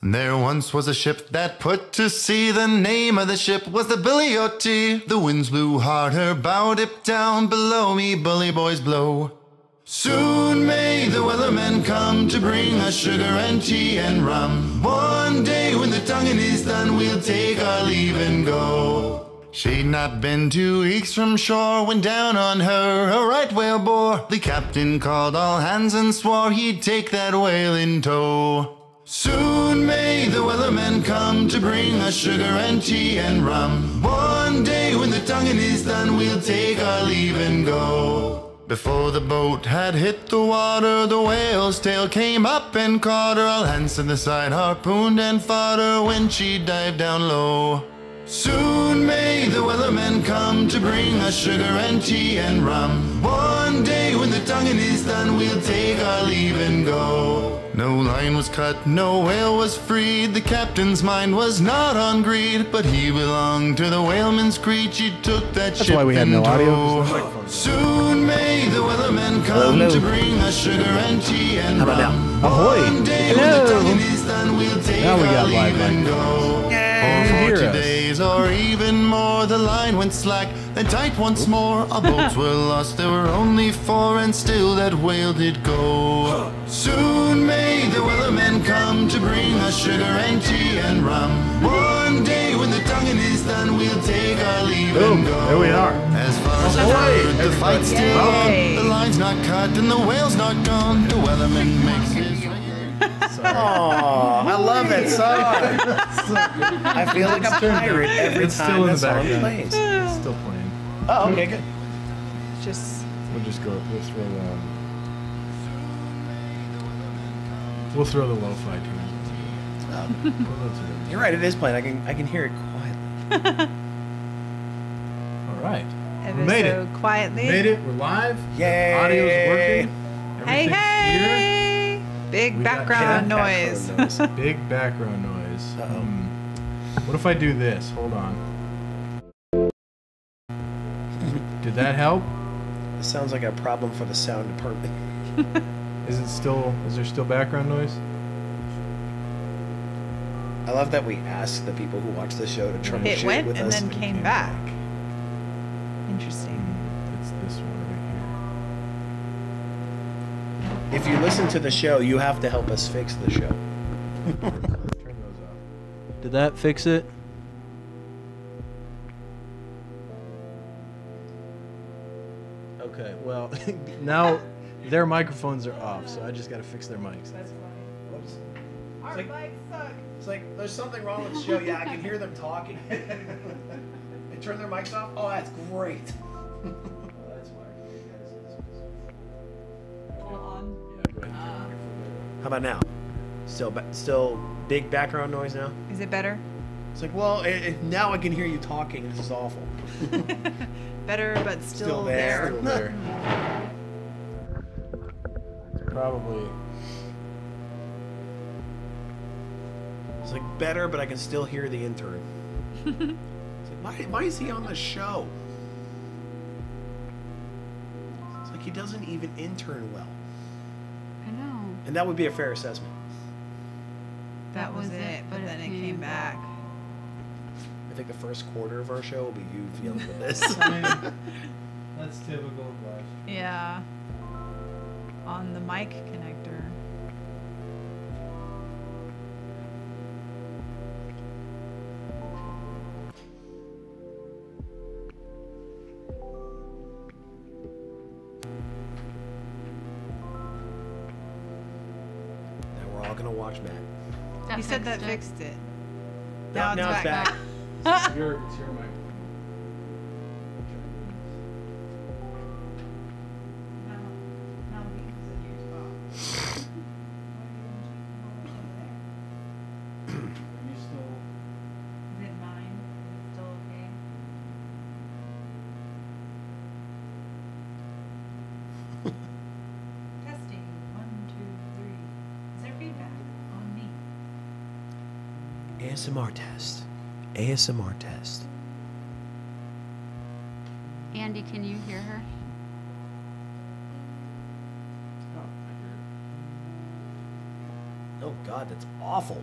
There once was a ship that put to sea. The name of the ship was the Billy O.T. The winds blew hard, her bow dipped down. Below me, bully boys blow. Soon may the weathermen come to bring us sugar and tea and rum. One day when the tonguing is done, we'll take our leave and go. She'd not been 2 weeks from shore when down on her a right whale bore. The captain called all hands and swore he'd take that whale in tow. Soon may the weathermen come to bring us sugar and tea and rum. One day when the tonguing is done, we'll take our leave and go. Before the boat had hit the water, the whale's tail came up and caught her. All hands to the side harpooned and fought her when she dived down low. Soon may the weathermen come to bring us sugar and tea and rum. One day when the tonguing is done, we'll take our leave and go. No line was cut, no whale was freed. The captain's mind was not on greed, but he belonged to the whaleman's creed. She took that ship why we had in no audio. tow. Soon may the weathermen come to bring us sugar and tea and How about rum. now? Ahoy! One day when the tonguing is done, we'll take Now we our got leave live and mic. go. Hear For 40 us. days or even more, the line went slack, then tight once more. Our boats were lost, there were only 4, and still that whale did go. Soon may the weathermen come to bring us sugar and tea and rum. One day when the tonguing is done, we'll take our leave and go. There we are. As far as I've heard, the fight's still on. The line's not cut and the whale's not gone. The weatherman makes his... Oh, I love that song. I feel like a pirate every It's time still in that the song background. plays. It's still playing. Oh, okay, good. Just We'll throw the lo-fi tunes. You're right, it is playing. I can hear it quietly. All right. ever We made so it. quietly. Made it. We're live. Yay! The audio's working. Hey, Everything's here. hey! Big We got background cat noise. background noise. Big background noise. Uh-oh. What if I do this? Hold on. Did that help? This sounds like a problem for the sound department. Is there still background noise? I love that we asked the people who watch the show to troubleshoot It went with and us. then came back. Interesting. It's this one right If you listen to the show, you have to help us fix the show. here. Turn those off. Did that fix it? Okay, well, now their microphones are off, so I just got to fix their mics. That's funny. Whoops. Our like- mics suck. It's like, there's something wrong with the show. Yeah, I can hear them talking. They turn their mics off? Oh, that's great. That's why. All on. How about now? Still big background noise now? Is it better? It's like, well, now I can hear you talking. This is awful. Better, but still, Still there. Still there. It's probably. It's like better, but I can still hear the intern. It's like, why is he on the show? It's like he doesn't even intern well. I know. And that would be a fair assessment. That was it, but then it came back. I think the first quarter of our show will be you dealing with this. That's typical of last year. Yeah. On the mic connector. Now we're all gonna watch Matt. He said that fixed fixed it. Now Now it's it's back. back. It's your mic. Testing. 1, 2, 3. Is there feedback on me? ASMR test. ASMR test. Andy, can you hear her? Oh God, that's awful.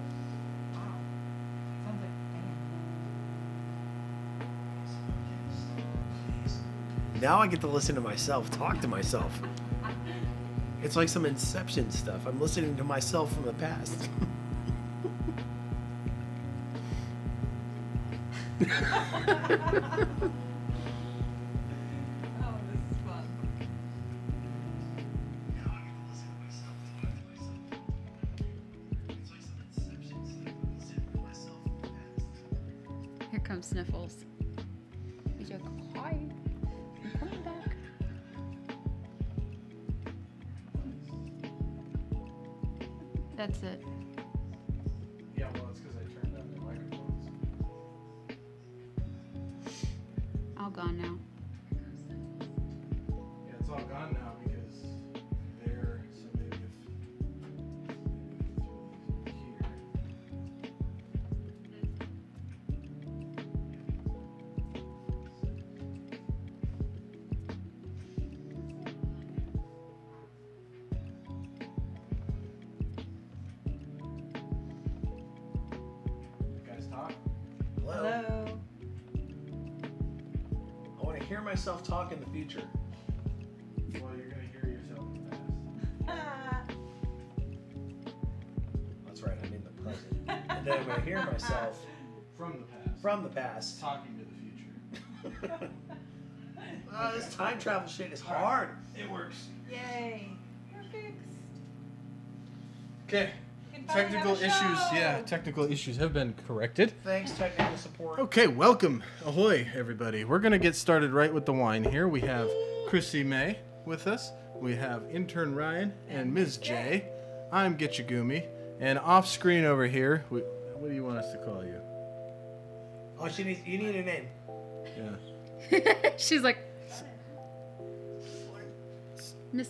Now I get to listen to myself, talk to myself. It's like some Inception stuff. I'm listening to myself from the past. Oh, this is fun. Now I get to listen to myself, talk to myself. It's like some Inception stuff. I'm listening to myself from the past. Here comes Sniffles. He's like, hi, I'm coming back. That's it. Yeah, well, it's because I turned on the microphones. All gone now. Yeah, it's all gone now because they're so maybe if here. You guys talk? Hello. Hello. I want to hear myself talk in the future. Well, you're gonna hear yourself in the past. That's right, I'm in the present. And then I'm going to hear myself From the past. from the past. Talking to the future. This time travel shit is hard. It works. Yay. You're fixed. Okay. You can finally Technical have a issues. show. Yeah, technical issues have been corrected. Thanks, technical support. Okay, welcome. Ahoy, everybody. We're going to get started right with the wine here. We have Chrissy May with us. We have intern Ryan and Ms. J. I'm Gitchegumi. And off screen over here, what do you want us to call you? Oh, you need a name. Yeah. She's like, Miss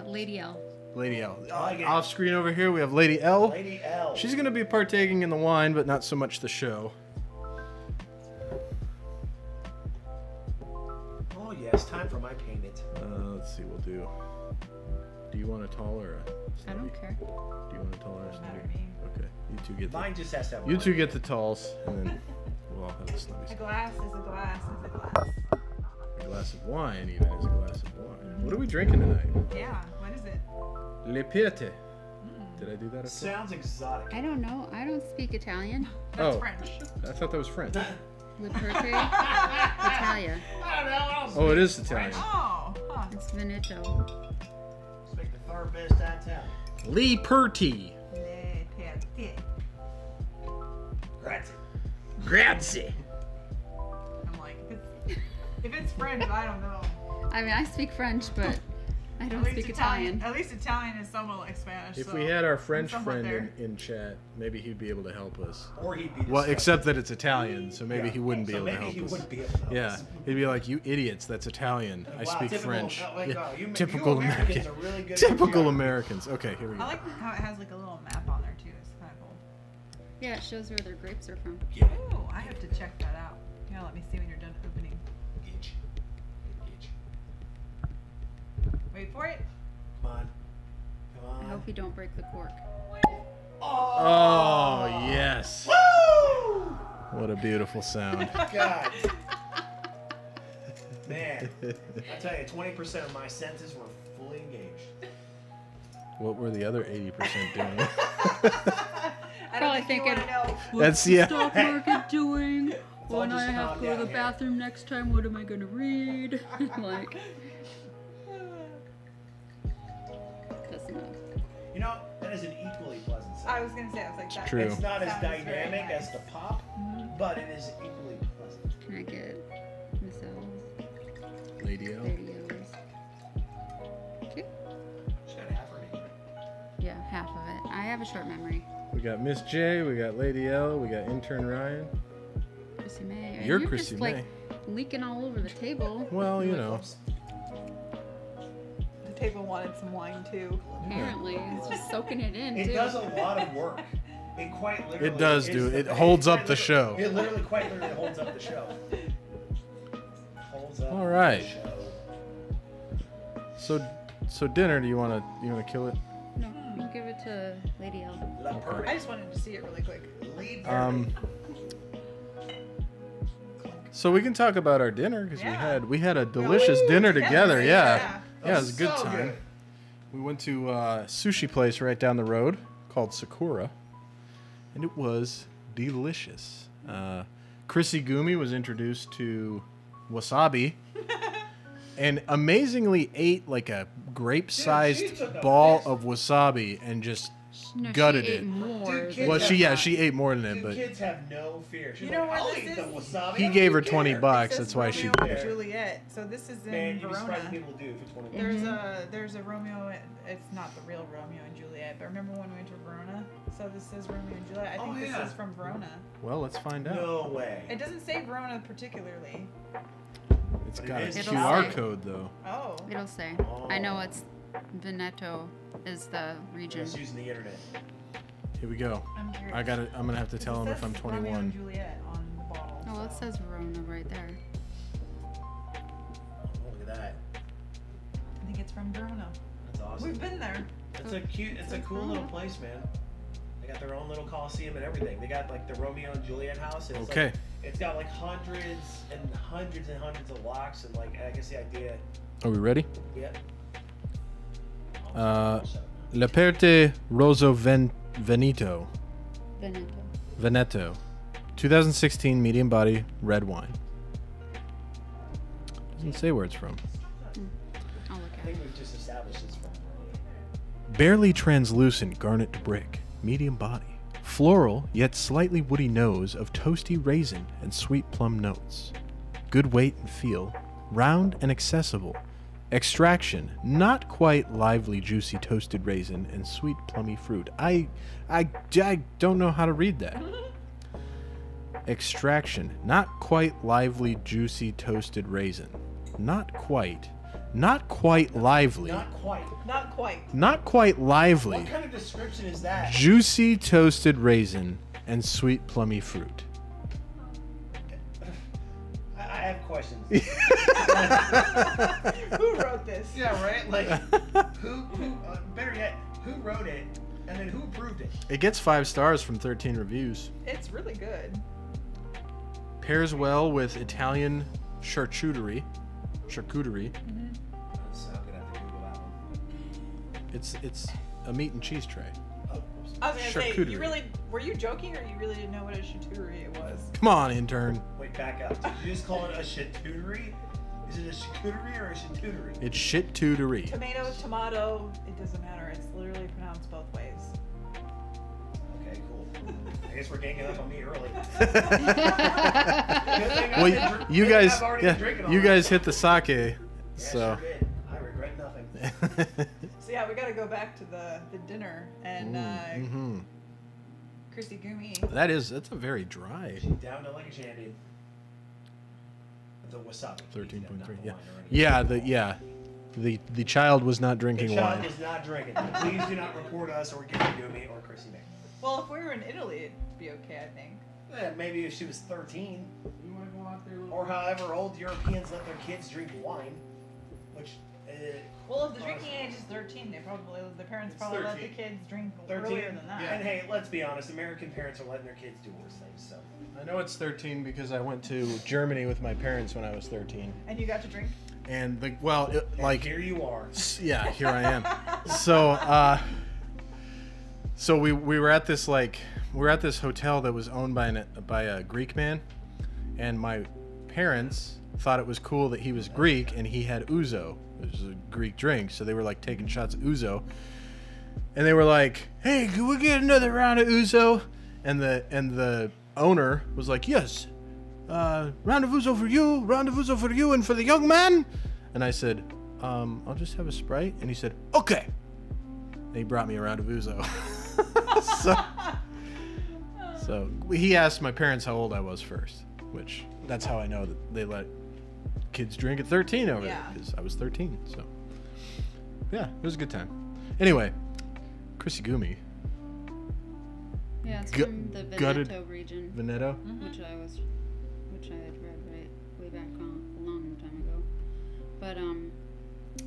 Lady L. Lady L. I like it. Off screen over here, we have Lady L. Lady L. She's going to be partaking in the wine, but not so much the show. Oh, yes, time for my payment. Let's see, we'll do. Do you want a tall or a I don't snubby? care. Do you want a tall or a Doesn't matter snubby? to me. Okay, you two get the. Mine just has to have You one. two get the talls, and then we'll all have the snubbies. A glass is a glass is a glass. A glass of wine, even, is a glass of wine. What are we drinking tonight? Yeah, what is it? Le Piete. Did I do that? Okay? Sounds exotic. I don't know. I don't speak Italian. Oh. That's French. I thought that was French. Le Perte, Italia. I don't know. I don't Oh, it is speak Italian. French. Oh, huh. It's Veneto. Speak the third best downtown. Le Perti. Le Perte. Grazie. Grazie. I'm like, if it's French, I don't know. I mean, I speak French, but I don't speak Italian. At least Italian is somewhat like Spanish. If so we had our French somewhat friend there. in chat, maybe he'd be able to help us. Or he'd be Well, disgusted. except that it's Italian, so maybe Yeah. he wouldn't be So able to maybe help he us. wouldn't be able to help Yeah, us. he'd be like, "You idiots, that's Italian. I Wow, speak typical- French." like, Yeah, you typical Americans American. are really good at Typical geography. Americans. Okay, here we I go. like how it has like a little map on there too. It's kind of cool. Yeah, it shows where their grapes are from. Yeah. Oh, I have to check that out. Yeah, let me see when you're done opening. Gitch. Gitch. Wait for it. Come on. Come on. I hope you don't break the cork. Oh yes! Woo! What a beautiful sound. God. Man, I tell you, 20% of my senses were fully engaged. What were the other 80% doing? I Probably don't think thinking, you wanna know. That's yeah. Stock market doing? all When I just have calm to go to the down here. bathroom next time, what am I gonna read? Like, cause no. You know, that is an equally pleasant I sound. was gonna say, I was like, that. true. It's not as Sound is very dynamic nice. as the pop, but it is equally pleasant. Can I get Miss L's? Lady L. Lady L's. Okay. She's got half her name. Yeah, half of it. I have a short memory. We got Miss J, we got Lady L, we got intern Ryan. Chrissy May. And You're just Chrissy like May. leaking all over the table. Well, you know. The table wanted some wine too. Apparently, it's just soaking it in It too. does a lot of work. It quite literally. It does is do. the- It holds up quite the literally- show. It literally, quite literally holds up the show. Holds up All right. the show. So dinner. Do you wanna kill it? No, we'll give it to Lady L. La Okay. I Purdy. just wanted to see it really quick. Leave Um, So we can talk about our dinner because Yeah. we had a delicious dinner together. Yeah, Yeah. it was a good So time. good. We went to a sushi place right down the road called Sakura, and it was delicious. Chrissy Gumi was introduced to wasabi, and amazingly ate like a grape-sized Dude, she took a ball fist. of wasabi and just No, gutted she ate it. more. Dude, than- kids Well, have she ate more than it, Dude, but kids have no fear. She's You know like, where I'll this eat the is? wasabi. he I gave don't her 20 care." bucks. It says That's why she Romeo did and it. Juliet. So this is in Man, you'd be surprised what Verona. people do for 20 Mhm. There's a Romeo. It's not the real Romeo and Juliet, but remember when we went to Verona? So this is Romeo and Juliet. I think Oh, this yeah. is from Verona. Well, let's find out. No way. It doesn't say Verona particularly. It's But got a it is QR say. code though. Oh. It'll say. I know it's Veneto is the region. Just using the internet. Here we go. I'm curious. I'm gonna have to tell him if I'm Romeo and 21. Juliet on the bottle. Oh, well, it so. says Verona right there. Oh, look at that. I think it's from Verona. That's awesome. We've been there. It's a cool little place, man. They got their own little coliseum and everything. They got like the Romeo and Juliet house. And it's Okay. Like, it's got like hundreds and hundreds and hundreds of locks and like I guess the idea. Are we ready? Yeah. L'Aperte Rosso Veneto. Veneto. Veneto. 2016 medium body red wine. Doesn't say where it's from. I'll look I at think it. we've just established it's from. Barely translucent garnet brick, medium body. Floral, yet slightly woody nose of toasty raisin and sweet plum notes. Good weight and feel, round and accessible. Extraction, not quite lively, juicy toasted raisin and sweet plummy fruit. I don't know how to read that. Extraction, not quite lively, juicy toasted raisin. Not quite lively. Not quite. Not quite. Not quite lively. What kind of description is that? Juicy toasted raisin and sweet plummy fruit. I have questions. Who wrote this? Yeah, right. Like, who? Better yet, who wrote it, and then who approved it? It gets 5 stars from 13 reviews. It's really good. Pairs well with Italian charcuterie. Charcuterie. So I'm gonna have to Google that one. It's a meat and cheese tray. Oh, oops. I was gonna say, Charcuterie. were you joking or you really didn't know what a charcuterie was? Come on, intern. Wait, back up. Did you just call it a charcuterie? Is it a charcuterie or a charcuterie? It's shit-tuterie. Tomato, it doesn't matter. It's literally pronounced both ways. Okay, cool. I guess we're ganging up on me early. Well, you guys hit the sake, Yeah, so. sure did. I regret nothing. So yeah, we got to go back to the dinner and Mhm. Chrissy Gumi. That's a very dry. She downed it like a champion. The wasabi. 13.3. Not Yeah. the wine or anything. The child was not The drinking child wine. is not drinking. Please do not report us or Gitchegumi or Chrissy May. Well, if we were in Italy, it'd be okay, I think. Yeah, maybe if she was 13. Or however old Europeans let their kids drink wine. Which, Well, if the drinking age is 13, the parents It's probably let the 13. kids drink 13. earlier than that. And hey, let's be honest, American parents are letting their kids do worse things, so. I know it's 13 because I went to Germany with my parents when I was 13. And you got to drink? And And here you are. yeah, here I am. So we were at this hotel that was owned by a Greek man, and my parents thought it was cool that he was Greek and he had ouzo, which is a Greek drink. So they were like taking shots of ouzo, and they were like, "Hey, can we get another round of ouzo?" And the owner was like, "Yes, round of ouzo for you, and for the young man." And I said, "I'll just have a Sprite." And he said, "Okay." And he brought me a round of ouzo. so he asked my parents how old I was first, which that's how I know that they let kids drink at 13 over there, Yeah. because I was 13. So yeah, it was a good time. Anyway, Chrissy Gumi, Yeah, it's Gu- from the gutted- Veneto region, Veneto. which I had read right way back on a long time ago. But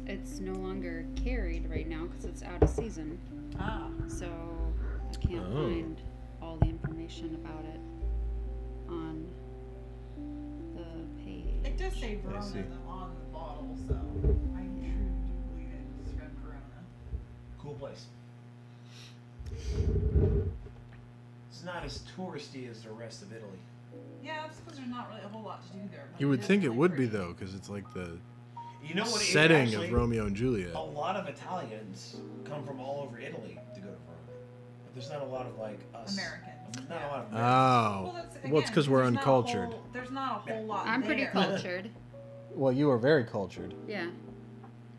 it's no longer carried right now because it's out of season. Ah. So I can't Oh. find all the information about it on the It does say Verona see. on the bottle, so I truly do believe it's from Verona. Cool place. It's not as touristy as the rest of Italy. Yeah, that's because there's not really a whole lot to do there. But You would is think it really would be pretty. though, because it's like the You know what? setting actually, of Romeo and Juliet. A lot of Italians come from all over Italy to go to Verona, but there's not a lot of like us. Americans. Not a lot of Americans. Oh, that's, well, it's because we're there's not a uncultured. there's not a whole lot. I'm pretty there. cultured. Well, you are very cultured. Yeah.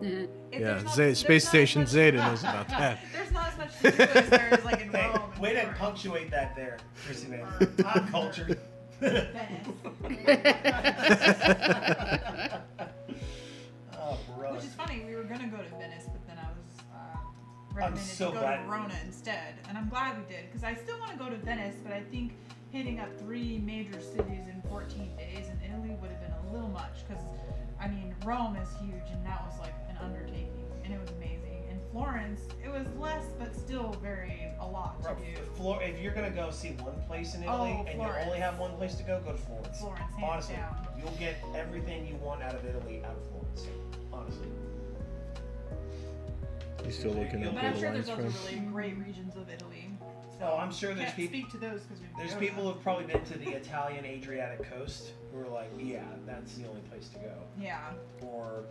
If Yeah, there's not- Space there's not Station as much- Zeta knows about that. There's not as much to do as there is like in Hey, Rome. and way to Florence. punctuate that there, Chrissy man. Or- I'm cultured. Venice. Oh, brother. Which is funny, we were gonna go to Venice, but then I was recommended so to go glad- to Verona instead, and I'm glad we did because I still want to go to Venice, but I think hitting up 3 major cities in 14 days in Italy would have been a little much because I mean Rome is huge and that was like an undertaking and it was amazing. And Florence, it was less but still a lot to Bro, do. if you're gonna go see one place in Italy Oh, and Florence. you only have one place to go to Florence. Florence, hands Honestly, down. you'll get everything you want out of Italy out of Florence. Honestly. You still looking at But where I'm the sure wine's there's other from? really great regions of Italy. Oh, I'm sure there's Can't people. speak to those because There's people who've probably been to the Italian Adriatic coast who are like, yeah, that's the only place to go. Yeah. Or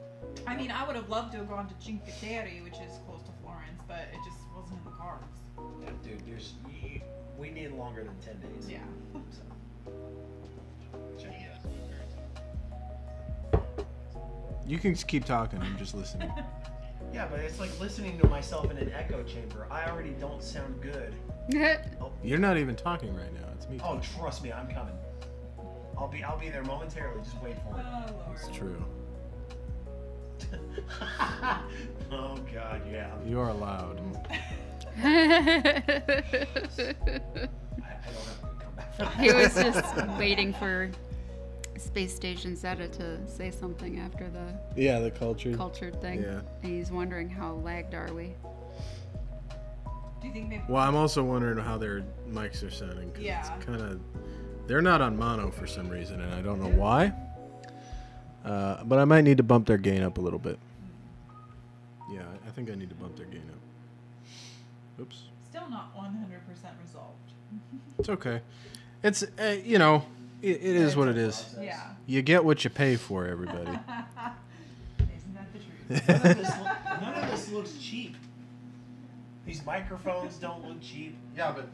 I mean, I would have loved to have gone to Cinque Terre, which is close to Florence, but it just wasn't in the cards. yeah, dude, we need longer than 10 days. Yeah. So, check it out. You can just keep talking. I'm just listening. Yeah, but it's like listening to myself in an echo chamber. I already don't sound good. Oh, You're not even talking right now. It's me. oh, talking. trust me, I'm coming. I'll be there momentarily. Just wait for it. Oh, Lord. It's true. Oh God, yeah. You are loud. I don't have a good comeback. He was just waiting for Space Station Zeta to say something after the Yeah, the culture. cultured thing. Yeah. And he's wondering how lagged are we. Do you think maybe? Well, I'm also wondering how their mics are sounding. 'Cause Yeah. It's kind of. They're not on mono for some reason, and I don't know why. But I might need to bump their gain up a little bit. Yeah, I think I need to bump their gain up. Oops. Still not 100% resolved. It's okay. It's, you know, it is what it is. Yeah. You get what you pay for, everybody. Isn't that the truth? None of this looks cheap. These microphones don't look cheap. Yeah, but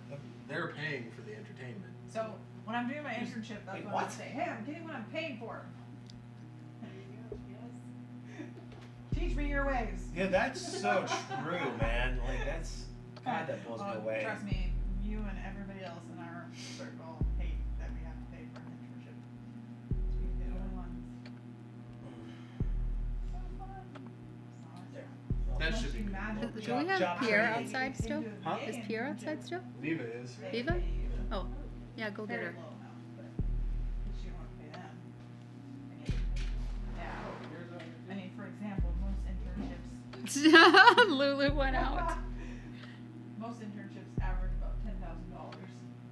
they're paying for the entertainment. So when I'm doing my internship, that's Wait, when I what? say, "Hey, I'm getting what I'm paying for." Teach me your ways. Yeah, that's so true, man. Like that's God, that blows me away. Trust me, you and everybody else in our circle hate that we have to pay for an internship. We're the only ones. So fun. That Unless should be you good. magically Do we Chop, have chop, Pierre chop. outside still? Huh? Is Pierre outside still? Viva is. Viva? Oh, yeah, go get Very her. low amount, but you don't want to pay them. Yeah. I mean, for example, most internships Lulu went out. most internships average about $10,000.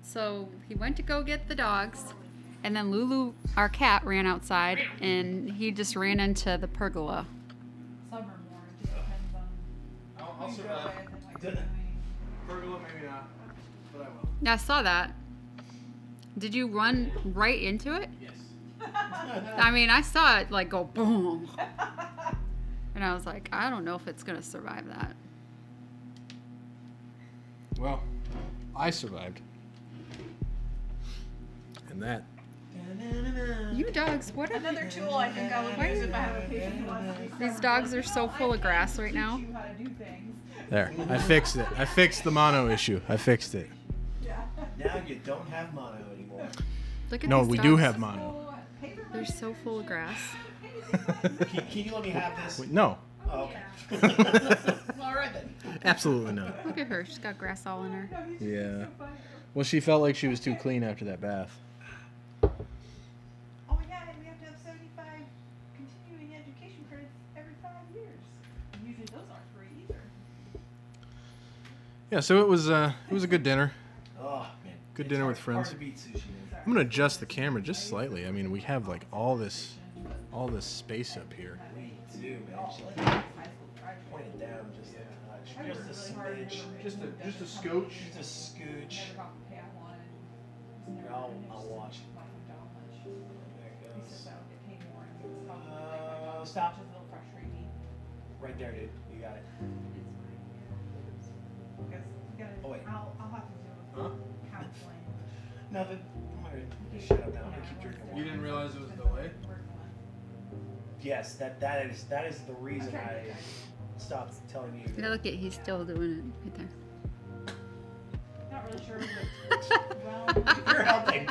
So he went to go get the dogs, and then Lulu, our cat, ran outside, and he just ran into the pergola. Some are more. It just depends on I'll who you go survive. with and what you're Didn't- doing. Pergola, maybe not, but I will. Yeah, I saw that. Did you run right into it? Yes. I mean, I saw it like go boom. And I was like, I don't know if it's going to survive that. Well, I survived. And that. You dogs, what are Another tool I think I would Why use are if I have a patient who wants to be These dogs are so full of grass right now. teach you how to do things. There. I fixed it. I fixed the mono issue. I fixed it. Yeah. Now you don't have mono anymore. Look at No, these we dogs. do have mono. They're so full of grass. Can you let me have this? Wait, no. Oh, okay. All right then. Absolutely not. Look at her. She's got grass all in her. Yeah. Well, she felt like she was too clean after that bath. Oh yeah, and we have to have 75 continuing education credits every 5 years. And usually those aren't free either. Yeah, so it was a good dinner. Oh man. Good It's dinner hard- with friends. Hard to beat sushi, man. I'm gonna adjust the camera just slightly. I mean, we have like all this All this space up here. Me too, man. Like, high school graduate. Point it down just a touch. I Just worked a really hard smidge. never Just a moved that scooch. Just a scooch. Never got to pay out one. Was never I'll managed to watch. my job much. There it He goes. says I would get paid more and it's probably like my job, Stop. which is a little frustrating. Right there, dude. You got it. It's fine. Because you gotta, Oh, wait. I'll have to deal with Huh? counseling. Nothing. I'm gonna just shut up now. I'm gonna keep drinking water. You didn't realize it was delayed? Yes, that is the reason I stopped telling you. Yeah, look at he's still doing it right there. Not really sure. But, well, You're helping.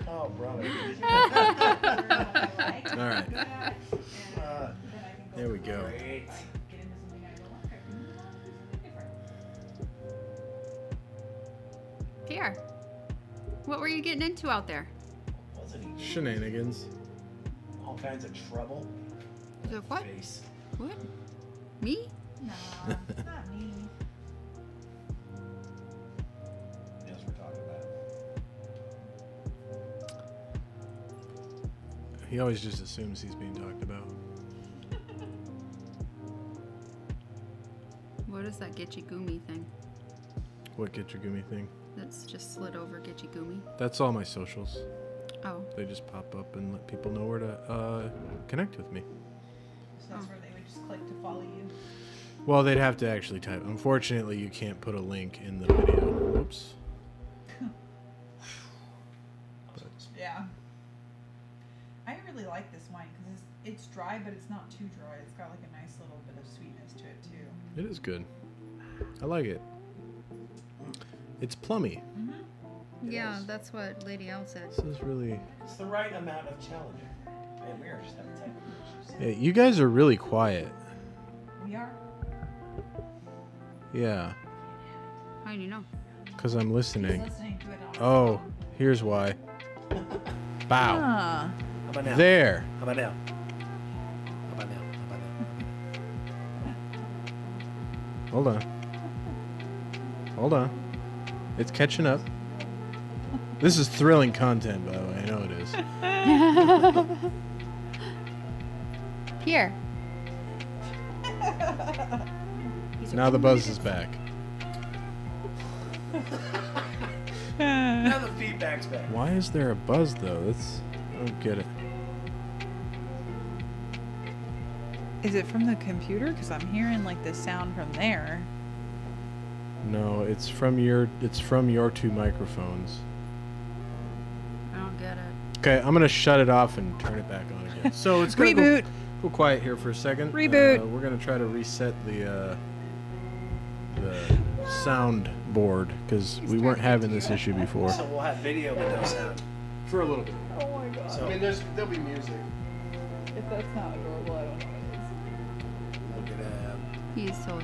Oh, brother. All right. There we go. Great. Pierre, what were you getting into out there? Wasn't he? Shenanigans. All kinds of trouble. So what? Face. What? Me? Nah, it's not me. That's what we're talking about. He always just assumes he's being talked about. What is that Gitchegumi thing? What Gitchegumi thing? That's just slid over Gitchegumi. That's all my socials. Oh, They just pop up and let people know where to connect with me. So that's where they would just click to follow you. Well, they'd have to actually type. Unfortunately, you can't put a link in the video. Oops. Yeah. I really like this wine because it's dry, but it's not too dry. It's got like a nice little bit of sweetness to it too. It is good. I like it. It's plummy. yeah, that's what Lady L said. This is really... It's the right amount of challenging. Man, we are just having technical issues. Yeah, you guys are really quiet. We are. Yeah, How do you know? because I'm He's listening. listening to it on his Oh, phone. here's why. Bow. Ah. How about now? There. How about now? How about now? How about now? Hold on. Hold on. It's catching up. This is thrilling content, by the way. I know it is. Pierre. Now the buzz is back. Now the feedback's back. Why is there a buzz, though? That's... I don't get it. Is it from the computer? Because I'm hearing like the sound from there. No, it's from your two microphones. I don't get it. Okay, I'm gonna shut it off and turn it back on again. So it's gonna Reboot. Go quiet here for a second. Reboot. We're gonna try to reset the sound board because we weren't having this issue before. So we'll have video but no sound. For a little bit. Oh my god. So there'll be music. If that's not adorable, I don't know what look at him. He's so.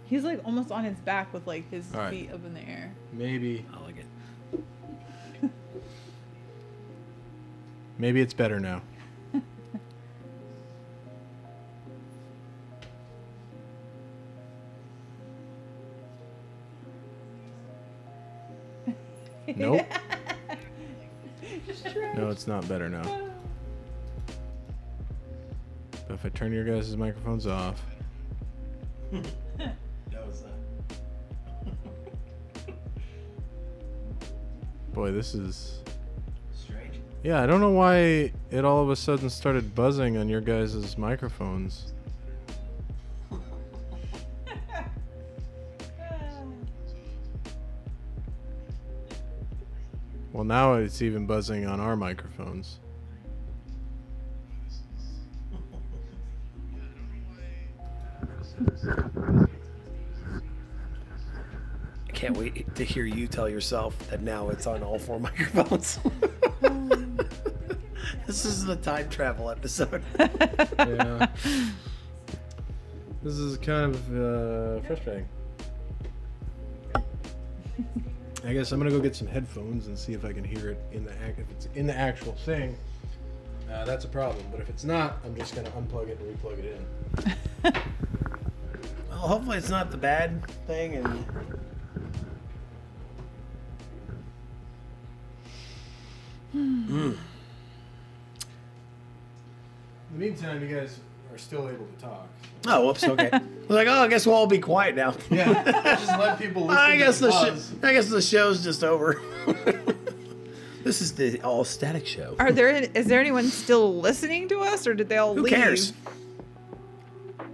He's like almost on his back with like his All right. feet up in the air. Maybe I like it. maybe it's better now. Nope. No, it's not better now. But if I turn your guys' microphones off, No, it's not. boy, this is... Strange. Yeah, I don't know why it all of a sudden started buzzing on your guys' microphones. Well, now it's even buzzing on our microphones. I can't wait to hear you tell yourself that now it's on all 4 microphones. This is the time travel episode. Yeah. This is kind of frustrating. I guess I'm gonna go get some headphones and see if I can hear it in the if it's in the actual thing. That's a problem. But if it's not, I'm just gonna unplug it and replug it in. Well, hopefully it's not the bad thing. And In the meantime, you guys are still able to talk. oh, whoops. Okay. I was like, oh, I guess we'll all be quiet now. Yeah, just let people listen. I guess to the buzz. I guess the show's just over. This is the all static show. Is there anyone still listening to us, or did they all Who leave? cares? Okay.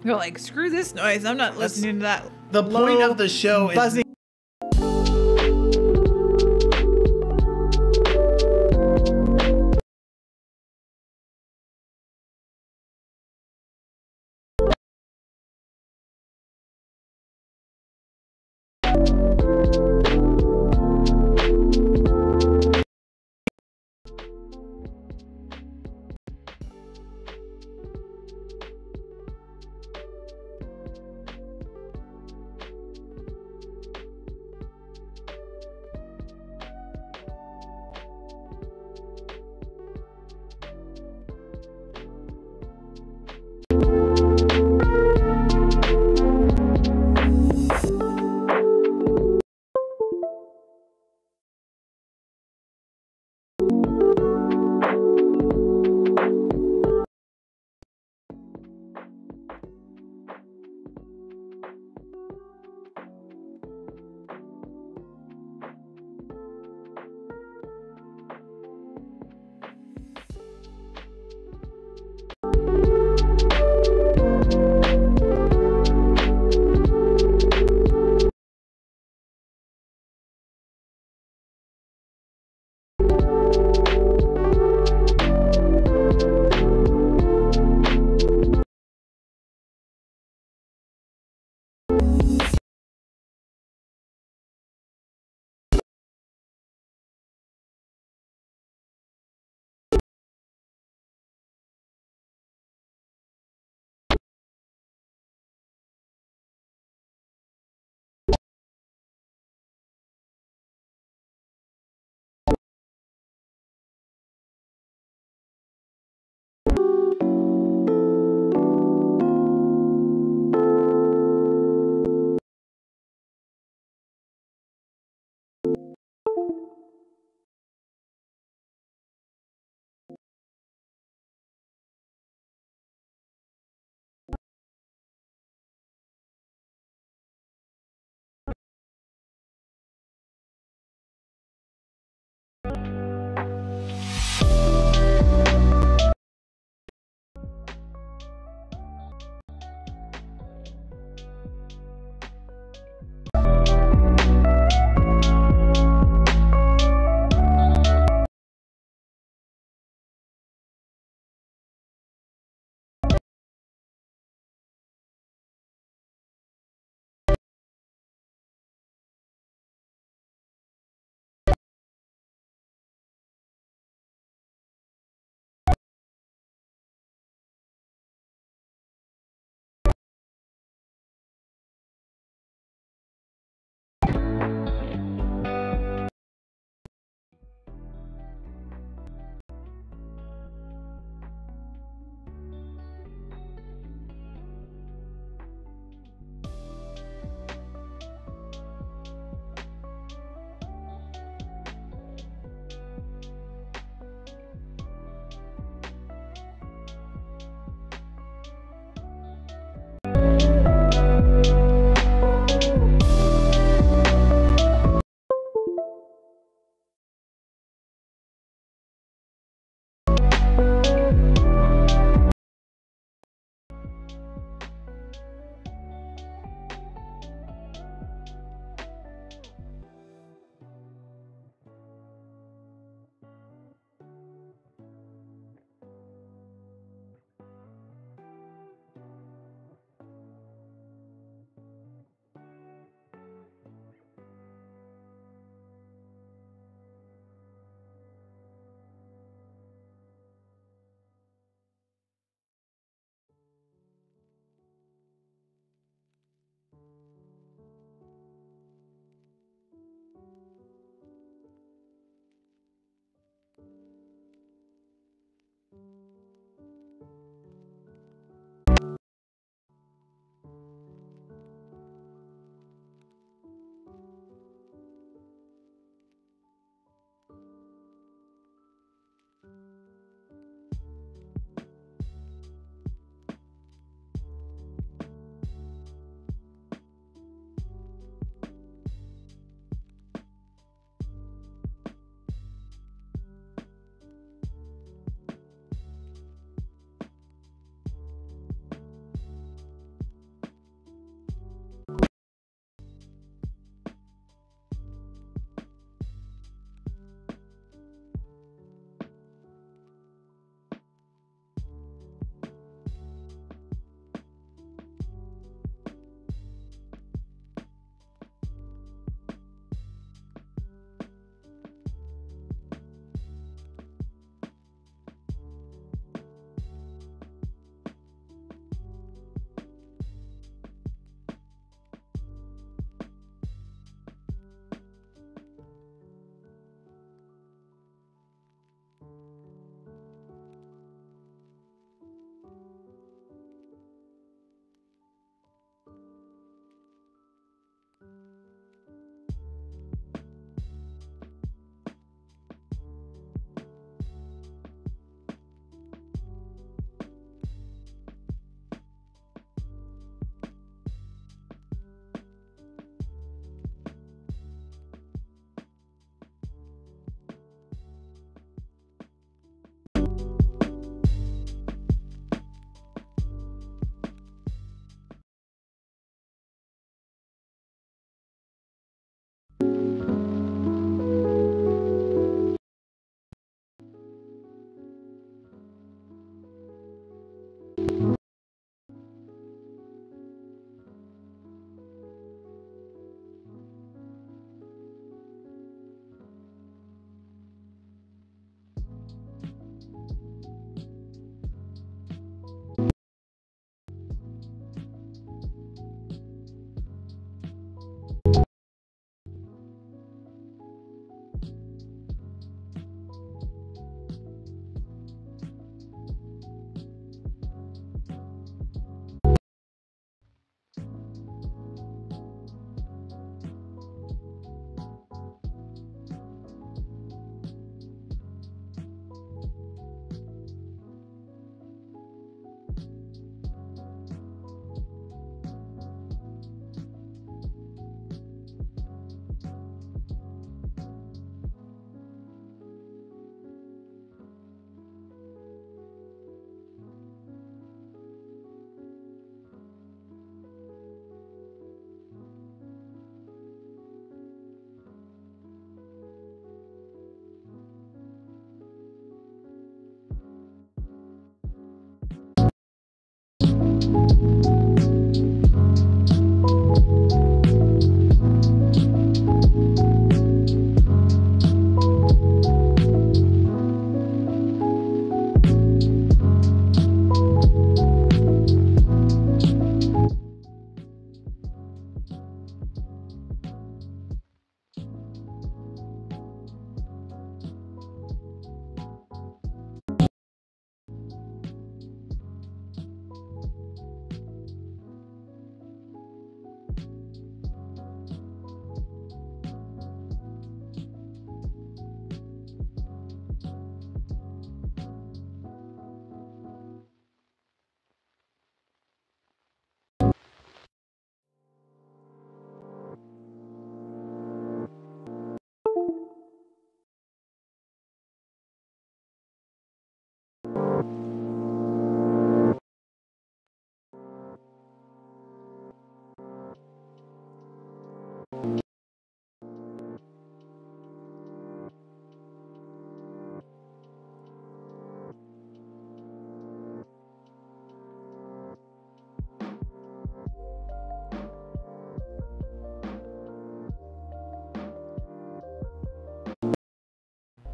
They're like, screw this noise. I'm not listening to that. The point low of the show is buzzing.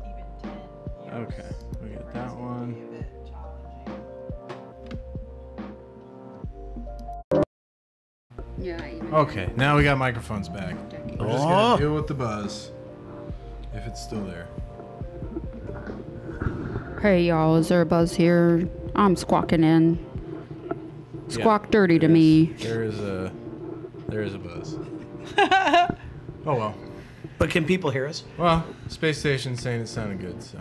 Even 10 years Okay, we got that one. would be a bit challenging. Yeah. Even Okay, now we got microphones back. decade. We're just gonna deal with the buzz. If it's still there. Hey y'all, is there a buzz here? I'm squawking in. Squawk dirty to There me. is a buzz. Oh well. But can people hear us? Well, space station's saying it sounded good, so.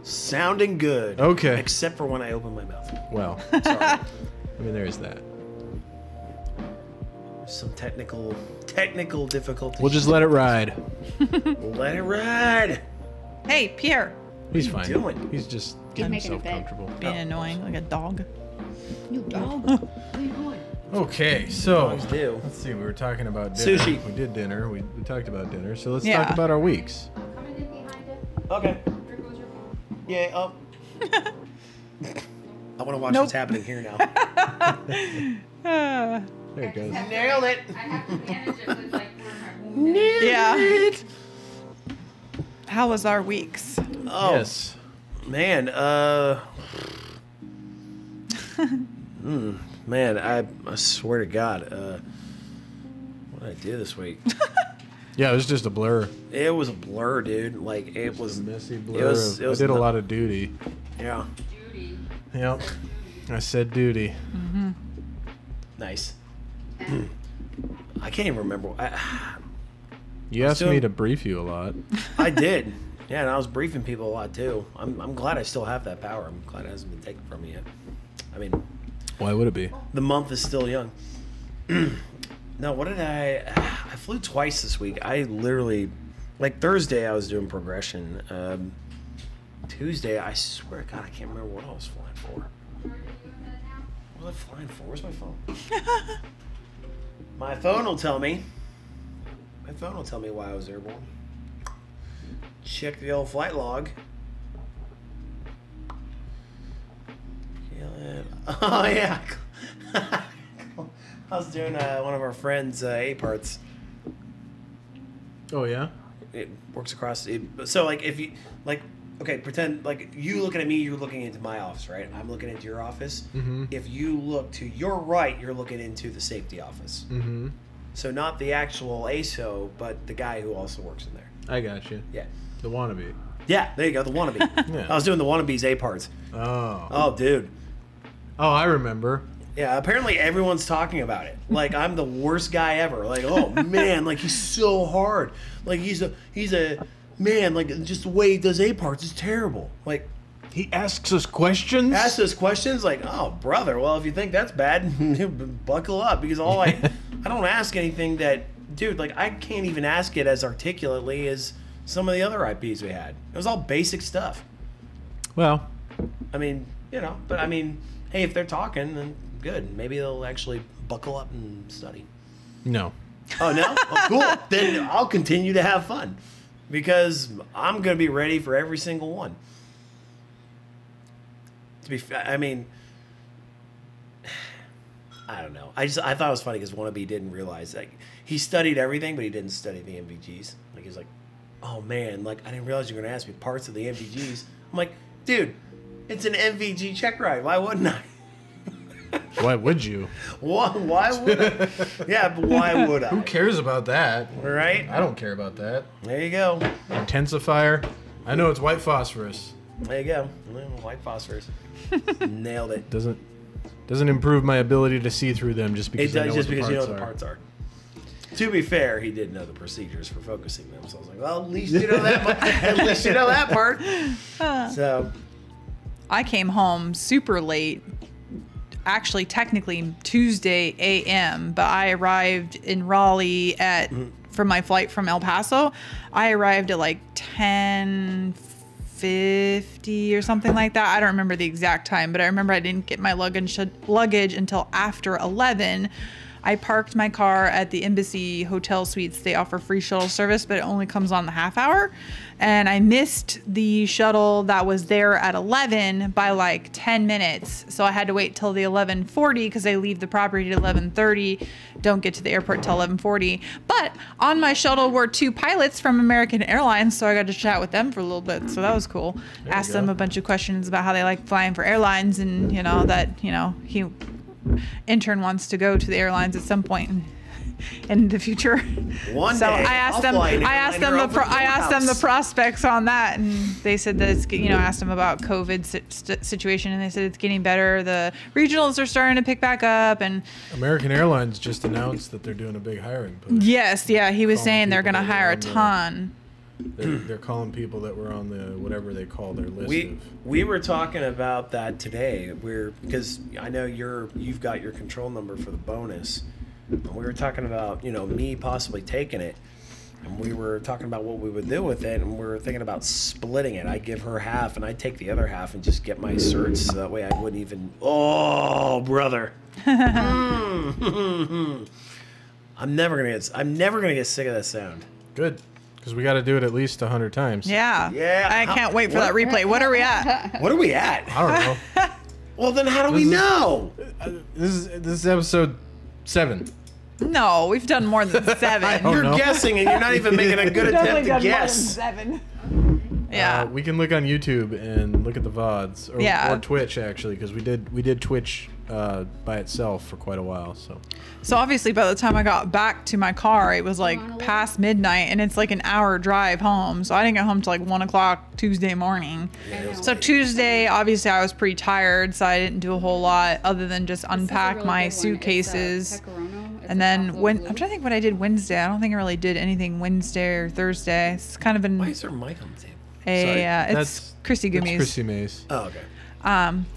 Sounding good. Okay. Except for when I open my mouth. Well, Sorry. I mean, there is that. Some technical difficulties. We'll just let it ride. Let it ride. Hey, Pierre, He's What are fine. you doing? He's just getting making a himself bed. comfortable. being annoying like a dog. You dog. Where you going? Okay, so Dogs do. let's see. We were talking about dinner. Sushi. We did dinner. We talked about dinner. So let's Yeah. talk about our weeks. Coming in behind it. Okay. There goes your phone. Yeah. I want to watch Nope. what's happening here now. Uh, There it goes. Nailed it. I have to manage it with like where my womb is. yeah. How was our weeks? Oh Yes. man. Man, I swear to God. What did I do this week? Yeah, it was just a blur. It was a blur, dude. Like it was A messy blur. It was. I did a lot of duty. Yeah. Judy. Yep. I said duty. Nice. I can't even remember. You asked me to brief you a lot. I did. Yeah, and I was briefing people a lot too. I'm glad I still have that power. I'm glad it hasn't been taken from me yet. I mean, Why would it be? the month is still young. No, what did I flew twice this week. I literally, like Thursday, I was doing progression. Tuesday, I swear to God, I can't remember what I was flying for. What was I flying for? Where's my phone? My phone will tell me. My phone will tell me why I was airborne. Check the old flight log. Oh yeah. I was doing one of our friends' A parts. Oh yeah. It works across. So like if you like, okay, pretend like you looking at me, you're looking into my office, right? I'm looking into your office. Mm-hmm. If you look to your right, you're looking into the safety office. Mm-hmm. So not the actual ASO, but the guy who also works in there. I got you. Yeah. The wannabe. Yeah, there you go, the wannabe. Yeah. I was doing the wannabe's A parts. Oh. Oh, dude. Oh, I remember. Yeah, apparently everyone's talking about it. Like I'm the worst guy ever. Like, oh man, like he's so hard. Like he's a man, like just the way he does A parts is terrible. Like He asks us questions. ask those questions like, oh brother, well if you think that's bad, buckle up because I don't ask anything that dude, like I can't even ask it as articulately as some of the other IPs we had. It was all basic stuff. Well, I mean, you know, but I mean, hey, if they're talking, then good. Maybe they'll actually buckle up and study. no. Oh no? Oh, cool. Then I'll continue to have fun because I'm gonna be ready for every single one. To be, I mean, I don't know. I thought it was funny because Wannabe didn't realize, like, he studied everything, but he didn't study the MVGs. Like, he's like, oh man, like, I didn't realize you were gonna ask me parts of the MVGs. I'm like, dude, it's an MVG check ride. Why wouldn't I? Why would you? Why would I? Yeah, but why would I? Who cares about that? Right? I don't care about that. There you go. Intensifier. I know it's white phosphorus. There you go. White phosphorus. Nailed it. Doesn't improve my ability to see through them just because It I know does just what because the you know parts what the are. parts are. To be fair, he did know the procedures for focusing them, so I was like, well, at least you know that. At least you know that part. So I came home super late. Actually, technically Tuesday a.m., but I arrived in Raleigh for my flight from El Paso. I arrived at like 10:50 or something like that. I don't remember the exact time, but I remember I didn't get my luggage until after 11. I parked my car at the Embassy Hotel Suites. They offer free shuttle service, but it only comes on the half hour. And I missed the shuttle that was there at 11 by like 10 minutes. So I had to wait till the 11:40 because I leave the property at 11:30. Don't get to the airport till 11:40. But on my shuttle were 2 pilots from American Airlines, so I got to chat with them for a little bit. So that was cool. Asked them a bunch of questions about how they like flying for airlines, and he intern wants to go to the airlines at some point in the future. One So day, I asked them the prospects on that, and they said that it's, asked them about COVID situation, and they said it's getting better. The regionals are starting to pick back up, and American Airlines just announced that they're doing a big hiring push. yes, yeah, he was Calling saying they're people going to that were hire a on the- ton. They're calling people that were on the whatever they call their list. We were talking about that today. Because I know you've got your control number for the bonus. And we were talking about me possibly taking it, and we were talking about what we would do with it, and we were thinking about splitting it. I'd give her half, and I'd take the other half and just get my certs, so that way I wouldn't even. Oh, brother! I'm never gonna get sick of that sound. Good, because we got to do it at least 100 times. Yeah. Yeah. I can't wait for that replay. What are we at? What are we at? I don't know. Well, then how do we know? This is episode 7. No, we've done more than 7. don't You're know. guessing, and you're not even making a good attempt to guess. 7. Yeah. We can look on YouTube and look at the VODs, or Twitch actually, because we did Twitch by itself for quite a while. So obviously by the time I got back to my car, it was like past midnight, and it's like an hour drive home. So I didn't get home till like 1 o'clock Tuesday morning. So Tuesday, obviously I was pretty tired, so I didn't do a whole lot other than just unpack my suitcases. And then I'm trying to think what I did Wednesday. I don't think I really did anything Wednesday or Thursday. It's kind of been Why is there a mic on the table? it's Chrissy Gummy's. Chrissy Mays. Oh, okay.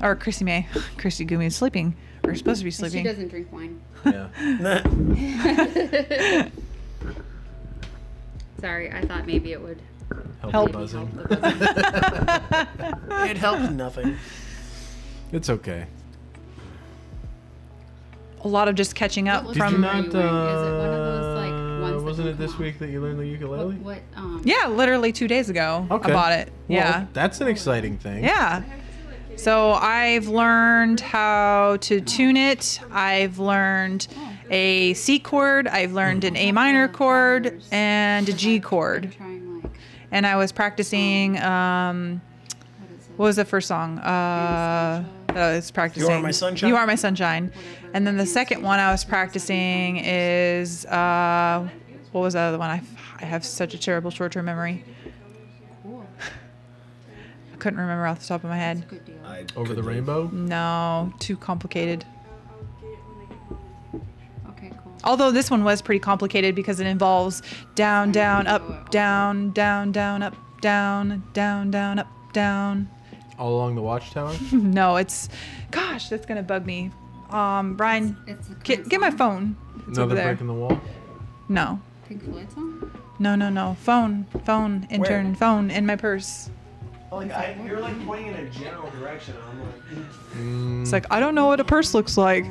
Or Chrissy May. Chrissy Gumi is sleeping. Or supposed to be She sleeping. doesn't drink wine. Yeah. Sorry, I thought maybe it would Help maybe buzzing. help the buzzing. It helps nothing. It's okay. A lot of just catching up What Did you from. not? Is it one of those, like, ones that wasn't don't it this come week that you learned the ukulele? What Yeah, literally 2 days ago. Okay. I bought it. Well, Yeah. that's an exciting thing. Yeah. So I've learned how to tune it. I've learned a C chord. I've learned an A minor chord and a G chord. trying like And I was practicing. What was the first song? I was practicing. You Are My Sunshine? You Are My Sunshine. And then the second one I was practicing is what was the other one? I have such a terrible short-term memory. cool. I couldn't remember off the top of my head. Good deal. Over the rainbow. No, too complicated. Okay, cool. Although this one was pretty complicated because it involves down, down, up, down, down, down, up, down, down, down, up, down. All along the watchtower. No, it's, gosh, that's gonna bug me. Brian, It's a get my phone. It's Another over there. break in the wall. No, Pink Floyd song? no. Phone, intern, Where? phone in my purse. You're like pointing in a general direction. I'm like, It's like I don't know what a purse looks like.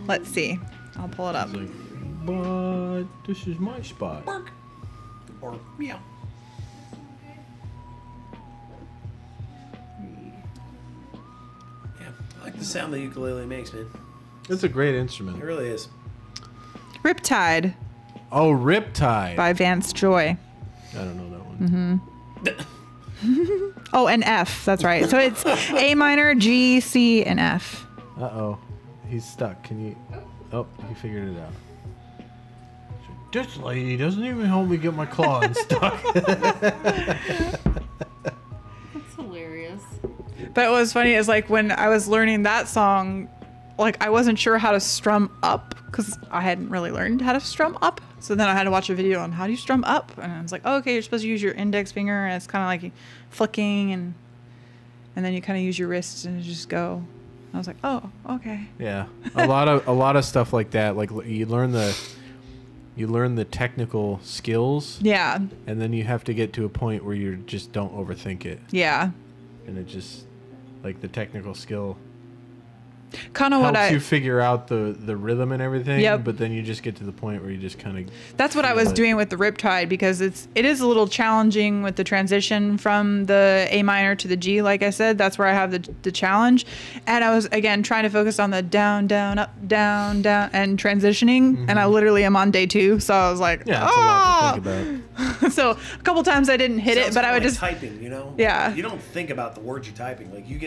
Let's see. I'll pull it up. It's like, but this is my spot. or meow. the sound the ukulele makes, man. It's a great It instrument. really is. Riptide Oh, Riptide. by Vance Joy. I don't know that one. Oh, and F. That's right. So it's A minor, G, C, and F. Uh-oh. He's stuck. Can you... Oh, he figured it out. This lady doesn't even help me get my claw unstuck. That's hilarious. But what was funny is like when I was learning that song, like I wasn't sure how to strum up because I hadn't really learned how to strum up. So then I had to watch a video on how do you strum up, and I was like, oh, okay, you're supposed to use your index finger, and it's kind of like flicking, and then you kind of use your wrists and just go. I was like, oh, okay. Yeah. A lot of stuff like that. Like you learn the technical skills, Yeah, and then you have to get to a point where you just don't overthink it. yeah. And it just like the technical skill Kind of what helps I. you figure out the rhythm and everything. Yep. But then you just get to the point where you just kind of. That's what I was doing with the Riptide because it is a little challenging with the transition from the A minor to the G. Like I said, that's where I have the challenge, and I was again trying to focus on the down, down, up, down, down, and transitioning. And I literally am on day 2, so I was like, Yeah, it's a lot to think about. So a couple times I didn't hit it, Sounds but I would kinda just. like typing, you know. Yeah. You don't think about the words you're typing. Like you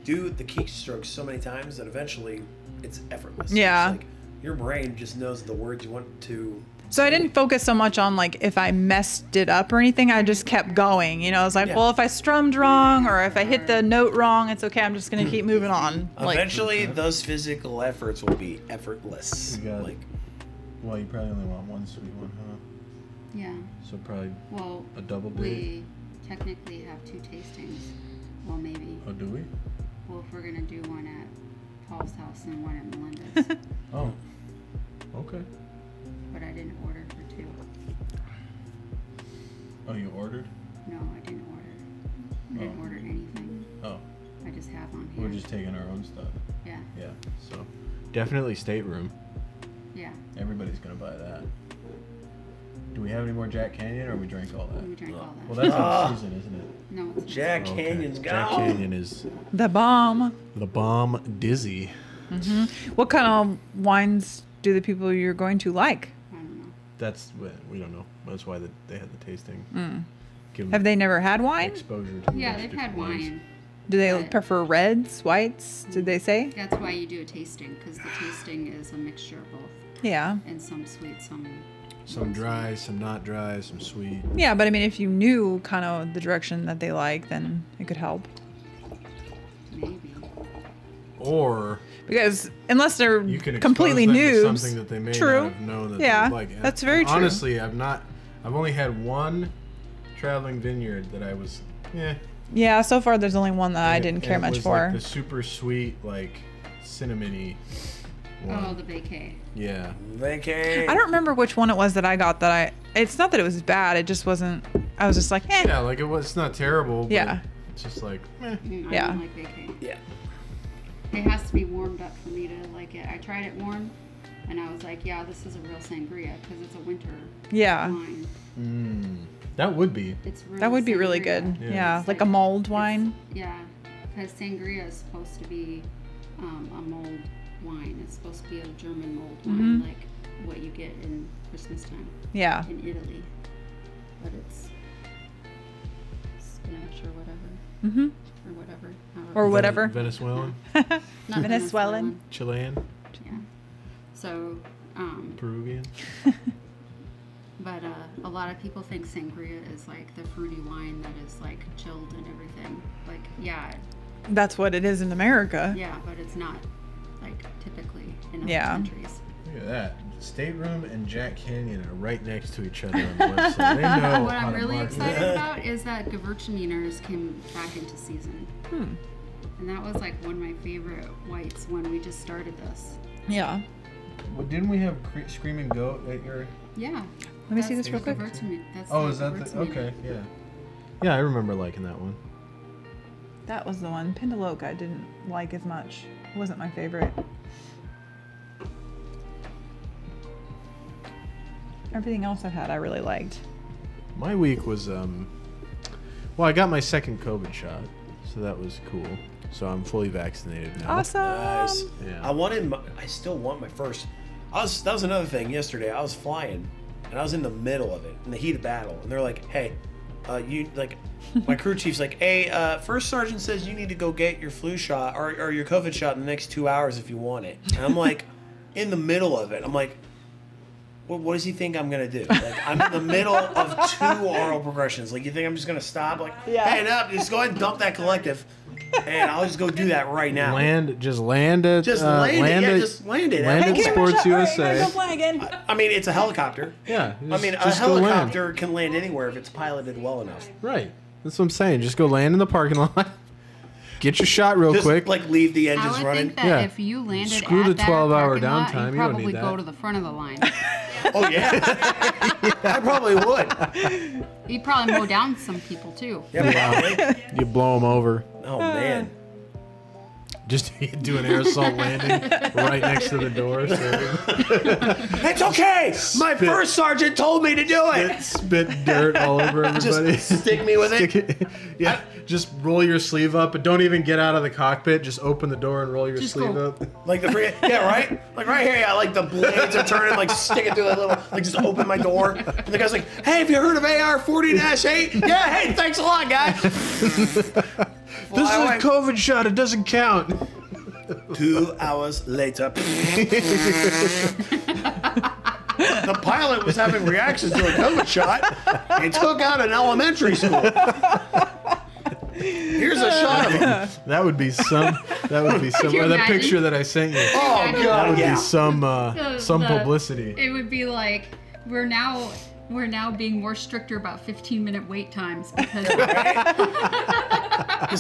do the keystrokes so many times that eventually it's effortless. Yeah. It's like your brain just knows the words you want to. So I didn't focus so much on like if I messed it up or anything. I just kept going. You know, I was like, Yeah. well, if I strummed wrong or if I hit the note wrong, it's okay. I'm just gonna keep moving on. Like, Eventually, those physical efforts will be effortless. You got it. Like Well, you probably only want one sweet one, huh? Yeah. So probably Well, a double date. we technically have 2 tastings. Well, maybe. Oh, do we? Well, if we're gonna do one at Paul's house and one at Melinda's, Oh. Okay. but I didn't order for 2. Oh, you ordered? No, I didn't order. I didn't Oh. order anything. Oh, I just have on here. we're just taking our own stuff. Yeah. Yeah. So definitely stateroom. Yeah. Everybody's gonna buy that. Do we have any more Jack Canyon, or we drank all that? We drank all that. Well, that's in season, isn't it? No, it's not. Jack Okay. Canyon's Jack gone. Canyon is the bomb. the bomb dizzy. What kind of wines do the people you're going to like? I don't know. That's we don't know. That's why they had the tasting. Give them Have they never had wine? exposure to Yeah, those they've different had wines. wine. Do they But- prefer reds, whites? Did they say? That's why you do a tasting, because the tasting is a mixture of both, Yeah. and some sweet, some. Some dry, some not dry, some sweet. Yeah, but I mean, if you knew kind of the direction that they like, then it could help. Maybe. Or Because unless they're you can expose completely them to noobs, something that they may true. not have known that Yeah, they like. that's very true. Honestly, I've only had one Traveling Vineyard that I was, Yeah, so far there's only one that I and didn't it care much was for. Like the super sweet, like cinnamony one. Oh, the vacay. Yeah. Vacay. I don't remember which one it was that I got that I. It's not that it was bad. It just wasn't. I was just like, eh. Yeah, like it's not terrible. But Yeah. It's just like, I Yeah. don't like vacay. Yeah. It has to be warmed up for me to like it. I tried it warm, and I was like, yeah, this is a real sangria because it's a winter Yeah, wine. that would be. It's real that would be really sangria. good. Yeah. Yeah, It's like a mulled wine. Yeah, because sangria is supposed to be a mulled wine. It's supposed to be a German mulled wine, like what you get in Christmas time Yeah. in Italy. But it's spinach or whatever. Mhm. Or whatever. Or whatever. Venezuelan, Not Venezuelan. Chilean, Yeah. So, Peruvian. but a lot of people think sangria is like the fruity wine that is like chilled and everything. Like, yeah, That's what it is in America. yeah, but it's not like typically in other Yeah. countries. Look at that. Stateroom and Jack Canyon are right next to each other on the website. They know What how I'm to really market. excited about is that Gewürztraminers came back into season. And that was like one of my favorite whites when we just started this. Yeah. Well, didn't we have Screaming Goat at your? Yeah. Let me see this real quick. Oh, is that the? Okay, yeah. Yeah, I remember liking that one. That was the one. Pindaloke I didn't like as much. It wasn't my favorite. Everything else I've had I really liked. My week was well, I got my second COVID shot, so that was cool. so I'm fully vaccinated now. Awesome. Nice. Yeah. I still want my first. That was another thing yesterday. I was flying, and I was in the middle of it, in the heat of battle, and they're like, "Hey, you like." My crew chief's like, "Hey, first sergeant says you need to go get your flu shot or your COVID shot in the next 2 hours if you want it." And I'm like, in the middle of it. I'm like, what does he think I'm gonna do? Like, I'm in the middle of 2 oral progressions. Like, you think I'm just gonna stop? Like, hey, no, just go ahead and dump that collective, and I'll just go do that right now. Just land it. Just land it. Just land it. Land Hey, at give me my Sports shot. All right, USA. go fly again. I mean, it's a helicopter. Yeah. I mean, a just go land. helicopter can land anywhere if it's piloted well enough. Right. That's what I'm saying. Just go land in the parking lot. Get your shot real Just quick. like leave the I engines would running. think that Yeah. if you landed Screw at the that 12-hour parking lot, downtime, you'd you don't probably need go that. to the front of the line. Oh yeah, I probably would. You'd probably mow down some people too. Yeah, probably. You blow them over. Oh man. Just do an air assault landing right next to the door. So It's okay. My first sergeant told me to do it. spit dirt all over everybody. Just stick me with Stick it. it. Yeah. Just roll your sleeve up, but don't even get out of the cockpit. Just open the door and roll your Just sleeve go. up. Like the free, yeah, right. Like right here, yeah. Like the blades are turning. Like stick it through that little. Like just open my door. And the guy's like, "Hey, have you heard of AR 40-8? Yeah. Hey, thanks a lot, guy." This is a COVID shot. It doesn't count. 2 hours later. The pilot was having reactions to a COVID shot. He took out an elementary school. Here's a shot of him. That would be some. That would be some. you Or the imagine? picture that I sent you. Oh That god, would yeah. be some The- publicity. It would be like we're now being more stricter about 15-minute wait times because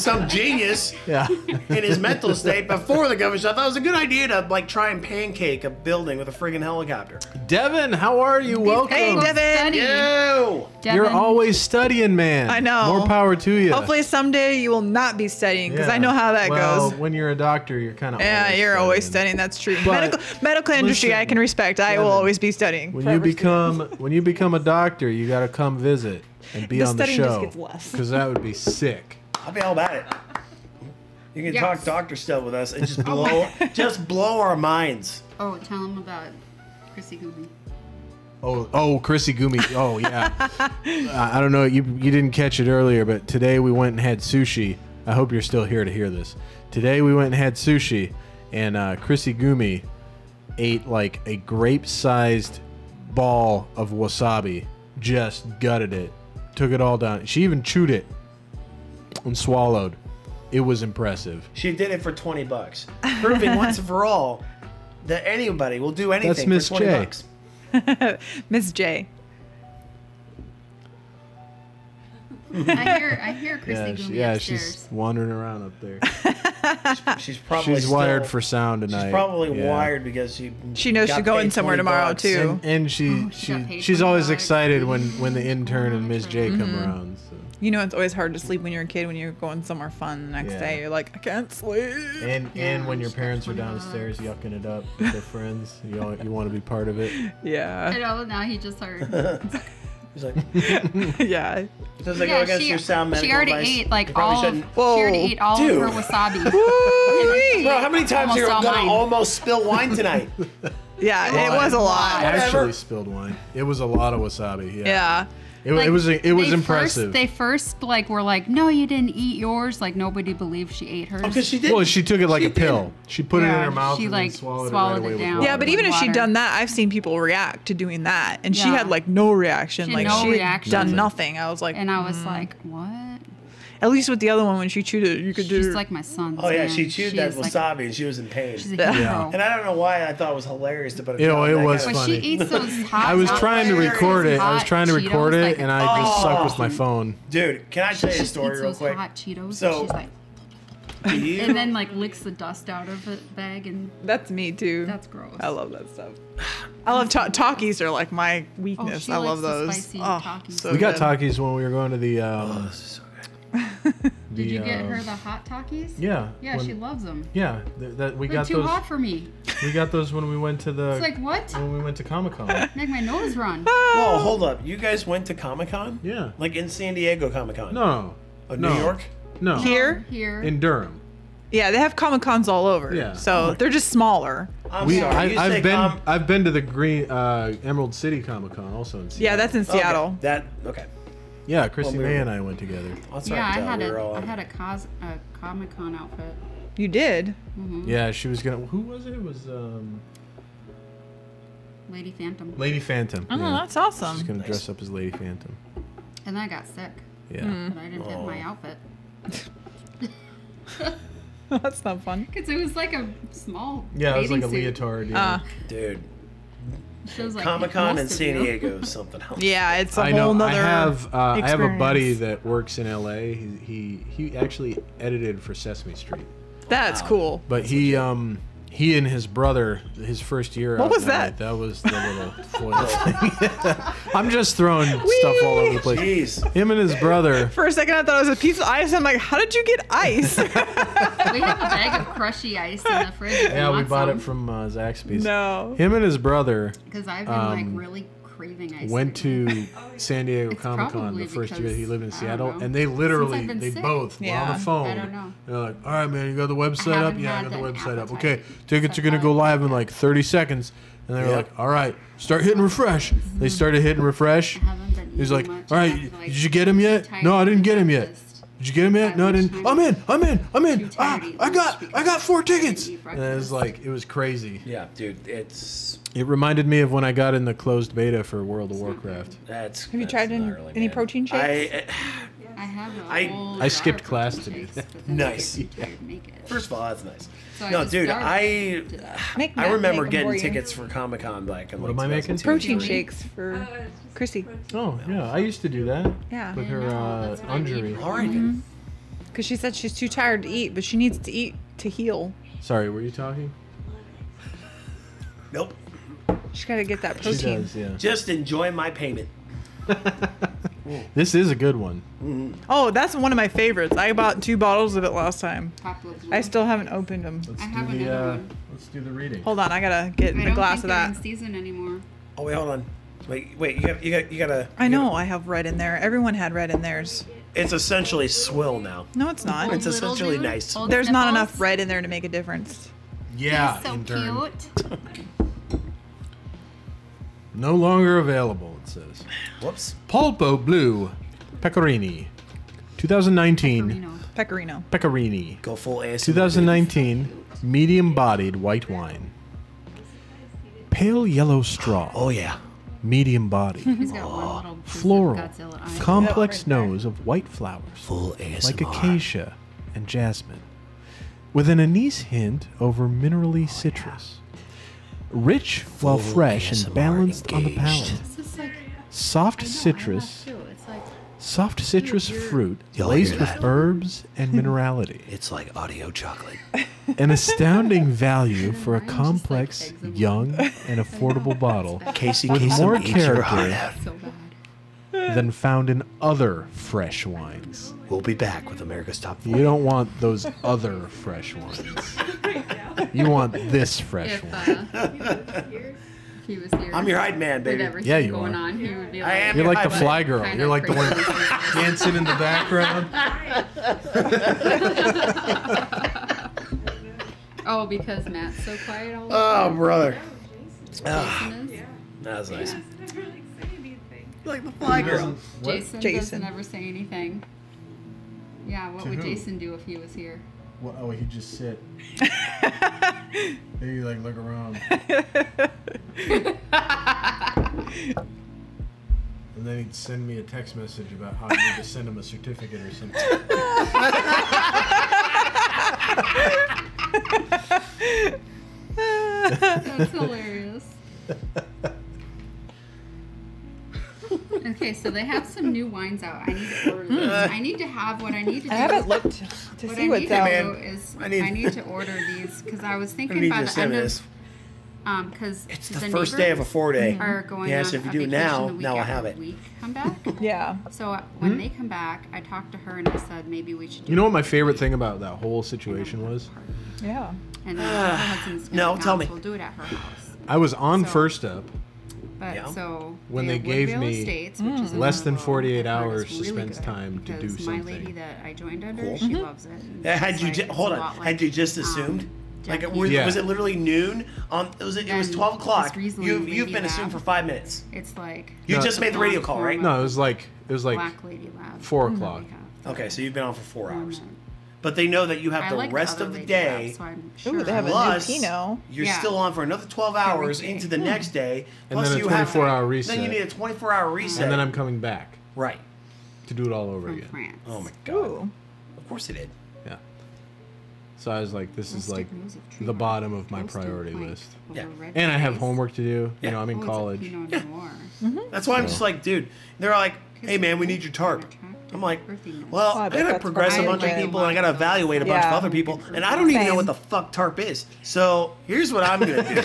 Some genius Yeah. in his mental state before the government shot thought it was a good idea to like try and pancake a building with a friggin' helicopter. Devin, how are you? Welcome. Hey, Devin. study. Ew. You're always studying, man. I know. More power to you. Hopefully someday you will not be studying because Yeah. I know how that well, goes. when you're a doctor, you're kind of Yeah, you're always studying. That's true. But Medical industry, listen, I can respect. I will Devin, always be studying. When Forever you become a doctor, you got to come visit and be The on the studying just show gets less. because that would be sick. I'll be all about it. You can Yes. talk doctor stuff with us and just blow our minds. Oh, tell him about Chrissy Gooby. Oh, Chrissy Gumi. Oh, yeah. I don't know. You didn't catch it earlier, but today we went and had sushi. I hope you're still here to hear this. Today we went and had sushi, and Chrissy Gumi ate like a grape-sized ball of wasabi. Just gutted it. Took it all down. She even chewed it and swallowed. It was impressive. She did it for $20, proving once and for all that anybody will do anything Miss for $20. J. Miss J. I hear Chrissy Gooby yeah, upstairs. she's wandering around up there. She's probably She's wired still- for sound tonight. She's probably Yeah. wired because She knows got she's going paid somewhere $20. tomorrow too. And she got paid she's $20 always to excited do when the intern and Miss J come Mm-hmm. around. So. You know it's always hard to sleep when you're a kid when you're going somewhere fun the next Yeah. day. You're like, I can't sleep. And Yeah, when your she's got parents are $20. downstairs yucking it up with their friends, you want to be part of it. I Yeah. know, now he just heard. He's like, Yeah. does that go against your sound medical she already advice? ate like You probably all. shouldn't. She already Whoa. ate all Dude. of her wasabi. Bro, how many times are you Almost all gonna mine. almost spill wine tonight? Yeah, it was a lot. I Whatever. actually spilled wine. It was a lot of wasabi. Yeah. Yeah. It Like, was they impressive. They first like were like, no, you didn't eat yours. Like nobody believed she ate hers. Because she did. well, she took it like She a pill. did. She put it in Yeah, her mouth she, and like, then swallowed swallowed it it right away down. with Yeah, water. but even if she'd Water. done that, I've seen people react to doing that, and she Yeah. had like no reaction. She Like had no she had reaction. done nothing. I was like, and I was like, what? at least with the other one, when she chewed it, you could do. She's like my son. Oh yeah, she chewed that wasabi and she was in pain. She's a Yeah. hero. And I don't know why I thought it was hilarious to put a You know, joke it that was kind But of- funny. she eats those hot. I was hot- trying to record it. I was hot trying to record Cheetos, it, like- and I just sucked with Oh. my phone. Dude, can I tell you a She story eats real those quick? hot Cheetos. So- She's like, Do you- and then like licks the dust out of the bag, and That's me too. that's gross. I love that stuff. I love Takis are like my weakness. she I love likes the those. spicy Oh, Takis. so We got good. Takis when we were going to the. Oh, this is so good. Did you get her the hot Takis? Yeah. Yeah, when- she loves them. Yeah, that we They're got too those. hot for me. We got those when we went to the. It's like what? when we went to Comic Con. Make my nose run. Whoa, hold up. You guys went to Comic Con? Yeah. Like in San Diego Comic Con? No. Oh, no. New York? No. Here? Here. In Durham. Yeah, they have Comic Cons all over. Yeah. So they're just smaller. I'm sorry. I've been to the Green Emerald City Comic Con also in Seattle. Yeah, that's in Seattle. Okay. Yeah, Chrissy Well, May and I went together. That's Yeah, right. I had we were a all- I had a Comic Con outfit. You did? Yeah, she was gonna. Who was it? It was Lady Phantom. Lady Phantom. Oh, yeah. that's awesome. She's gonna dress up as Lady Phantom. And then I got sick, Yeah. but I didn't have my outfit. That's not fun. Because it was like a small Yeah, it was like a bathing suit. leotard. Yeah. Dude, Shows like Comic Con in most of San you. Diego is something else. Yeah, it's a I whole know. nother I have a buddy experience. that works in LA. He actually edited for Sesame Street, That's cool. but he and his brother, his first year. What out was in LA, that? That was the little foil thing. I'm just throwing stuff all over the place. Jeez. Him and his brother. For a second, I thought it was a piece of ice. I'm like, how did you get ice? We have a bag of crushy ice in the fridge. Yeah, we bought it from Zaxby's. No. Him and his brother Because I've been like really craving ice. went lately. to San Diego It's Comic Con probably the first year because- he lived in I don't Seattle, know. and they Since literally, I've been they sick. both were on Yeah. the phone. I don't know. They're like, all right, man, you got the website up? haven't Yeah, I had got the the website up. appetite Okay, tickets are since going to go I- live in like 30 seconds. And they were Yeah. like, all right, start hitting refresh. They started hitting refresh. I haven't been He's eating like, much. all right, I'm, like, did you get him yet? too No, I tired didn't to get him yet. breakfast. Did you get him yet? No, I didn't. I'm in. Too tired to eat lunch I got 4 because I tickets. didn't eat And it was breakfast. like, it was crazy. Yeah, dude, it's It reminded me of when I got in the closed beta for World of Warcraft. that's. Have you tried any protein shakes? I have a I- whole I jar skipped of class protein to do shakes, that. but then Nice. I get too tired to make it. First of all, that's nice. So No, just dude, started I to do that. Make I Matt remember make 'em getting for you. tickets for Comic Con back in What like am I making? 2002. Protein Really? shakes for Chrissy. Oh, yeah, I used to do that Yeah. with I her know, that's what I need injury. for All right. Because she said she's too tired to eat, but she needs to eat to heal. Sorry, were you talking? Nope. She's got to get that She protein. does, yeah. Just enjoy my payment. This is a good one. Oh, that's one of my favorites. I bought 2 bottles of it last time. Poplar Blue. I still haven't opened them. Let's I do have the another one. let's do the reading. Hold on, I gotta get I a don't glass think of they're that. in season anymore. Oh wait, hold on. Wait. You gotta. I know I have red in there. Everyone had red in theirs. It's essentially swill now. No, it's not. Old It's little essentially dude, nice. old There's not nipples. enough red in there to make a difference. Yeah, He's so intern. cute. No longer available, it says. Whoops. Polpo Blue Pecorini. 2019. Reno. Pecorino. Pecorini. Go full ass. 2019 medium-bodied white wine. Pale yellow straw. Oh yeah. Medium body. He's got one little piece of Floral. Godzilla eye. Complex nose of white flowers. Full ASMR. Like acacia and jasmine, with an anise hint over minerally citrus. Rich while Full fresh and ASMR balanced on the engaged. palate. This is like, Soft I know, citrus, I have too. It's like, soft citrus fruit Y'all laced hear with that? herbs and minerality. It's like audio chocolate. An astounding value for a Mine just, like, complex, eggs and young, and affordable bottle Casey with Kasem more eats your heart character out. so bad. than found in other fresh wines. We'll be back with America's Top 4. You don't want those other fresh wines. You want this fresh If, one. if he was here. I'm your hype man, with baby. everything Yeah, you going are. on, he would be I like, am You're like the But fly girl. kinda You're like the one crazy. dancing in the background. Oh, because Matt's so quiet all the Oh, time. brother. Jason is. That was nice. It's a really exciting thing. Like the fly girl. Jason Jason. doesn't ever say anything. Yeah, what To would who? Jason do if he was here? Well, oh, he'd just sit. Maybe like look around. And then he'd send me a text message about how I need to send him a certificate or something. That's hilarious. Okay, so they have some new wines out. I need to order those. I need to have what I need to do. I haven't looked to What see I what's need to out. do Man, is I I need- need to order these because I was I thinking need by to the send end this. of because It's the first day of a 4-day. are going Yeah, on so if you a do it vacation now, the week now I'll after have it. We come back. Yeah. So when they come back, I talked to her and I said maybe we should do. You know what my favorite thing about that whole situation was? Yeah. And then her husband's gonna No, come, tell me. so we'll do it at her house. I was on So- First Up, But Yeah. so When they have gave Woodville me Estates, which is less than another 48 one. hours It's really suspense good time to do because my lady something. that I joined under, Cool. she loves it. And Yeah, had it's you like- it's hold a on? lot Had like, you just assumed? Like, Jackie. Yeah. was it literally noon? It was And 12 o'clock. this Riesling You've Lady been assumed Lab. for 5 minutes. It's like You No, just made the radio call, right? No, it was like Black Lady Lab. 4 that o'clock. we have. Okay, so you've been on for 4 And, hours. But they know that you have I the like rest other of the Lady day. Labs, so I'm sure Ooh, they have a new Plus, Pinot. you're Yeah. still on for another 12 hours Every day. into the next day. And Plus then a you have 24-hour Then reset. you need a 24-hour reset. And then I'm coming back right. to do it all over from again. France. Oh my god. Ooh. Of course it did. Yeah. So I was like, this is Rustic like nose of tree the bark, bottom of my toasted priority plank list. over Yeah. red And I have rice. homework to do. Yeah. You know, I'm in Oh, it's a college. Pinot Yeah. Noir. That's why I'm just like, dude. They're like, hey man, we need your tarp. I'm like, well, I I bet gotta that's progress a probably bunch of good. people and I gotta evaluate a bunch of Yeah. other people. And I don't even know Same. what the fuck tarp is. So here's what I'm gonna do.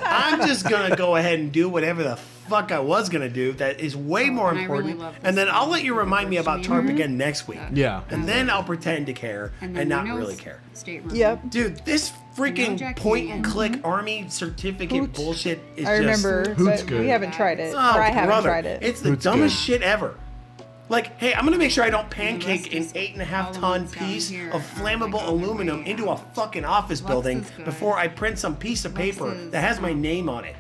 I'm just gonna go ahead and do whatever the fuck I was gonna do that is way more and I really important. love And then this I'll one. let you remind me about tarp again next week. Yeah. And then I'll pretend to care And and, then not Reno's really care. State run. Yep. Dude, this freaking Jackie. point and click army certificate Hoot. bullshit is I remember, just. Hoot's but good. we haven't tried it. Oh, or I haven't brother, tried it. It's the Hoot's dumbest good. shit ever. Like, hey, I'm gonna make sure I don't pancake rest an is 8.5 all the ton ones down piece here of are flammable like on their aluminum way into a out. fucking office Lux building is good. before I print some piece of Lux paper is that has my not. name on it.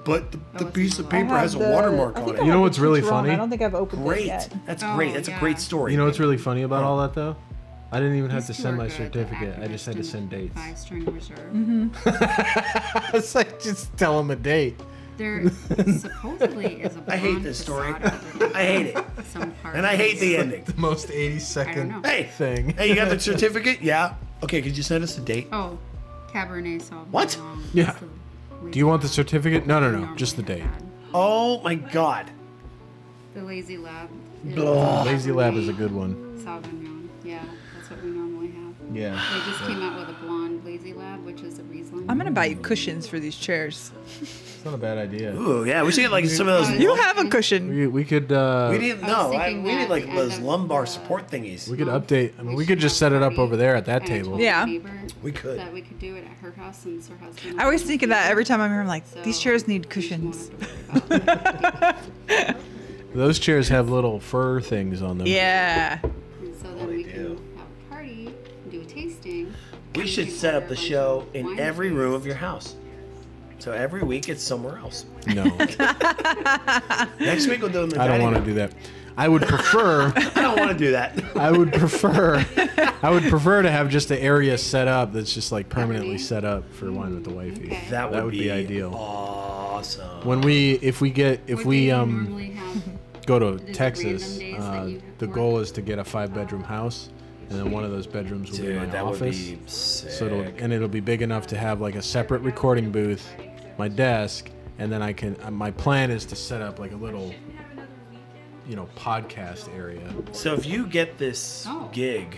But the it's piece of not. I paper have has a the- watermark I on think it. I You know have what's the really peach rum. funny? I don't think I've opened Great. it yet. That's Oh, great. That's a yeah. great story. You know what's really funny about all that though? I didn't even have These to two send are my good, the certificate. I just had to Activist send and dates. 5-string reserve. It's like just tell them a date. There supposedly is a I hate blonde this story. facade I hate it. over Some part And I hate the ending. The most 80 I don't second know. Hey, thing. hey, you got the certificate? Yeah. Okay, could you send us a date? Oh, Cabernet Sauvignon. What? Yeah. The Do you want the lazy certificate? No, no, lab we no. normally Just the have date. had. Oh my god. The Lazy Lab. is Blah. Lazy Lab is a Cabernet good one. Sauvignon. Yeah, that's what we normally have. Yeah. They just came out with a blonde Lazy Lab, which is a Riesling. I'm gonna buy you cushions for these chairs. It's not a bad idea. Ooh, yeah, we should get like some of those. You have a cushion. We could We didn't I was know. thinking We that need like the those end of lumbar the- support thingies. we could Well, update. I mean, we should could just have set it up party, over there at that and I table. told Yeah. my neighbor We could. That we could do it at her house since her husband. I always think of that every time I'm here. I'm like, So, these chairs need we cushions. won't have to worry about it. Those chairs have little fur things on them. Yeah. And so then they we do. can have a party, do a tasting. We and should can set order up a the bunch show of in wine every foods. room of your house. So every week it's somewhere else. No, Next week we'll do it in the I don't dining want to room. do that. I would prefer. I don't want to do that. I would prefer. I would prefer to have just an area set up that's just like permanently Cabernet? set up for wine with the wifey. Okay. That would, be ideal. Awesome. When we, if we What do you normally have? go to Is it Texas, random days that you the work? goal is to get a 5-bedroom house, and then one of those bedrooms will be Dude, my that office. would be sick. So it'll be big enough to have like a separate recording booth, my desk, and then I can. My plan is to set up like a little, podcast area. So if you get this Oh. gig,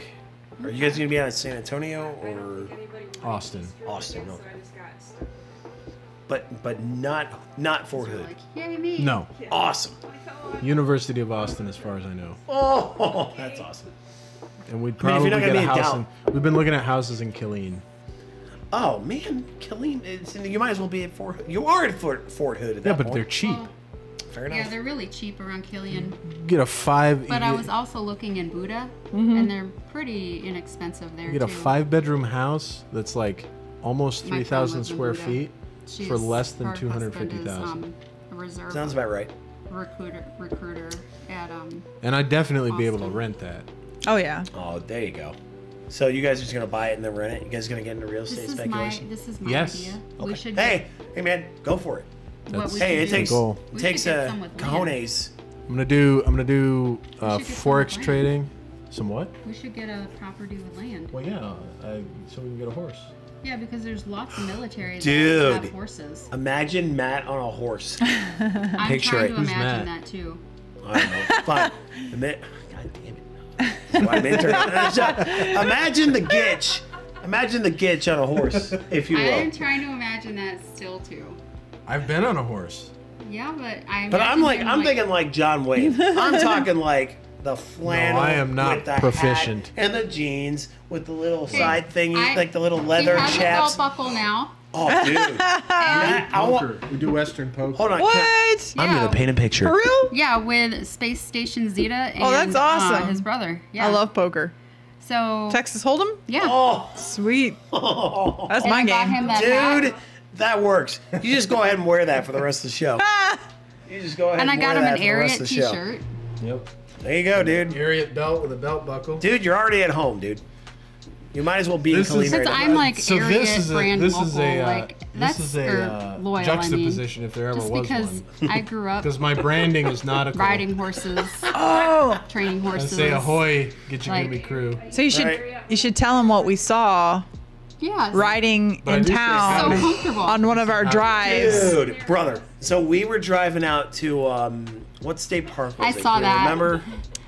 are you guys gonna be out in San Antonio or Austin. Austin? No. But not Fort Hood. Like, yay me. No, Awesome. University of Austin, as far as I know. Oh, that's awesome. And we'd I mean, if probably you're not get gonna a be in house. Gal- We've been looking at houses in Killeen. Oh man, Killeen. You might as well be at Fort Hood. You are at Fort Hood at that Yeah, but point. they're cheap. Well, Fair yeah, enough. they're really cheap around Killian. Get a 5. But I was also looking in Buda, and they're pretty inexpensive there You get a too. 5-bedroom house that's like almost My friend 3,000 lives in square Buda. feet She's- for less than her husband is, 250,000. A reserve Sounds about right. recruiter at And I'd definitely be able to Austin. rent that. Oh yeah. Oh, there you go. So you guys are just gonna buy it and then rent it. You guys gonna get into real estate speculation? This is my Yes. idea. Okay. We should Hey, man, go for it. what we Hey, should it do- takes goal. it we takes should get some with land. cojones. I'm gonna do should get some forex land. trading. Some what? We should get a property with land. Well, yeah. So we can get a horse. Yeah, because there's lots of military that Dude. have horses. Imagine Matt on a horse. I'm Picture trying it. to Who's imagine Matt? that too. I don't know. Fine. God damn it. That's why I'm interning. Imagine the Gitch. Imagine the Gitch on a horse, if you I will. am trying to imagine that still too. I've been on a horse. Yeah, but I. But I'm imagine him, I'm thinking like John Wayne. I'm talking like the flannel. I am not with the proficient. hat and the jeans with the little Hey, side thingy, I- like the little leather he has chaps. a belt buckle now. Oh, dude. Poker. We do Western poker. Hold on. What? I'm gonna paint a picture. For real? Yeah, with Space Station Zeta and Oh, that's awesome. his brother. Yeah. I love poker. So Texas Hold'em? yeah. Oh, Sweet. That's And my I bought game. him that hat. dude, that works. You just go ahead and wear that for the rest of the show. You just go ahead And I and got wear him that an for the rest Ariat of the show. t-shirt. Yep. There you go, dude. Ariat belt with a belt buckle. Dude, you're already at home, dude. You might as well be This in is- Colleen Since right I'm now. like So Ariat this is a brand this local, is a like this that's is or a loyal. juxtaposition if there ever just was because one. I grew up Because my branding is nautical. riding horses, Oh. training I horses. say ahoy, get your Like- Gitchegumi crew. So Right. you should tell him what we saw Yeah. riding But I in do say So town comfortable. on one of our drives. Dude, brother. So we were driving out to what state park was I it? saw Do you that. Remember?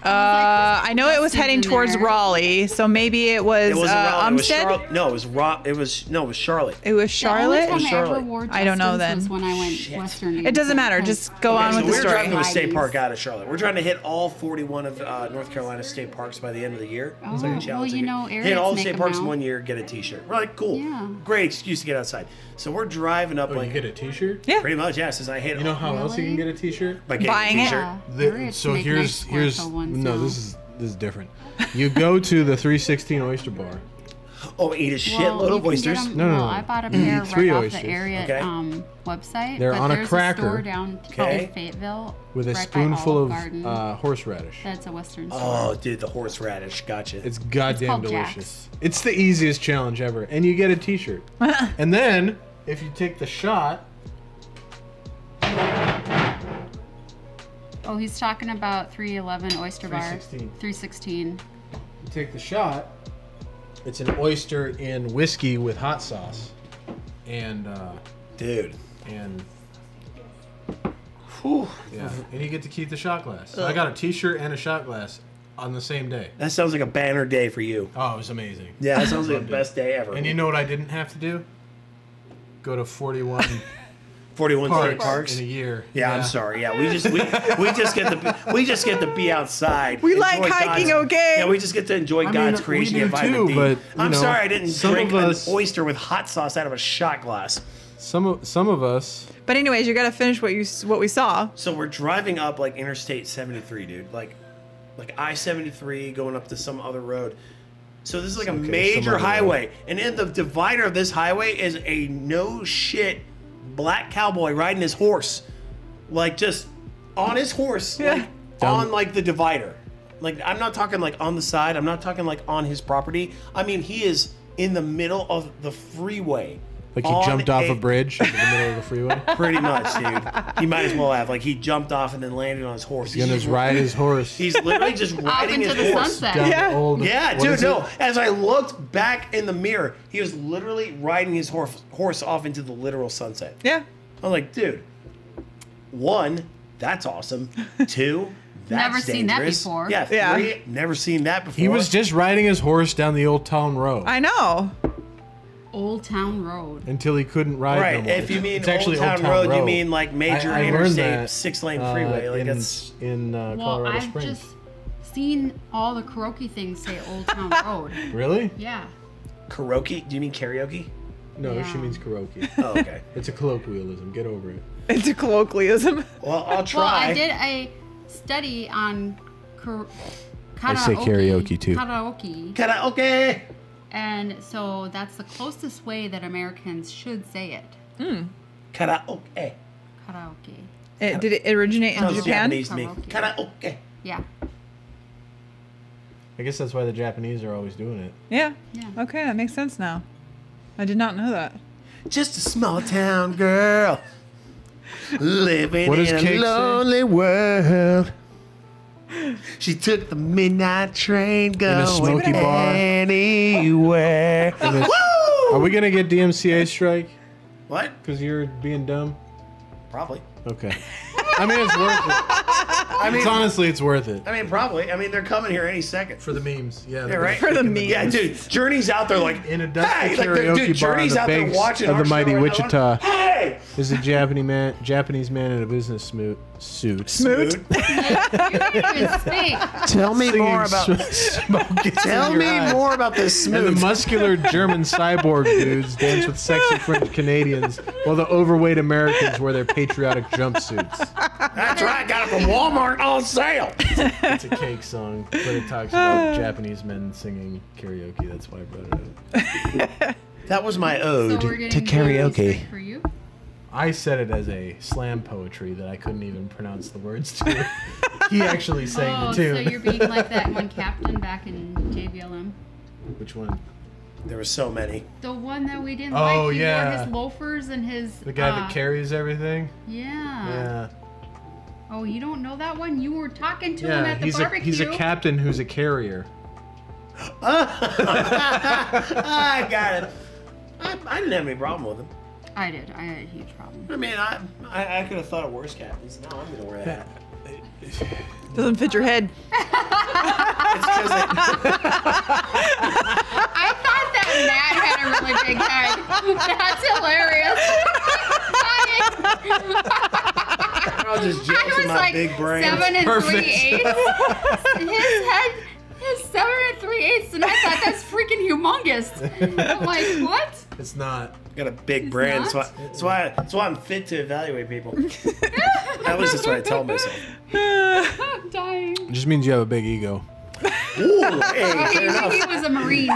I know it was Buses heading in towards there. Raleigh, so maybe it was, It wasn't Raleigh. It was Umstead. Charlotte. No, it was Oh, Charlotte. It was Charlotte. The only time I ever Charlotte. wore I don't know Justin's then. was when I went Shit. Western. It doesn't matter. Just go on So with we the were story. driving to a state Ridings. park out of Charlotte. We're trying to hit all 41 of North Carolina state parks by the end of the year. It's like a Oh, challenge. well, you know, hit all the Ariats state make parks 'em in out. 1 year, get a T-shirt. We're like, cool, Yeah. great excuse to get outside. So we're driving up Oh, you like get a T-shirt? Yeah. pretty much, yeah. Since I hit, You know how else you can Really? get a T-shirt? by getting Buying a it? T-shirt. Yeah. Ariats So make nice here's Squirtle ones no. now. This is different. You go to the 316 Oyster Bar. Oh, eat a Well, shitload you of can oysters. get 'em- No, no, well, no. I bought a pair Three right oysters. off the Ariat Okay. website. They're but on a there's cracker. store down Okay. in Fayetteville With a right by spoonful Olive of Garden. horseradish. That's a Western store. Oh, dude, the horseradish. Gotcha. It's goddamn called delicious. Jack's. It's the easiest challenge ever, and you get a T-shirt. And then if you take the shot, Oh, he's talking about 311 Oyster Bar. 316. 316. you take the shot. It's an oyster in whiskey with hot sauce, and Dude. Whew. yeah, and you get to keep the shot glass. So I got a T-shirt and a shot glass on the same day. That sounds like a banner day for you. Oh, it was amazing. Yeah, that sounds like the best day ever. And you know what I didn't have to do? Go to 41 41 state parks parks. in a year. Yeah, I'm sorry. Yeah, we just get to be outside. We like enjoy hiking, God's- okay? Yeah, we just get to enjoy I mean, God's we creation do and vitamin too, D. but, you I'm know, sorry I didn't some drink of an us- oyster with hot sauce out of a shot glass. Some of us. But anyways, you gotta finish what we saw. So we're driving up like Interstate 73, dude. Like I-73 going up to some other road. So this is like a Okay, some major other highway, and in the divider of this highway is a no shit black cowboy riding his horse, like just on his horse, like on like the divider. Like I'm not talking like on the side. I'm not talking like on his property. I mean he is in the middle of the freeway. Like he on jumped off a bridge in the middle of the freeway. Pretty much, dude. He might as well have. Like he jumped off and then landed on his horse. He's gonna ride his horse. He's literally just Off riding into his the horse. sunset. down Yeah. the old. Yeah, what dude, is no. it? As I looked back in the mirror, he was literally riding his horse off into the literal sunset. Yeah. I'm like, dude, one, that's awesome. Two, that's Never seen that dangerous. before. Yeah, Yeah. three, never seen that before. He was just riding his horse down the old town road I know. Old Town Road. until he couldn't ride right. no more. If you mean It's actually Old Town Road, you mean like major I learned interstate that, 6-lane freeway. Like in, that's in Well, Colorado I've Springs. just seen all the karaoke things say Old Town Road. Really? Yeah. karaoke. Do you mean karaoke? No, Yeah. she means karaoke. Oh, okay. It's a colloquialism. Get over it. It's a colloquialism. Well, I'll try. Well, I did a study on karaoke. I say karaoke, too. Karaoke. Karaoke. And so that's the closest way that Americans should say it. Karaoke. Karaoke. Did it originate in Sounds Japan? Japanese to me. Karaoke. Karaoke. Yeah. I guess that's why the Japanese are always doing it. Yeah. Yeah. Okay, that makes sense now. I did not know that. Just a small town girl living What does in a Cake say? lonely world. She took the midnight train going smoky bar. anywhere. And it's- Woo! Are we gonna get DMCA strike What? because you're being dumb? Probably. Okay. I mean, it's worth it. It's honestly, it's worth it I mean, probably. I mean, they're coming here any second. for the memes. Yeah. Yeah, right. For the memes. Yeah, dude. Journey's out there like In a dusty hey, like, karaoke dude, bar on Journey's the out there banks watching of our the mighty show right now. Wichita. Hey, Is a Japanese man and a business suit. Smoot. You can't even speak. Tell me Singing more about. smoke gets in Tell your me eyes. more about this And the smooth. muscular German cyborg dudes dance with sexy French Canadians, while the overweight Americans wear their patriotic jumpsuits. That's right. Got it from Walmart on sale. It's a cake song, but it talks about Japanese men singing karaoke. That's why I brought it up. That was my So ode we're getting to karaoke. for you. I said it as a slam poetry that I couldn't even pronounce the words to. He actually sang Oh, the so tune. you're being like that one captain back in JBLM? Which one? There were so many. The one that we didn't Oh, like. He yeah. wore his loafers and his. The guy that carries everything? Yeah. Yeah. Oh, you don't know that one? You were talking to him Yeah, at the he's barbecue. a captain who's a carrier. I got it. I didn't have any problem with him. I did. I had a huge problem. I mean, I could have thought of worse captains. No, I'm gonna wear that. Doesn't fit your head. It's because I thought that Matt had a really big head. That's hilarious. I'll just I jealous of was my like big brain. 7 Perfect. 3/8. His head is 7 3/8, and I thought that's freaking humongous. I'm like, what? It's not. Got a big He's brain. not? That's why I'm fit to evaluate people. At least that's what I tell myself. I'm dying. It just means you have a big ego. Ooh, hey, Oh, fair enough. he was a Marine.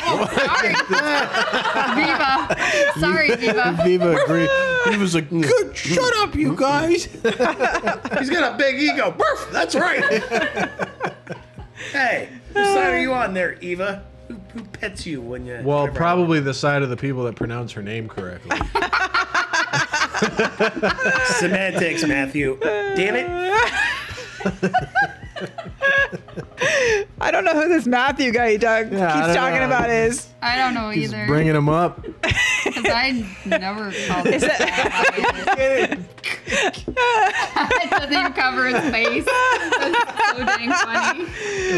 Oh, sorry. Viva. Sorry, Viva. Viva agreed. He was like, good, shut up, you guys. He's got a big ego. Burf, that's right. Hey, whose side are you on there, Eva? Who pets you when you? Well, whenever- probably the side of the people that pronounce her name correctly. Semantics, Matthew. Damn it. I don't know who this Matthew guy Doug Yeah, I keeps don't talking know. about is. I don't know He's either. bringing him up. Because I never called him that. It doesn't even cover his face. It's so dang funny.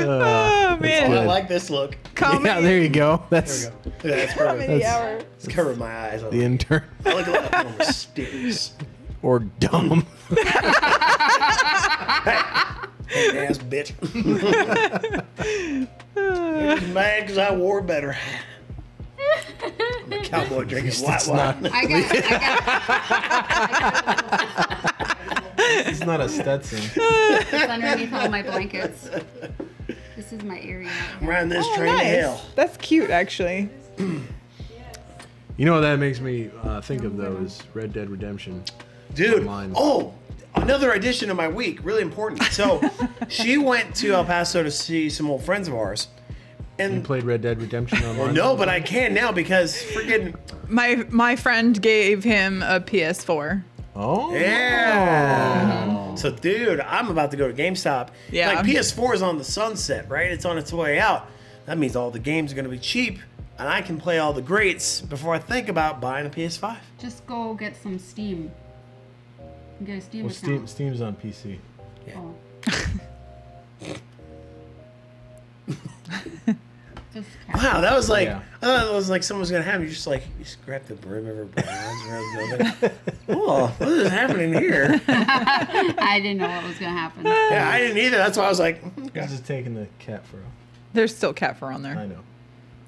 Oh man. I like this look. Comedy, Yeah, there you go. That's There we go. Yeah, that's perfect. comedy hour. It's covered my eyes. the intern. I look a lot more mysterious. Or dumb. Hey, ass bitch. You're just mad because I wore better. I'm a cowboy drinking white It's wine. not, I got it's not a Stetson. it's underneath all my blankets. This is my area. I'm riding this Oh, train to nice. hell. That's cute, actually. You know what that makes me think of, though, is Red Dead Redemption. Dude, Online. oh, another addition of my week. Really important. So, she went to El Paso to see some old friends of ours. You And, played Red Dead Redemption online? well, no, but I can now because freaking, My friend gave him a PS4. Oh. yeah. So, dude, I'm about to go to GameStop. Yeah. Like, PS4 is on the sunset, right? It's on its way out. That means all the games are going to be cheap, and I can play all the greats before I think about buying a PS5. Just go get some Steam. Get a Steam Well, account. Steam's on PC. Oh. Just Wow, that was like, Yeah. I thought it was like someone was going to have you just grab the brim of her bronze or something. Oh, what is happening here? I didn't know what was gonna happen. Yeah, I didn't either. That's why I was like, He's just taking the cat fur. There's still cat fur on I there. know.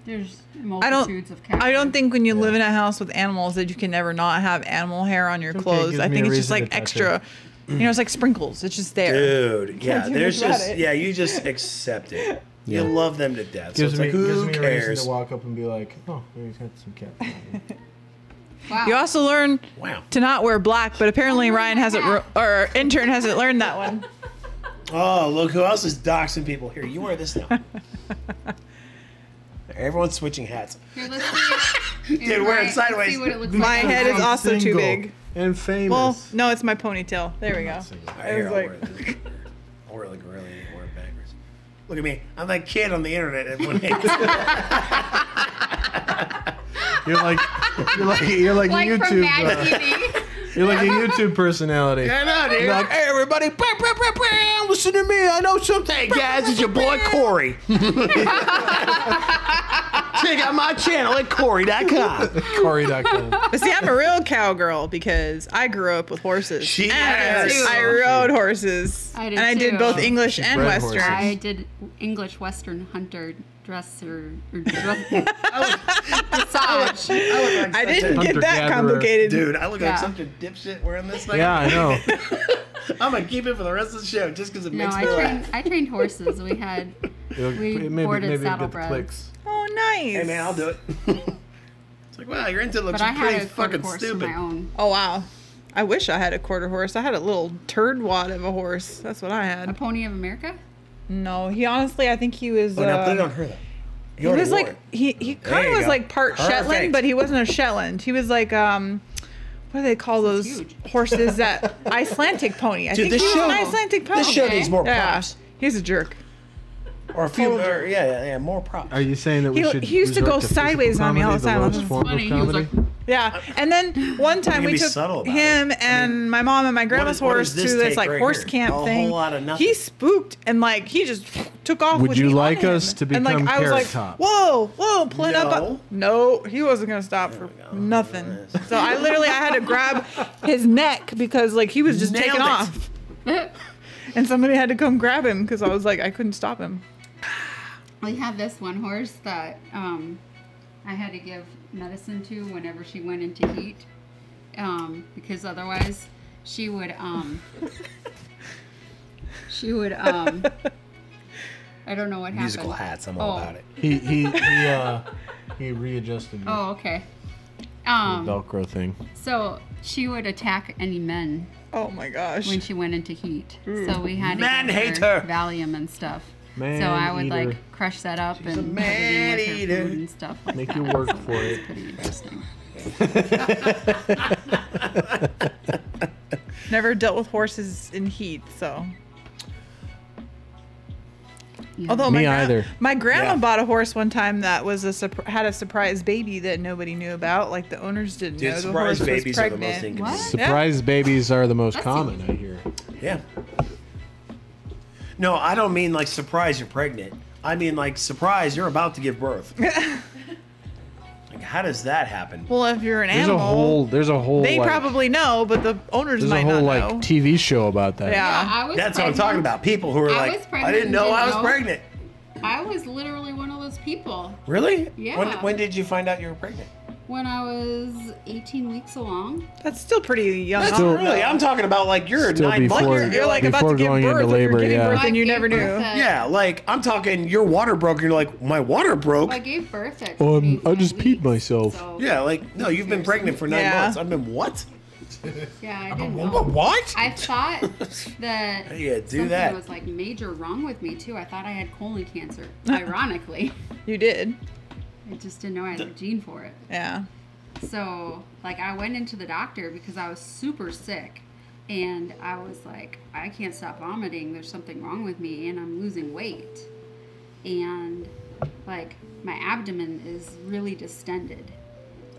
There's I don't. multitudes of cats. I don't think when you live in a house with animals that you can never not have animal hair on your It's okay, it clothes. gives I me think a it's just reason like to touch extra. You know, it's like sprinkles. It's just there. dude, yeah, do there's much about just, it. yeah, you just accept it. You Yeah. love them to death. So Gives it's me, like, gives who me a reason cares? to walk up and be like, oh, maybe he's got some cat fur. Wow. You also learn Wow. to not wear black, but apparently Ryan hasn't, Yeah. or intern hasn't learned that one. Oh, look who else is doxing people. Here, you wear this now. Everyone's switching hats. Here, let's see. Dude, wear it sideways. See what it looks My like. head is I'm also too single big. And famous. Well, no, it's my ponytail. There we go. All right, I here, was I'll like- wear it. I'll wear it like really, wear it backwards. Look at me. I'm that kid on the internet at one age. You're like Like a from YouTube. Mad TV. You're like a YouTube personality. I know, dude. You're like, hey everybody, bam, bam, bam, bam, listen to me. I know something. Hey guys, it's your boy Corey. Check out my channel at Corey.com. Corey.com. But see, I'm a real cowgirl because I grew up with horses. She and is. I rode horses. I did and I did too. both English and bred Western. horses. I did English Western hunter dresser or dressage. I didn't get that Hunter-gatherer. complicated. Dude, I look Yeah. like such a dipshit wearing this thing. Yeah, I know. I'm gonna keep it for the rest of the show just because it No, makes I me trained. laugh. I trained horses. We had Maybe boarded get the saddlebreds. clicks. Oh, nice. Hey man, I'll do it. It's like, wow, you're into looks but I pretty had a quarter fucking horse stupid. of my own. Oh, wow. I wish I had a quarter horse. I had a little turd wad of a horse. That's what I A had. pony of America. No, he honestly, I think he was. Oh, now put it on her though. He was like he kind you of was go. like part Perfect. Shetland, but he wasn't a Shetland. He was like what do they call those huge. horses that Icelandic pony? I Dude, think this he was show- an Icelandic pony. This show Okay. needs more Yeah, props. he's a jerk. Or a few, or, yeah, more props. Are you saying that we He- should he used to resort go physical sideways on me all the comedy, time. lowest That's form of funny. He was comedy? Yeah, and then one time You can we be took subtle about him it. and my mom and my grandma's what horse does this to this take like right horse here? camp A whole thing. lot of nothing. He spooked and like he just took off. Would with you me on like him. us to And like become I was like, Carrot Top? whoa, pulling up. No. No, he wasn't gonna stop for nothing. So I had to grab his neck because like he was just Nailed taking it. off, and somebody had to come grab him because I was like I couldn't stop him. We had this one horse that I had to give medicine to whenever she went into heat, because otherwise she would I don't know what happened. Musical hats, I'm all Oh. about it. He readjusted the Oh, okay. Velcro thing. So she would attack any men Oh my gosh. when she went into heat. So we had to Man give hater. Valium and stuff. Man so I would eater. like crush that up She's a and man put it in with her eater. food and stuff like Make that. you work So for that's it. pretty interesting. Never dealt with horses in heat, so. Yeah. Although Me either. My grandma Yeah. bought a horse one time that was had a surprise baby that nobody knew about. Like the owners didn't Dude, know the surprise horse was babies are the most pregnant. inconvenient. What? Surprise babies are the most That's common, huge. I hear. Yeah. No, I don't mean like surprise you're pregnant. I mean like surprise you're about to give birth. Like how does that happen? Well, if you're an There's animal, there's a whole they like, probably know, but the owners there's a might whole not like know. TV show about that. Yeah. I was That's what I'm pregnant. talking about. People who are I like, was pregnant I didn't know and I was didn't know. pregnant. I was literally one of those people. Really? Yeah. When did you find out you were pregnant? When I was 18 weeks along. That's still pretty young. That's Still- not really. I'm talking about like you're Still 9 months. before- You're like about before to give going birth, into or you're labor, giving yeah. birth, and you I never gave knew. birth at- Yeah, like I'm talking your water broke. You're like my water broke. I gave birth at I 25 just peed weeks, myself. so- Yeah, like no, you've been pregnant for 9 Yeah. months. I've been what? Yeah, I didn't know. What? I thought that Yeah, do something that. was like major wrong with me too. I thought I had colon cancer. Ironically, You did. I just didn't know I had a gene for it. Yeah. So, like, I went into the doctor because I was super sick. And I was like, I can't stop vomiting. There's something wrong with me, and I'm losing weight. And, like, my abdomen is really distended.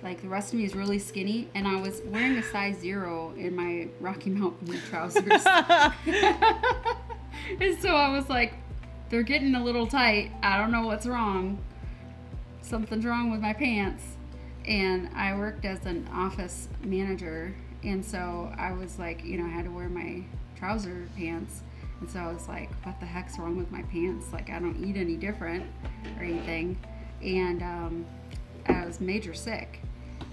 Like, the rest of me is really skinny. And I was wearing a size 0 in my Rocky Mountain trousers. And so I was like, they're getting a little tight. I don't know what's wrong. Something's wrong with my pants. And I worked as an office manager, and so I was like, you know, I had to wear my trouser pants, and so I was like, what the heck's wrong with my pants? Like, I don't eat any different or anything, and I was major sick,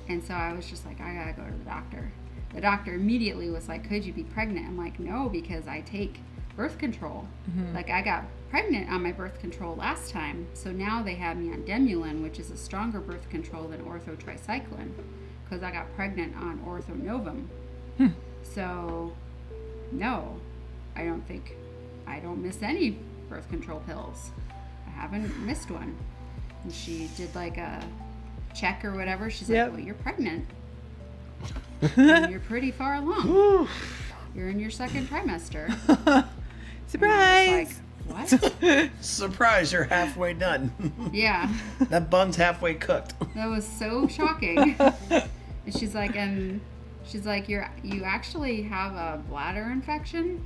and so I was just like, I gotta go to the doctor. The doctor immediately was like, could you be pregnant? I'm like, no, because I take birth control. Like, I got pregnant on my birth control last time, so now they have me on Demulin, which is a stronger birth control than orthotricycline, because I got pregnant on orthonovum. So, no, I don't miss any birth control pills. I haven't missed one. And she did like a check or whatever. She's Yep. like, well, you're pregnant. And you're pretty far along. You're in your second trimester. Surprise. And I was like, what? Surprise, you're halfway done. Yeah, That bun's halfway cooked. that was so shocking. And she's like, you actually have a bladder infection,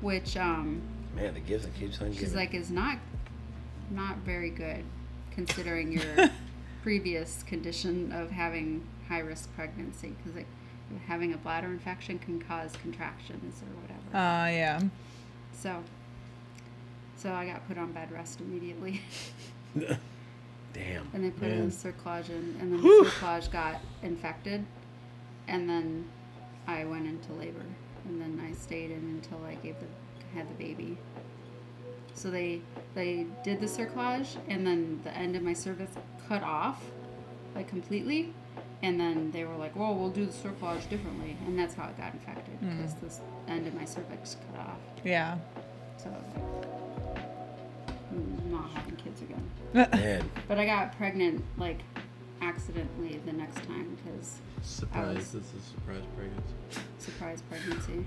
which Man, the gift that keeps on she's giving. like is not very good considering your previous condition of having high-risk pregnancy, because having a bladder infection can cause contractions or whatever. Yeah. So I got put on bed rest immediately. Damn. And they put Man. in the cerclage in, and then the cerclage got infected, and then I went into labor, and then I stayed in until I had the baby. So they did the cerclage, and then the end of my cervix cut off, like completely, and then they were like, "Well, we'll do the cerclage differently," and that's how it got infected, because this end of my cervix cut off. Yeah. So I was like, I'm not having kids again. Man. But I got pregnant, like, accidentally the next time, because Surprise! was- This is surprise pregnancy. surprise pregnancy.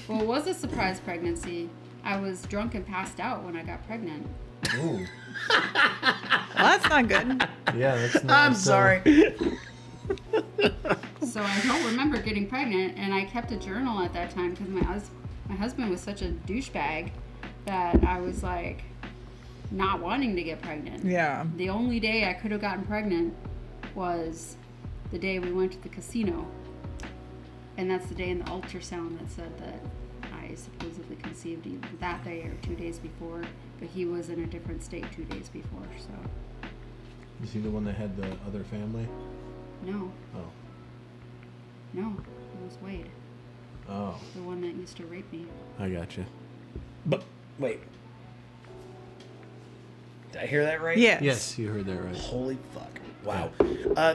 Well, it was a surprise pregnancy. I was drunk and passed out when I got pregnant. Ooh. Well, that's not good. Yeah, that's not. I'm sorry. So I don't remember getting pregnant, and I kept a journal at that time because my husband was such a douchebag that I was like not wanting to get pregnant. Yeah. The only day I could have gotten pregnant was the day we went to the casino, and that's the day in the ultrasound that said that I supposedly conceived either that day or 2 days before, but he was in a different state 2 days before, so Is he the one that had the other family? no, Oh. no, it was Wade, Oh. the one that used to rape me. I gotcha. But wait. Did I hear that right? Yes. Yes, you heard that right. Holy fuck. Wow.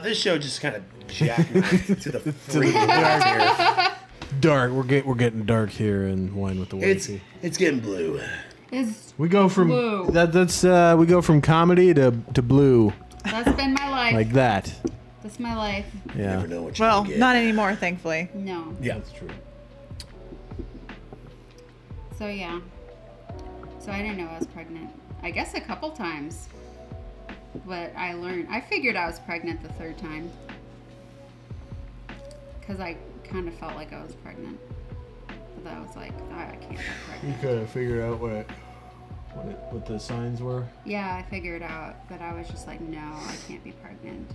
This show just kind of jackknifed to the freaking dark here. Dark. We're getting dark here in Wine with the Wifey. It's getting blue. It's We go from blue. that's we go from comedy to blue That's been my life. like that. That's my life. You Yeah. never know what you're Well, gonna get. not anymore, thankfully. No. Yeah. That's true. So yeah. So I didn't know I was pregnant. I guess a couple times. But I figured I was pregnant the third time. Because I kind of felt like I was pregnant. But I was like, "Oh, I can't get You pregnant." could have figured out what the signs were. Yeah, I figured out. But I was just like, no, I can't be pregnant.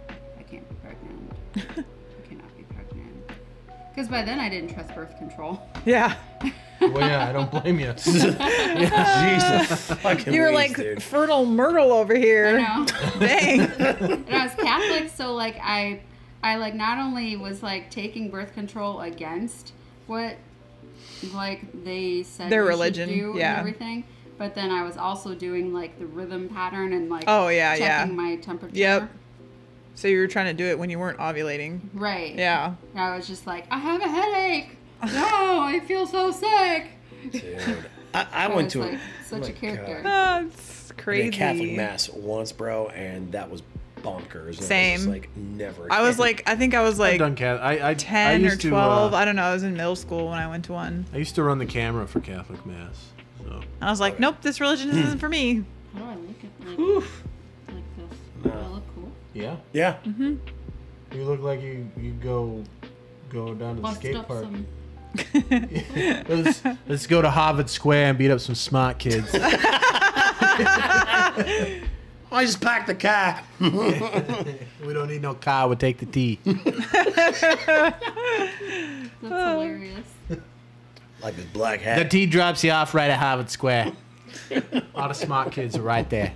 I can't be pregnant. I cannot be pregnant. Because by then I didn't trust birth control. Yeah. Well, yeah, I don't blame you. Jesus fucking You were Louise, like dude. fertile Myrtle over here. I know. Dang. And I was Catholic, so like I like not only was like taking birth control against what like they said Their you should religion, do yeah. and everything, but then I was also doing like the rhythm pattern and like Oh, yeah, yeah. checking my temperature. Yep. So you were trying to do it when you weren't ovulating. Right. Yeah. And I was just like, I have a headache. No, I feel so sick. Dude. I went was, to like, a, such oh a my character. God. That's I did crazy. a Catholic mass once, bro, and that was bonkers. And I was Same. just like, never. I was again. like, I think I was I've like done I 10 or used 12. To, I don't know. I was in middle school when I went to one. I used to run the camera for Catholic mass. So I was like, nope, this religion isn't for me. How do I look at like this? No. Do I look cool? yeah, yeah. you look like you go down to the Bust skate up park. some. Let's go to Harvard Square and beat up some smart kids. I just packed the car. We don't need no car. We'll take the T. That's hilarious. Like this black The hat. T drops you off right at Harvard Square. All the smart kids are right there.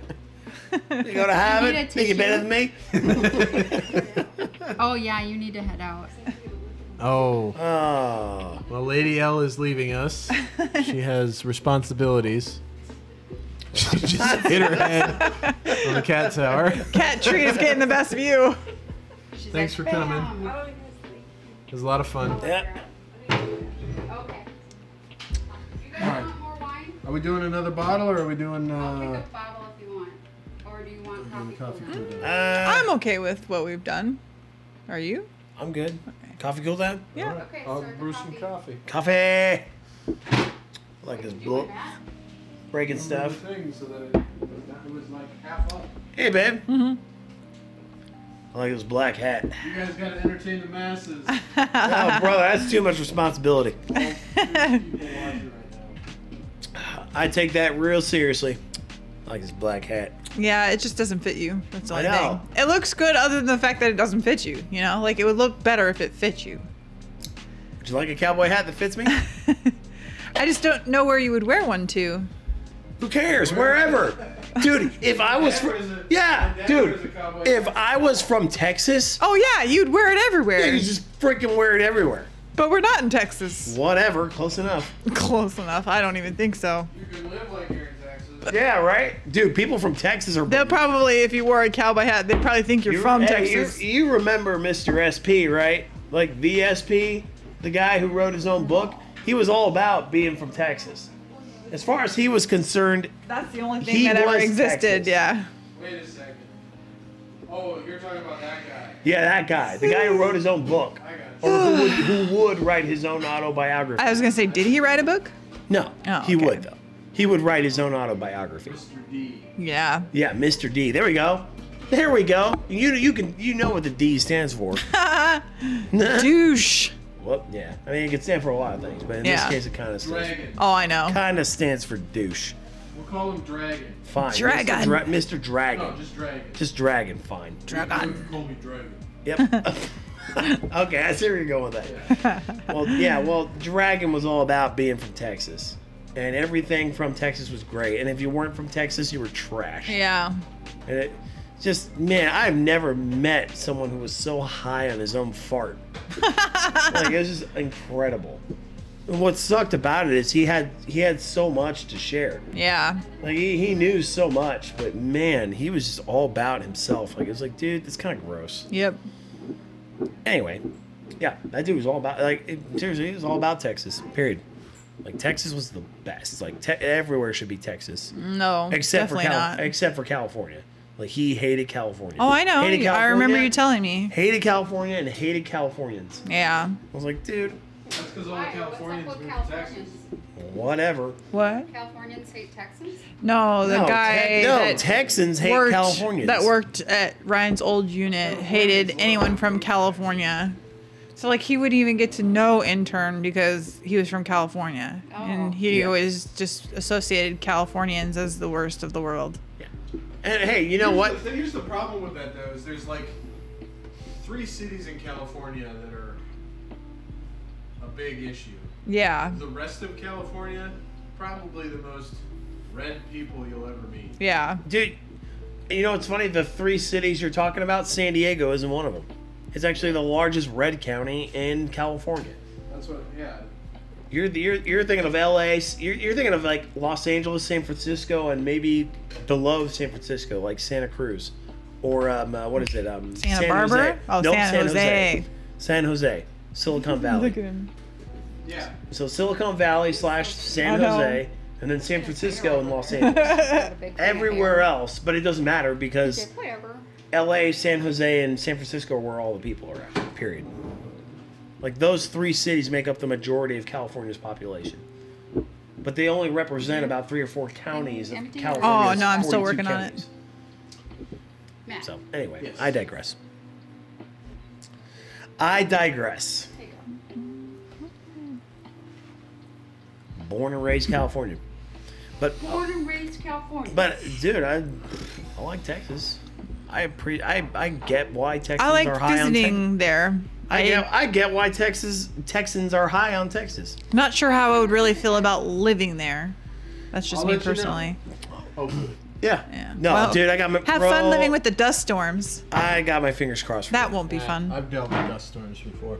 You go to Harvard? need a Think you're better than me? Oh yeah, you need to head out. Oh, Oh. well, Lady L is leaving us. She has responsibilities. She just hit her head on the cat tower. Cat tree is getting the best view. She's Thanks for coming. "Bam." It was a lot of fun. Yeah. Okay. You guys Alright. want more wine? Are we doing another bottle, or are we doing I'll pick a bottle if you want. Or do you want coffee? Cola? I'm okay with what we've done. Are you? I'm good. Coffee cool down? Yeah. Okay, I'll start the brew some coffee. Coffee. Like this Doing blow, that? breaking stuff. Thing so that it was like half up. Hey, babe. I like this black hat. You guys got to entertain the masses. Oh, brother, that's too much responsibility. People watching right now. I take that real seriously. like his black hat. Yeah, it just doesn't fit you. That's the only I know. thing. It looks good other than the fact that it doesn't fit you. You know, like it would look better if it fit you. Would you like a cowboy hat that fits me? I just don't know where you would wear one to. Who cares? Wherever. Dude, if I was from... Yeah, dude. If I was from Texas... Oh yeah, you'd wear it everywhere. Yeah, you just freaking wear it everywhere. But we're not in Texas. Whatever. Close enough. Close enough. I don't even think so. You can live like you're in Texas. Yeah, right? Dude, people from Texas are... They'll probably, if you wore a cowboy hat, they'd probably think you're from Texas. You remember Mr. SP, right? Like VSP, the guy who wrote his own book? He was all about being from Texas. As far as he was concerned, That's the only He thing that ever was existed, Texas. yeah. Wait a second. Oh, you're talking about that guy. yeah, that guy, the guy who wrote his own book, I got it. or who would write his own autobiography. I was going to say, did he write a book? No, Oh, he okay. would though. He would write his own autobiography. Mr. D. Yeah. Yeah, Mr. D. There we go. There we go. You know what the D stands for. Douche. Well, yeah. I mean, it could stand for a lot of things, but in Yeah. this case, it kind of stands. Dragon. Oh, I know. Kind of stands for douche. We'll call him Dragon. Fine. Dragon. Mr. Dragon. No, just Dragon. Just Dragon. Fine. Dragon. Call me Dragon. Yep. Okay, I see where you're going with that. Well, Dragon was all about being from Texas. And everything from Texas was great. And if you weren't from Texas, you were trash. Yeah. And it just, man, I've never met someone who was so high on his own fart. Like, it was just incredible. And what sucked about it is he had so much to share. Yeah. Like, he knew so much, but man, he was just all about himself. Like, it was like, dude, that's kind of gross. Yep. Anyway, yeah, that dude was all about, seriously, he was all about Texas, period. Like, Texas was the best. Like, everywhere should be Texas. No, Except definitely not. Except for California. Like, he hated California. Oh, I know. Hated I remember California, you telling me. Hated California and hated Californians. Yeah. I was like, dude, That's because all the Why? Californians What's up moved with to Texas. Californians? whatever. What? Californians hate Texans? No, the guy that Texans hate worked, Californians. that worked at Ryan's old unit hated anyone from California. So, like, he wouldn't even get to know intern because he was from California. Oh. And he Yeah. always just associated Californians as the worst of the world. And hey, you know what? Here's the problem with that, though, is there's like 3 cities in California that are a big issue. Yeah. The rest of California, probably the most red people you'll ever meet. Yeah. Dude, you know what's funny? The 3 cities you're talking about, San Diego isn't one of them. It's actually the largest red county in California. That's what, yeah. You're thinking of LA. You're thinking of like Los Angeles, San Francisco, and maybe below San Francisco, like Santa Cruz, or what is it? Santa Barbara? Jose. Oh, Nope, San Jose. San Jose, Silicon Valley. Look at him. Yeah. So Silicon Valley / San I know. Jose, and then San Francisco and Los Angeles. Everywhere else, but it doesn't matter because Okay, whatever. LA, San Jose, and San Francisco are where all the people are at. Period. Like, those 3 cities make up the majority of California's population. But they only represent about 3 or 4 counties of Empty. California. Oh, no, I'm still working on it. Matt, So, anyway, Yes. I digress. I digress. here you go. Born and raised California. But, Born and raised California. dude, I like Texas. I get why Texans I like are high on Texas. visiting there. I get why Texans are high on Texas. Not sure how I would really feel about living there. That's just I'll me let you know. personally. Hopefully. Yeah. Yeah. No, Well, dude, I got my Have fun living with the dust storms. I got my fingers crossed. For That you. won't be fun. I've dealt with dust storms before.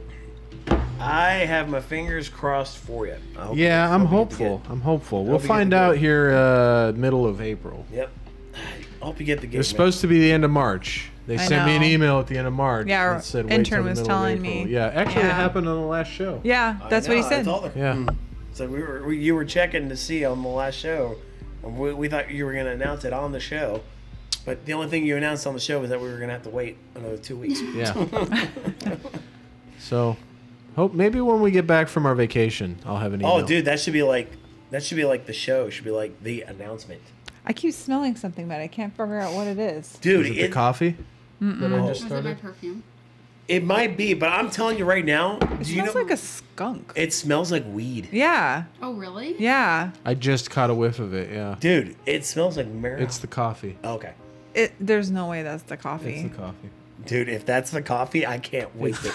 I have my fingers crossed for you. I hope Yeah, you- I'm hope you get- hopeful. I'm hopeful. We'll hope you get find the out gig. here middle of April. Yep. I hope you get the It gig. was man. supposed to be the end of March. They I sent me an know. email at the end of March. Yeah, our that said, wait intern till the was middle of telling April. me. Yeah, actually, it Yeah. happened on the last show. Yeah, I that's what he know, I said. told her. Yeah. So you were checking to see on the last show. We thought you were going to announce it on the show, but the only thing you announced on the show was that we were going to have to wait another 2 weeks. Yeah. So, hope maybe when we get back from our vacation, I'll have an email. Oh, dude, that should be like the show. It should be like the announcement. I keep smelling something, but I can't figure out what it is. Dude, Is it the coffee that I just Was it my started? perfume? It might be, but I'm telling you right now. It smells like a skunk. It smells like weed. Yeah. Oh, really? Yeah. I just caught a whiff of it. Yeah. Dude, it smells like marijuana. It's the coffee. Okay. There's no way that's the coffee. It's the coffee. Dude, if that's the coffee, I can't wait to.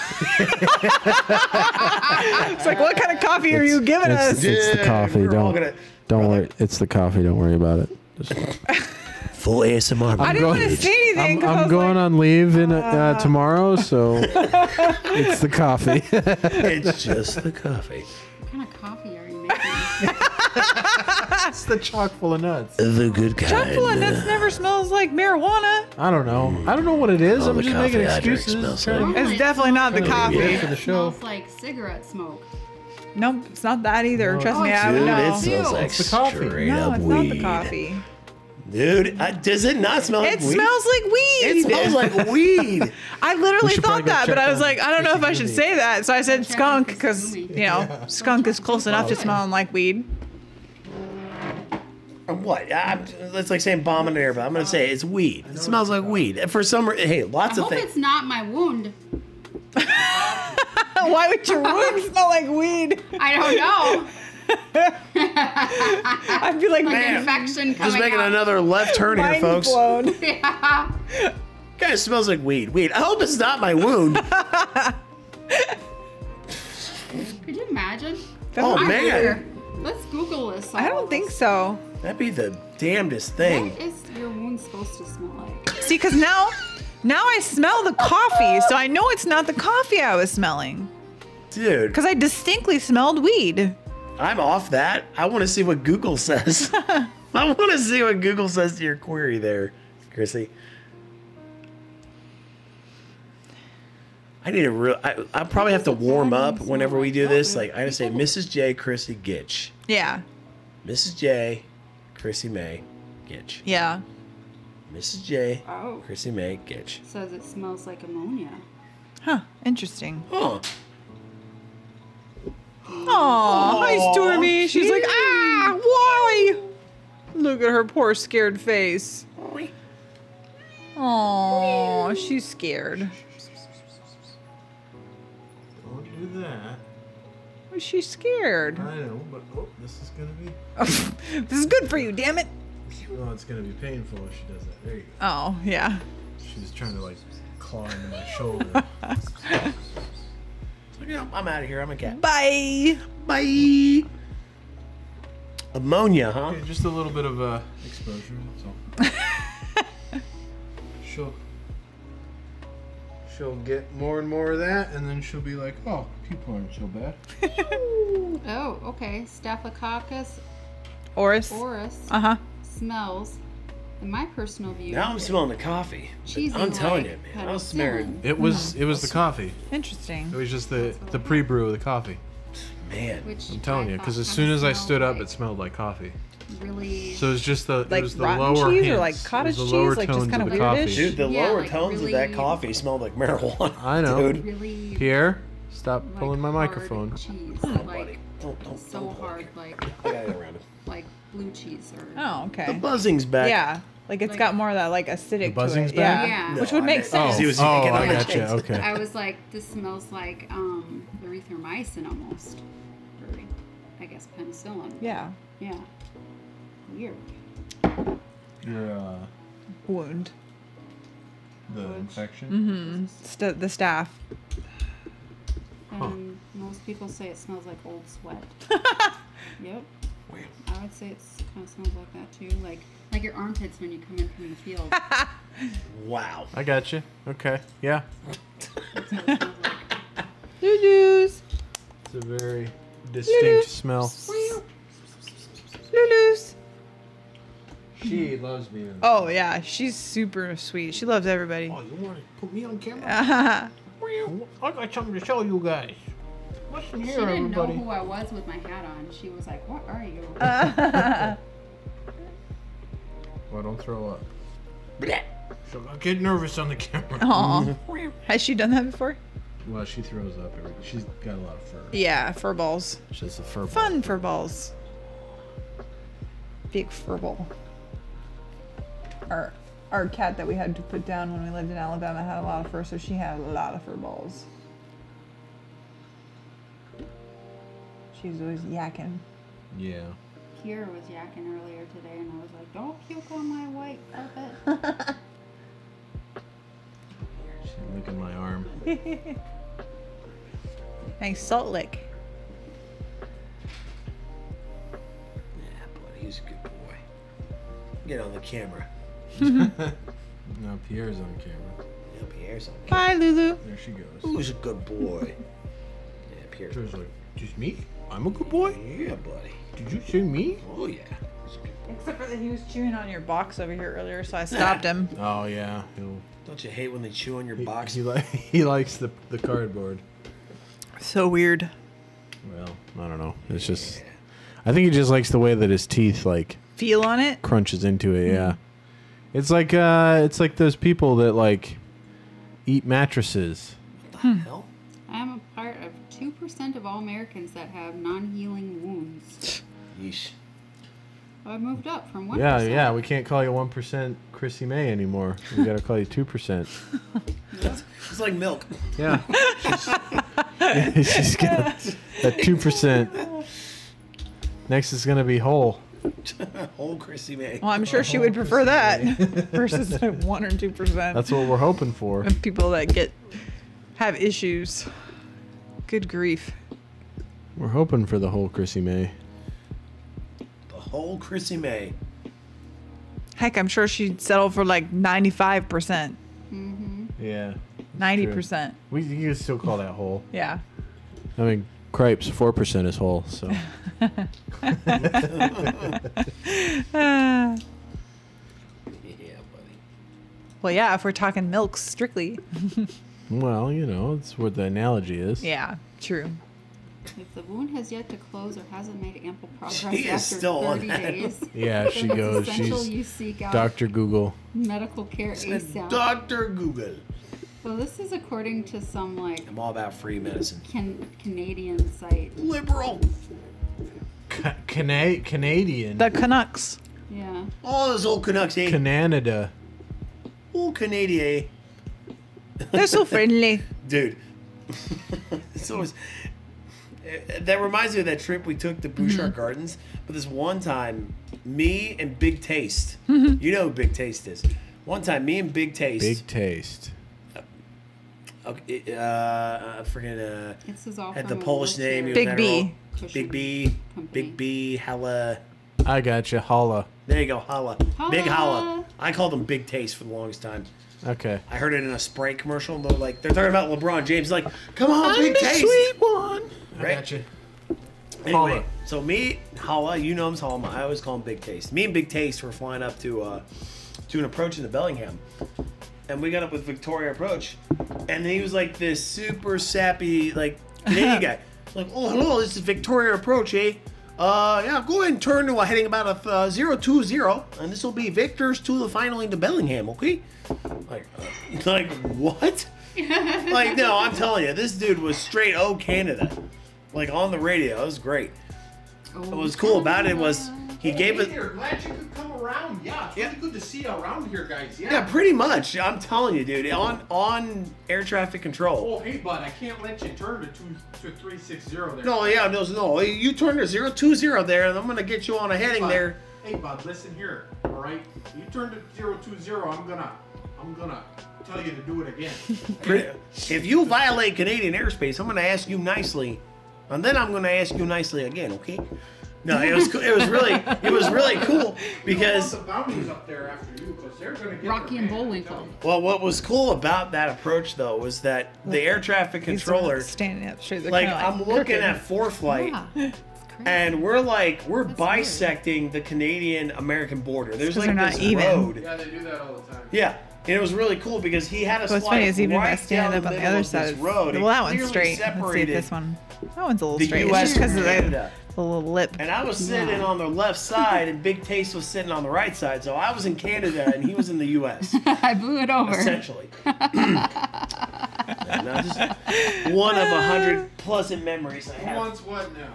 It's like, what kind of coffee are you giving us? It's the coffee. we're all gonna- Don't worry. It's the coffee. Don't worry about it. Full ASMR. I didn't want to say anything. 'cause I I'm was going like, on leave in tomorrow, so it's the coffee. It's just the coffee. What kind of coffee are you making? It's the chock full of nuts. The good kind. Chock full of nuts never smells like marijuana. I don't know. I don't know what it is. All I'm the just making coffee I drink excuses. smells trying to like- get- It's definitely not the Trying to get coffee. it for the It show. smells like cigarette smoke. Nope, it's not that either. No, Trust me, it's- I would Dude, know. it smells like It's the coffee. straight No, up it's weed. not the coffee. Dude, does it not smell like It weed? smells like weed. It smells like weed. I literally should thought probably go that, but check I was on like, I don't know if I should Gitchegumi. say that. So I said Check skunk on because, Gitchegumi. you know, skunk is close enough to smelling like weed. What? That's like saying bomb in the air, but I'm gonna say it's weed. It smells like weed. For some reason, hey, I lots of hope things. it's not my wound. Why would your wound smell like weed? I don't know. I'd be like, Like Man, infection coming Just making out. another left turn here, mind folks. blown. Yeah. Kind of smells like weed. Weed. I hope it's not my wound. Could you imagine? Oh I man, wonder. Let's Google this. I don't think so. that'd be the damnedest thing. What is your wound supposed to smell like? See, because now I smell the coffee, so I know it's not the coffee I was smelling. Dude, Because I distinctly smelled weed. I'm off that. I want to see what Google says. I want to see what Google says to your query there, Chrissy. I need a real. I probably have to warm up whenever we do this. Like I gotta say, Mrs. J, Chrissy Gitch, Yeah. Mrs. J, Chrissy May, Gitch, Yeah. Mrs. J, Oh. Chrissy May, Gitch. It says it smells like ammonia. Huh. Interesting. Huh? Aw, hi Stormy. She's like, ah, why? Look at her poor scared face. Aw, she's scared. Don't do that. She's scared. I know, but this is gonna be. This is good for you, damn it. Oh, it's gonna be painful if she does that. There you go. Oh, yeah. She's trying to like claw into my shoulder. I'm out of here. I'm a cat. Bye. Bye. Ammonia, huh? Okay, just a little bit of exposure. That's all. She'll get more and more of that, and then she'll be like, "Oh, people aren't so bad." Oh, okay. Staphylococcus Oris. aureus Uh-huh. smells, in my personal view, Now I'm smelling the coffee. cheesy I'm telling like you, man. I was smearing. It was the coffee. Interesting. It was just the pre-brew of the coffee. Man. Which I'm telling you, I because thought as soon as I smelled stood up, like it smelled like coffee. really. So it was just the Like it was the rotten lower cheese or hints. like It was cottage the cheese, lower like just tones kinda of the coffee. weirdish? Dude, the Yeah, lower like tones of that really- coffee smelled like marijuana. I know. Dude. really Pierre, stop like pulling my hard microphone. cheese, Buddy, like don't so hard, like I got it around him. like blue cheese or. Oh, The okay. buzzing's back. Yeah. Like it's Like- got more of that like acidic The buzzing's to it. Yeah. back? Yeah. Which No, would I make meant- sense. He was Oh, making I other gotcha. things. Okay. I was like, this smells like erythromycin almost, or I guess penicillin. Yeah. Yeah. Weird. Your Wound. the infection. Mm-hmm. The staff. And most people say it smells like old sweat. Yep. Weird. I would say it kind of smells like that too, like your armpits when you come in from the field. Wow. I got you. Okay. Yeah. That's what it smells like. Lulus. It's a very distinct smell. Lulus. She loves me. Oh yeah, she's super sweet. She loves everybody. Oh, you want to put me on camera? Uh-huh. I got something to show you guys. Listen She here, didn't know everybody. who I was with my hat on. She was like, "What are you?" Well, don't throw up. Blech. She'll not get nervous on the camera. Aw. Has she done that before? Well, she throws up. She's got a lot of fur. Yeah, fur balls. She's a fur ball. Fun fur balls. Big fur ball. Arr, our cat that we had to put down when we lived in Alabama had a lot of fur, so she had a lot of fur balls. She was always yakking. Yeah. Kira was yakking earlier today, and I was like, "Don't puke on my white carpet." She's licking my arm. Nice salt lick. Yeah, buddy, he's a good boy. Get on the camera. Now Pierre's on camera. Yeah, Pierre's on camera. Bye, Lulu. There she goes. Who's a good boy? Yeah, Pierre. Pierre's like, just me? I'm a good boy? Yeah, buddy. Did you say me? Oh, yeah. He's a good boy. Except for that he was chewing on your box over here earlier, so I stopped him. Oh, yeah. Don't you hate when they chew on your box? He likes the cardboard. So weird. Well, I don't know. It's just... I think he just likes the way that his teeth, like... Feel on it? crunches into it, yeah. It's like those people that, like, eat mattresses. What the hell? I'm a part of 2% of all Americans that have non-healing wounds. Yeesh. I moved up from 1%. Yeah, we can't call you 1% Chrissy May anymore. We gotta call you 2%. It's like milk. Yeah. She's got that 2%. Next is gonna be whole. Whole Chrissy May. Well, I'm sure she would prefer that versus 1 or 2%. That's what we're hoping for. Of people that have issues. Good grief. We're hoping for the whole Chrissy May. The whole Chrissy May. Heck, I'm sure she'd settle for like 95%, Mm-hmm. Yeah. 90%. You can still call that whole. Yeah. I mean, crepes 4% is whole, so. Yeah, buddy. Well, yeah, if we're talking milks strictly. Well, it's where the analogy is. Yeah, true. If the wound has yet to close or hasn't made ample progress She is after still on 30 that. days, Yeah, she then goes. it's essential She's you seek out Dr. Google. medical care ASAP. Dr. Google. Well, this is according to some like I'm all about free medicine. Canadian site. Liberal. Canadian. The Canucks. Yeah. All those old Canucks, eh? Canada. Old Canadian. They're so friendly. Dude. It's always... That reminds me of that trip we took to Bouchard Gardens. But this one time, me and Big Taste, you know who Big Taste is. One time, me and Big Taste. Big taste. Okay, I forget. This is all Had from the a Polish wheelchair name. He was Big an B. admiral. cushion Big B. company. Big B. Hella. I gotcha. Holla. There you go. Holla. Big Holla. Holla. I called him Big Taste for the longest time. Okay. I heard it in a Sprite commercial. And they're talking about LeBron James. Like, come on, Big Taste. one. Right? I gotcha. Anyway, Holla. so me, Holla, you know him as Holla. I always call him Big Taste. Me and Big Taste were flying up to an approach in the Bellingham. And we got up with Victoria Approach. And he was like this super sappy, like, Canadian guy. Like, oh, hello, this is Victoria Approach, eh? Yeah, go ahead and turn to a heading about a 020. And this will be Victors to the final into Bellingham, okay? Like what? Like, no, I'm telling you, this dude was straight O Canada. Like, on the radio. It was great. What was cool about it was he gave it... Glad you could come around. Yeah, it's really good to see you around here, guys. Yeah, pretty much. I'm telling you, dude. On air traffic control. Oh, hey, bud, I can't let you turn to 360 there. No, yeah, no. You turn to 020 there, and I'm going to get you on a heading there. Hey, bud, listen here, all right? You turn to 020, I'm gonna tell you to do it again. If you violate Canadian airspace, I'm going to ask you nicely, and then I'm going to ask you nicely again, okay? No, it was really cool because the bounties up there after you, because they're gonna get Rocky their and man, Bullwinkle. I'm telling you. well, what was cool about that approach though was that the air traffic He's the one controller, that's standing up straight. They're like kinda I'm looking crooked. at ForeFlight. Yeah. It's crazy. And we're That's weird. bisecting the Canadian-American border. There's 'cause like they're this not even. road. Yeah, they do that all the time. Yeah, and it was really cool because he had us What's fly funny is even if I right stand down up on the middle other of side, this road. well, that one's It straight. clearly Let's see if separated this one. That one's a little the straight. U.S. It's just because and of Canada. the little lip. And I was sitting Yeah. on the left side, and Big Taste was sitting on the right side. So I was in Canada, and he was in the U.S. I blew it over. essentially. No, just one of 100 pleasant memories I Who have. wants what now?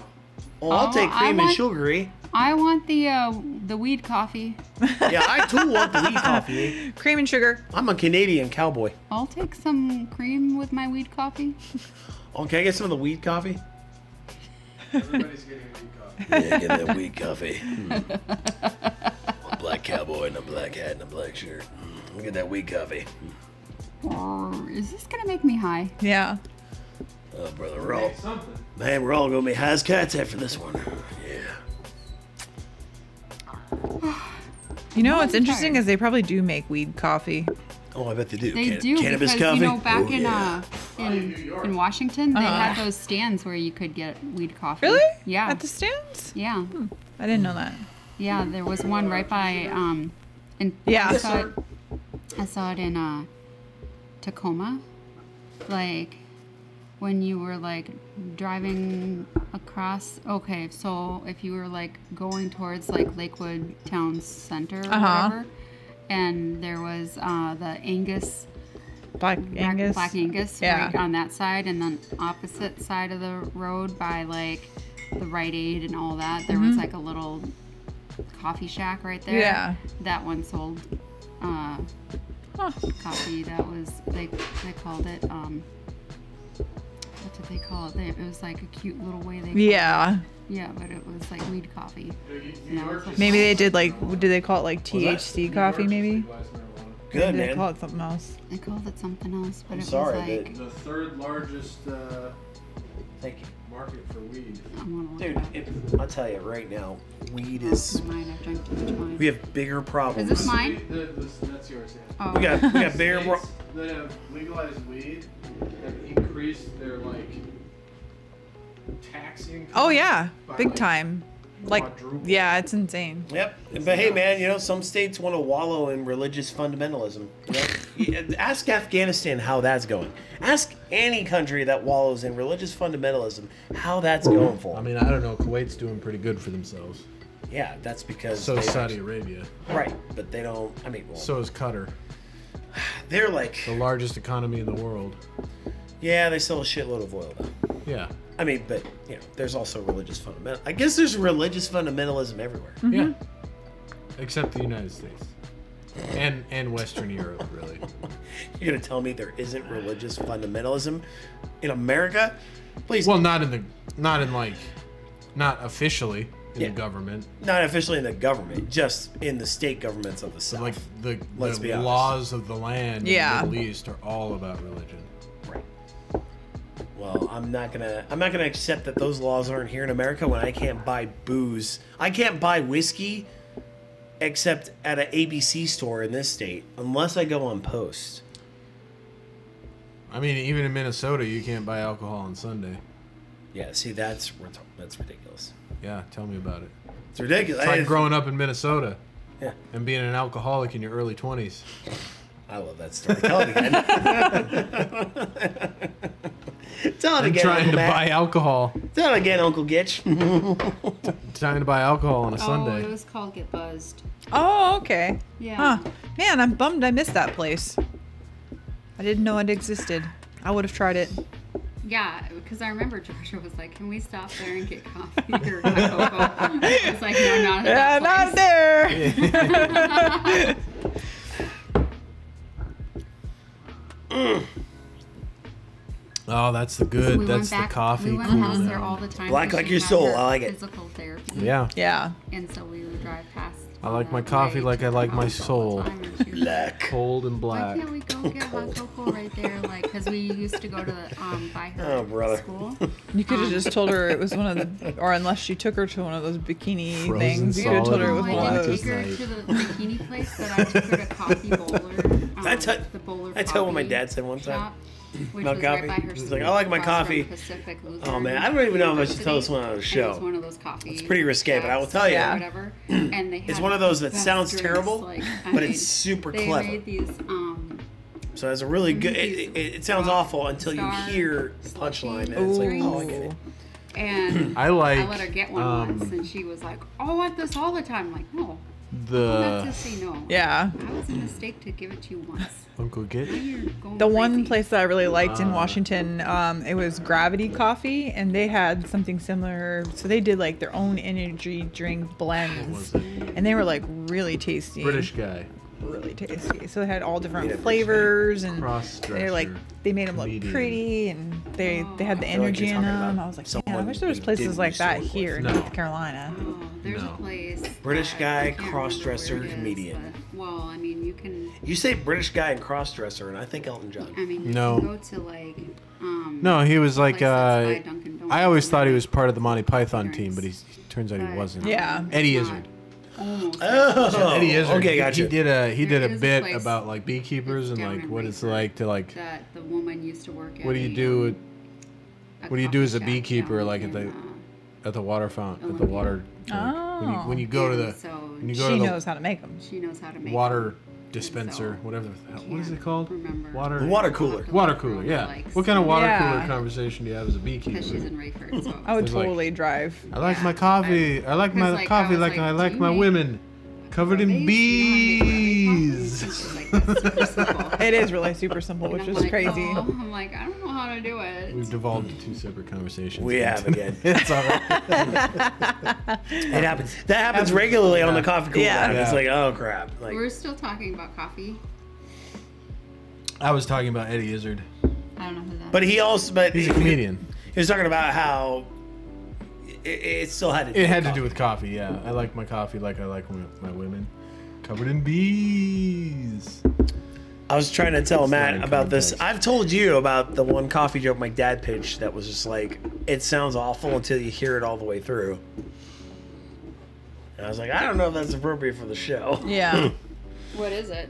Oh, I'll Oh, take I cream and want- sugary. I want the weed coffee. Yeah, I too want the weed coffee. Cream and sugar. I'm a Canadian cowboy. I'll take some cream with my weed coffee. Oh, can I get some of the weed coffee? Everybody's getting weed coffee. Yeah, get that weed coffee. A black cowboy in a black hat and a black shirt. Get that weed coffee. Is this gonna make me high? Yeah. Oh, brother, we're all, Something. man, we're all gonna be high as cats after this one. Yeah. You know what's interesting is they probably do make weed coffee. Oh, I bet they do. They do Cannabis because coffee? you know back Oh, in yeah. in Washington they had those stands where you could get weed coffee. Really? Yeah. At the stands? Yeah. I didn't know that. Yeah, there was one right by in Yeah. I saw it in Tacoma. Like when you were like driving across, okay, so if you were like going towards like Lakewood Town Center or whatever, and there was the Angus Black Angus. Black Angus Yeah. right on that side, and then opposite side of the road by like the Rite Aid and all that, there was like a little coffee shack right there. Yeah. That one sold coffee. That was they called it what did they call it? It was like a cute little way they called Yeah. it. Yeah, but it was like weed coffee. And I was like, Maybe they did like, did they call it like THC coffee maybe? Good, Did they man. call it something else? they called it something else, but I'm it sorry was like The third largest Thank you. market for weed. I wanna look Dude, it up. I'll tell you right now, weed That's is. mine. I've drank too much wine. We have bigger problems. Is this mine? That's yours, yeah. Oh. We got bigger. States that have legalized weed have increased their tax income. Oh yeah, by, big time. Like, quadruple. yeah, it's insane. Yep. But hey, man, some states want to wallow in religious fundamentalism. Ask Afghanistan how that's going. Ask any country that wallows in religious fundamentalism how that's going for I them. mean, I don't know. Kuwait's doing pretty good for themselves. Yeah, that's because So they- is Saudi Arabia. Right, but they don't. I mean, well, So is Qatar, they're like, the largest economy in the world. yeah, they sell a shitload of oil though. Yeah. I mean, but there's also religious fundamental. I guess there's religious fundamentalism everywhere. Yeah. Except the United States. And Western Europe, really. You're gonna tell me there isn't religious fundamentalism in America? Please. Well, not officially in Yeah. the government. Not officially in the government, just in the state governments of the South. Like the Let's be honest. laws of the land Yeah. in the Middle East are all about religion. Right. Well, I'm not gonna accept that those laws aren't here in America when I can't buy booze. I can't buy whiskey except at an ABC store in this state unless I go on post. I mean, even in Minnesota, you can't buy alcohol on Sunday. Yeah, see, that's ridiculous. Yeah, tell me about it. It's ridiculous. It's like growing up in Minnesota Yeah. and being an alcoholic in your early 20s. I love that story. Tell it again. Tell it And again, trying Uncle to Matt. buy alcohol. Tell it again, Uncle Gitch. Trying to buy alcohol on a Oh, Sunday. it was called Get Buzzed. Oh, okay. Yeah. Huh. Man, I'm bummed I missed that place. I didn't know it existed. I would have tried it. Yeah, because I remember Georgia was like, "Can we stop there and get coffee or cocoa?" I was like, "No, not at Yeah, that not place." there. Oh, that's the good. We that's went back, the coffee. We went cool past there down. all the time. Black 'cause like she your had soul, her I like it. Physical therapy. Yeah. Yeah. And so we would drive past. Oh, I like my the coffee way like to I her like my house all soul. the time, and she was Black. Cold and Why black. can't we go get hot cocoa right there? Like, because we used to go to buy her Oh, brother. school. You could have just told her it was one of the, or unless she took her to one of those bikini Frozen things, you could have told her it was No, one I of didn't those. take her to the bikini place, but I took her to Coffee Bowler. I tell what my Coffee dad said one time. shop, which About was coffee? right by her He's school, like, "I like my across from coffee." Pacific Oh Lutheran man, I don't even know if I should tell this one on the University, and it was show. one of those coffee. It's pretty risque, but I will tell you. Yeah. Whatever. And they It's had one of those that best sounds drinks, terrible, like, but it's super they clever. made these So it's a really good. It sounds awful until you Star hear the punchline, and it's like, oh, I get it. and I like. I let her get one once, and she was like, "Oh, I want this all the time." I'm like, no, Not The to say no. Yeah. I was a mistake to give it to you once. Uncle Now Gitch. you're going The one crazy. place that I really liked in Washington, it was Gravity Coffee, and they had something similar. So they did like their own energy drink blends, was and they were like really tasty. British guy. Really tasty. So they had all different Yeah, British flavors, and Cross-dresser, they like they made them look comedian. pretty, and they had the feel like energy you're in talking them. about I was like, man, I someone wish there was you places didn't like used to that work with. here in No. North Carolina. Oh, there's No. a place. British that guy, I can't remember cross-dresser, where it is, comedian. but- well, I mean, you can. You say British guy and cross-dresser, and I think Elton John. I mean, you No. can go to like. No, he was like. place that's by Dunkin' Donuts I always thought he and was part of the Monty Python drinks. team, but he turns out he But, wasn't. Yeah. Eddie not Izzard. Almost. Oh, Eddie Izzard. okay, he- gotcha. He did a There is a bit place about like beekeepers and down like in what it's Rayford like to like. that the woman used to work at. What do you a, do? What do you do coffee as a shop beekeeper, down like at the in, at the water fountain, at the Olympia. water? like, when you go to and the so when you go She to the knows how to make them. she knows how to make water them. dispenser, so whatever. The hell, what is it can't called? remember. Water. The water cooler. Water cooler. Yeah. Likes, What kind of water Yeah. cooler conversation do you have as a beekeeper? Because she's in Rayford. So I would It's like- totally drive. I like Yeah. my coffee. I like my Because, like, I coffee was like like, I do like you my make- women, covered in Base, you know how to make bees. She's like, that's super simple. It is really super simple, And which I'm is like, crazy. "Oh," I'm like, I don't know how to do it. We've devolved to two separate conversations. We have again. It's all right. It happens. That happens regularly on the coffee cooler. Yeah. It's Yeah. like, oh crap. Like, We're still talking about coffee. I was talking about Eddie Izzard. I don't know who that but he also, but He's a comedian. He was talking about how it still had to do It with had to coffee. do with coffee. Yeah, I like my coffee like I like my women, covered in bees. I was trying to tell It's not Matt in about this. context. I've told you about the one coffee joke my dad pitched that was just like, it sounds awful until you hear it all the way through. And I was like, I don't know if that's appropriate for the show. Yeah. What is it?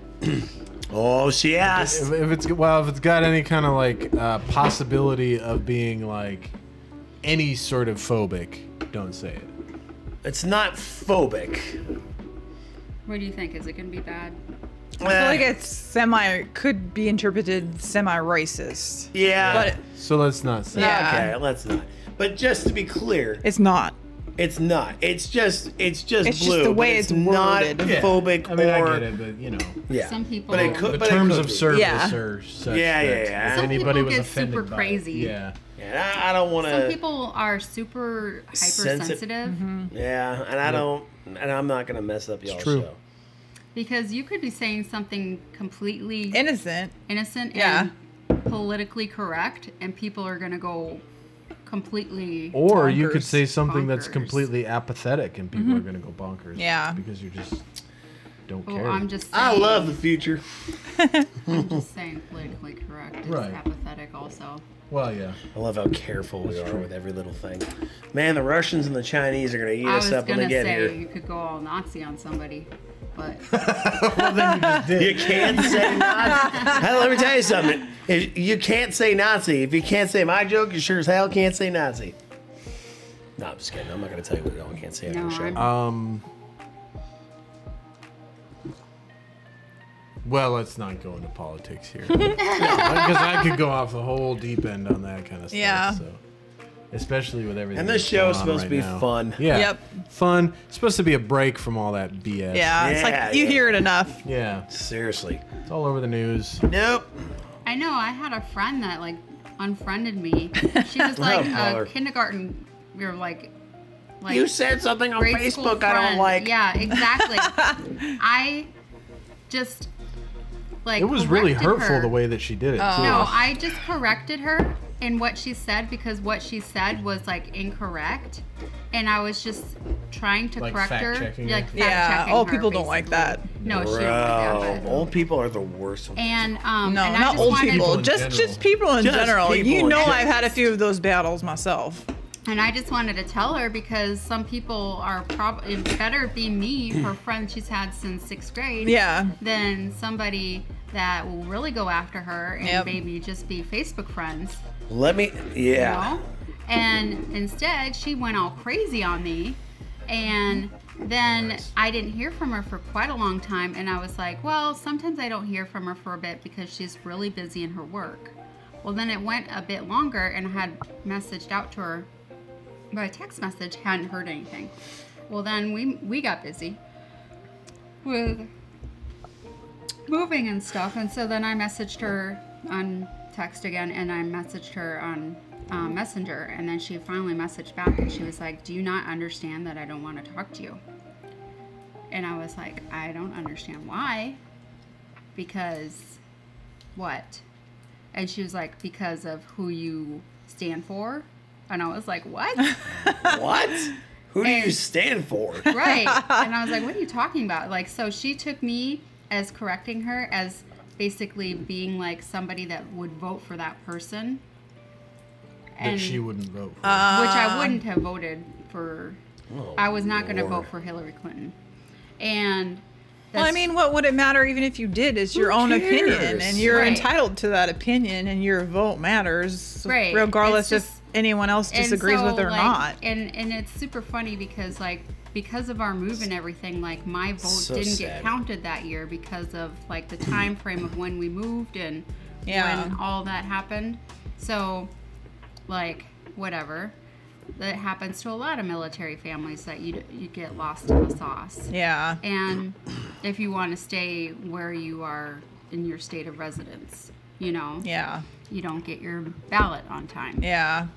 Oh, she asked. If it's got any kind of like possibility of being like any sort of phobic, don't say it. It's not phobic. What do you think? Is it going to be bad? I feel like it's could be interpreted semi-racist. Yeah. But So let's not say. Yeah. Okay, let's not. But just to be clear, it's not. it's not. It's just It's blue. just the but way it's it's not worded. Yeah. phobic I mean, or I get it, but you know, yeah. Some people- But it could. the but it terms could of be. service Yeah. are such Yeah, that yeah, yeah. if Some anybody people was get offended super by it, crazy. yeah. Yeah, I don't want Some to. people are super hypersensitive Yeah, and I don't. And I'm not gonna mess up y'all's true. show. because you could be saying something completely Innocent. innocent Yeah. and politically correct, and people are going to go completely. Or you Bonkers. could say something that's Bonkers. completely apathetic, and people are going to go bonkers. Yeah. because you just don't Oh, care. I'm just saying, I love the future. I'm just saying politically correct is Right. apathetic also. Well, yeah. I love how careful we are with every little thing. Man, the Russians and the Chinese are gonna eat I us was up when going they to get say here. you could go all Nazi on somebody, but You can't say Nazi. Hey, let me tell you something. If you can't say Nazi. If you can't say my joke, you sure as hell can't say Nazi. No, I'm just kidding. I'm not gonna tell you what y'all can't say on No, the show. I'm- Well, let's not go into politics here. Because I could go off the whole deep end on that kind of stuff. Yeah. So. Especially with everything. And this that's show going is on supposed to right be now. fun. Yeah. Yep. Fun. It's supposed to be a break from all that BS. Yeah. It's Yeah, like you yeah. hear it enough. Yeah. Seriously. It's all over the news. Nope. I know I had a friend that like unfriended me. She was like bother. a kindergarten, or like You said something on grade school Facebook I don't friend. like. Yeah, exactly. I just like It was really corrected hurtful her. the way that she did it, too. No, I just corrected her in what she said because what she said was like incorrect, and I was just trying to Like correct her. fact-checking her? Like Yeah. fact-checking Old her, people don't like basically. that. No, she don't like that. Bro, But, old people are the worst. and No, and I not just old wanted, people. in Just general. people in Just general. people You in know, general. I've had a few of those battles myself. And I just wanted to tell her because some people are probably better be me, her friend she's had since 6th grade. Yeah. Than somebody that will really go after her and Yep. maybe just be Facebook friends. Let me. You Yeah. know? And instead, she went all crazy on me. And then I didn't hear from her for quite a long time. And I was like, well, sometimes I don't hear from her for a bit because she's really busy in her work. Well, then it went a bit longer and I had messaged out to her by text message, hadn't heard anything. Well, then we got busy. with moving and stuff. And so then I messaged her on text again, and I messaged her on Messenger, and then she finally messaged back, and she was like, do you not understand that I don't want to talk to you? And I was like, I don't understand why. Because what? And she was like, because of who you stand for. And I was like, what? What? Who do you stand for? Right. And I was like, what are you talking about? Like, so she took me as correcting her as basically being like somebody that would vote for that person. That she wouldn't vote for. Which I wouldn't have voted for. Oh, I was not going to Lord. vote for Hillary Clinton. And Well, I mean, what would it matter even if you did? It's your own opinion, cares? and you're Right. entitled to that opinion, and your vote matters, Right. regardless It's if just- anyone else and disagrees so, with it or like, not. And it's super funny because like because of our move and everything, like my vote So didn't sad. get counted that year because of like the time frame of when we moved and Yeah. when all that happened. So like whatever. That happens to a lot of military families that you get lost in the sauce. Yeah. And if you want to stay where you are in your state of residence, you know, Yeah. you don't get your ballot on time. Yeah.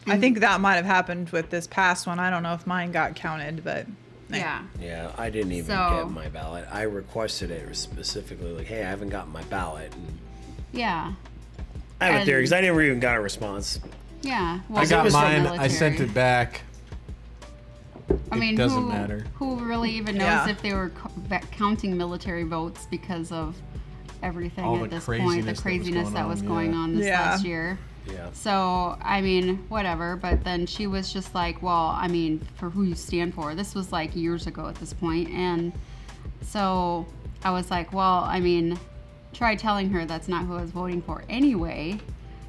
I think that might have happened with this past one. I don't know if mine got counted, but Yeah. Yeah, I didn't even So- get my ballot. I requested it specifically, like, hey, I haven't gotten my ballot. And Yeah. I have a And- theory because I never even got a response. Yeah. Well, I got it was the mine. I sent military. it back. I mean, it doesn't who, matter. Who really even knows Yeah. if they were counting military votes because of everything All at the this point, the craziness that was craziness that was going going on, on this Yeah. last year. Yeah. So, I mean, whatever. But then she was just like, well, I mean, for who you stand for. This was like years ago at this point. And so I was like, well, I mean, try telling her that's not who I was voting for anyway.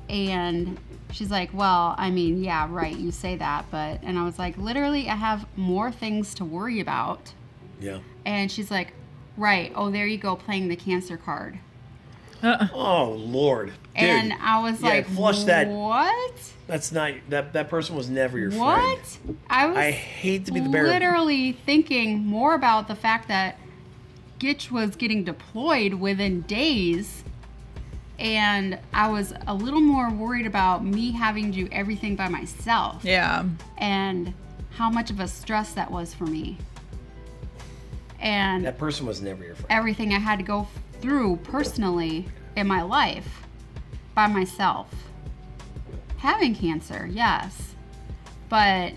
And she's like, well, I mean, yeah, right, you say that. But, and I was like, literally, I have more things to worry about. Yeah. And she's like, right, oh, there you go, playing the cancer card. Oh Lord. Dude, And I was yeah, like, flush that. what? That's not that person was never your What? friend. I was I hate to be the bearer. literally thinking more about the fact that Gitch was getting deployed within days, and I was a little more worried about me having to do everything by myself yeah. and how much of a stress that was for me. And That person was never your friend. everything I had to go through personally in my life by myself. Having cancer, yes. But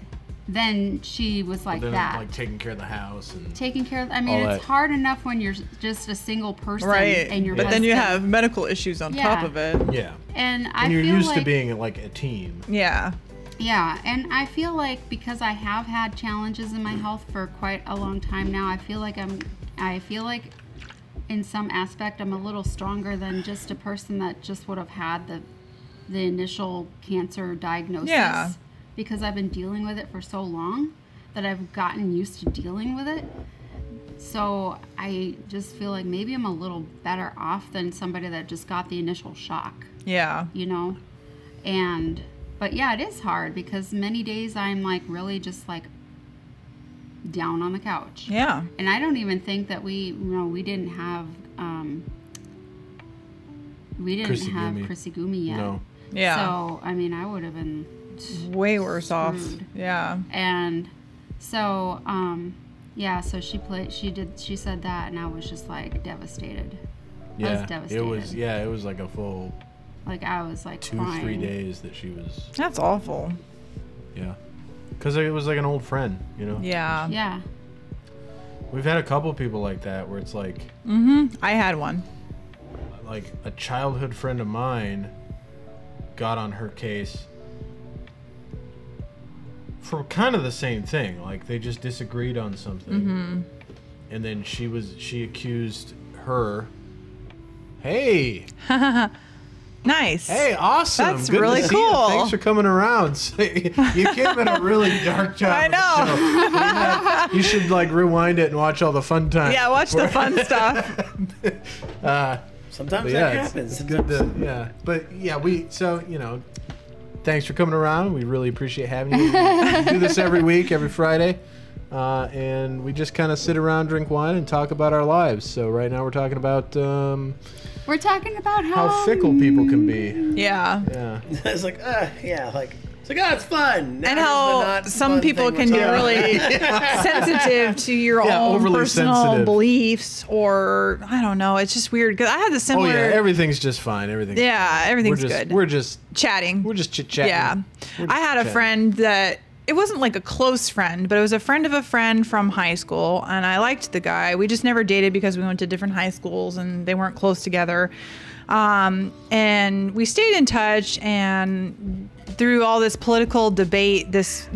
then she was like Then that. like taking care of the house and Taking care of, I mean, all it's that. hard enough when you're just a single person Right. and your But then you husband- have medical issues on top Yeah. of it. yeah. and I And you're feel used like, to being like a team. Yeah. yeah, and I feel like because I have had challenges in my health for quite a long time now, I feel like in some aspect I'm a little stronger than just a person that just would have had the initial cancer diagnosis. Yeah. Because I've been dealing with it for so long that I've gotten used to dealing with it. So I just feel like maybe I'm a little better off than somebody that just got the initial shock, Yeah. you know? But yeah, it is hard because many days I'm like really just like down on the couch. Yeah. And I don't even think that we didn't have Chrissy-gumi. Chrissy-gumi yet. No. Yeah. So, I mean, I would have been Way worse off. Screwed. Yeah. and so yeah, so she said that and I was just like devastated. I was Yeah. devastated. It was like a full Like I was like 2-3 crying. days that she was That's awful. yeah. Cuz it was like an old friend, you know. Yeah. Yeah. We've had a couple people like that where it's like I had one. like a childhood friend of mine got on her case for kind of the same thing. Like they just disagreed on something. And then she accused her, hey, Nice. awesome. That's Good really to see you. cool. Thanks for coming around. So, you came at a really dark time. I know. You should like rewind it and watch all the fun times. Yeah, watch the fun stuff. Sometimes But that yeah, happens. it's good to, yeah. But yeah, thanks for coming around. We really appreciate having you. We do this every week, every Friday. and we just kind of sit around, drink wine, and talk about our lives. So right now we're talking about We're talking about how fickle people can be. Yeah. Yeah. It's like, it's fun. Now And here's the how not some fun people thing can we're be talking really sensitive to your own overly personal sensitive. beliefs, or I don't know. It's just weird because I had the Oh similar. yeah, everything's just fine. Everything's everything's we're just, good. We're just Chatting. we're just chit chatting. Yeah. I had a friend that it wasn't like a close friend, but it was a friend of a friend from high school, and I liked the guy. We just never dated because we went to different high schools and they weren't close together. And we stayed in touch, and through all this political debate this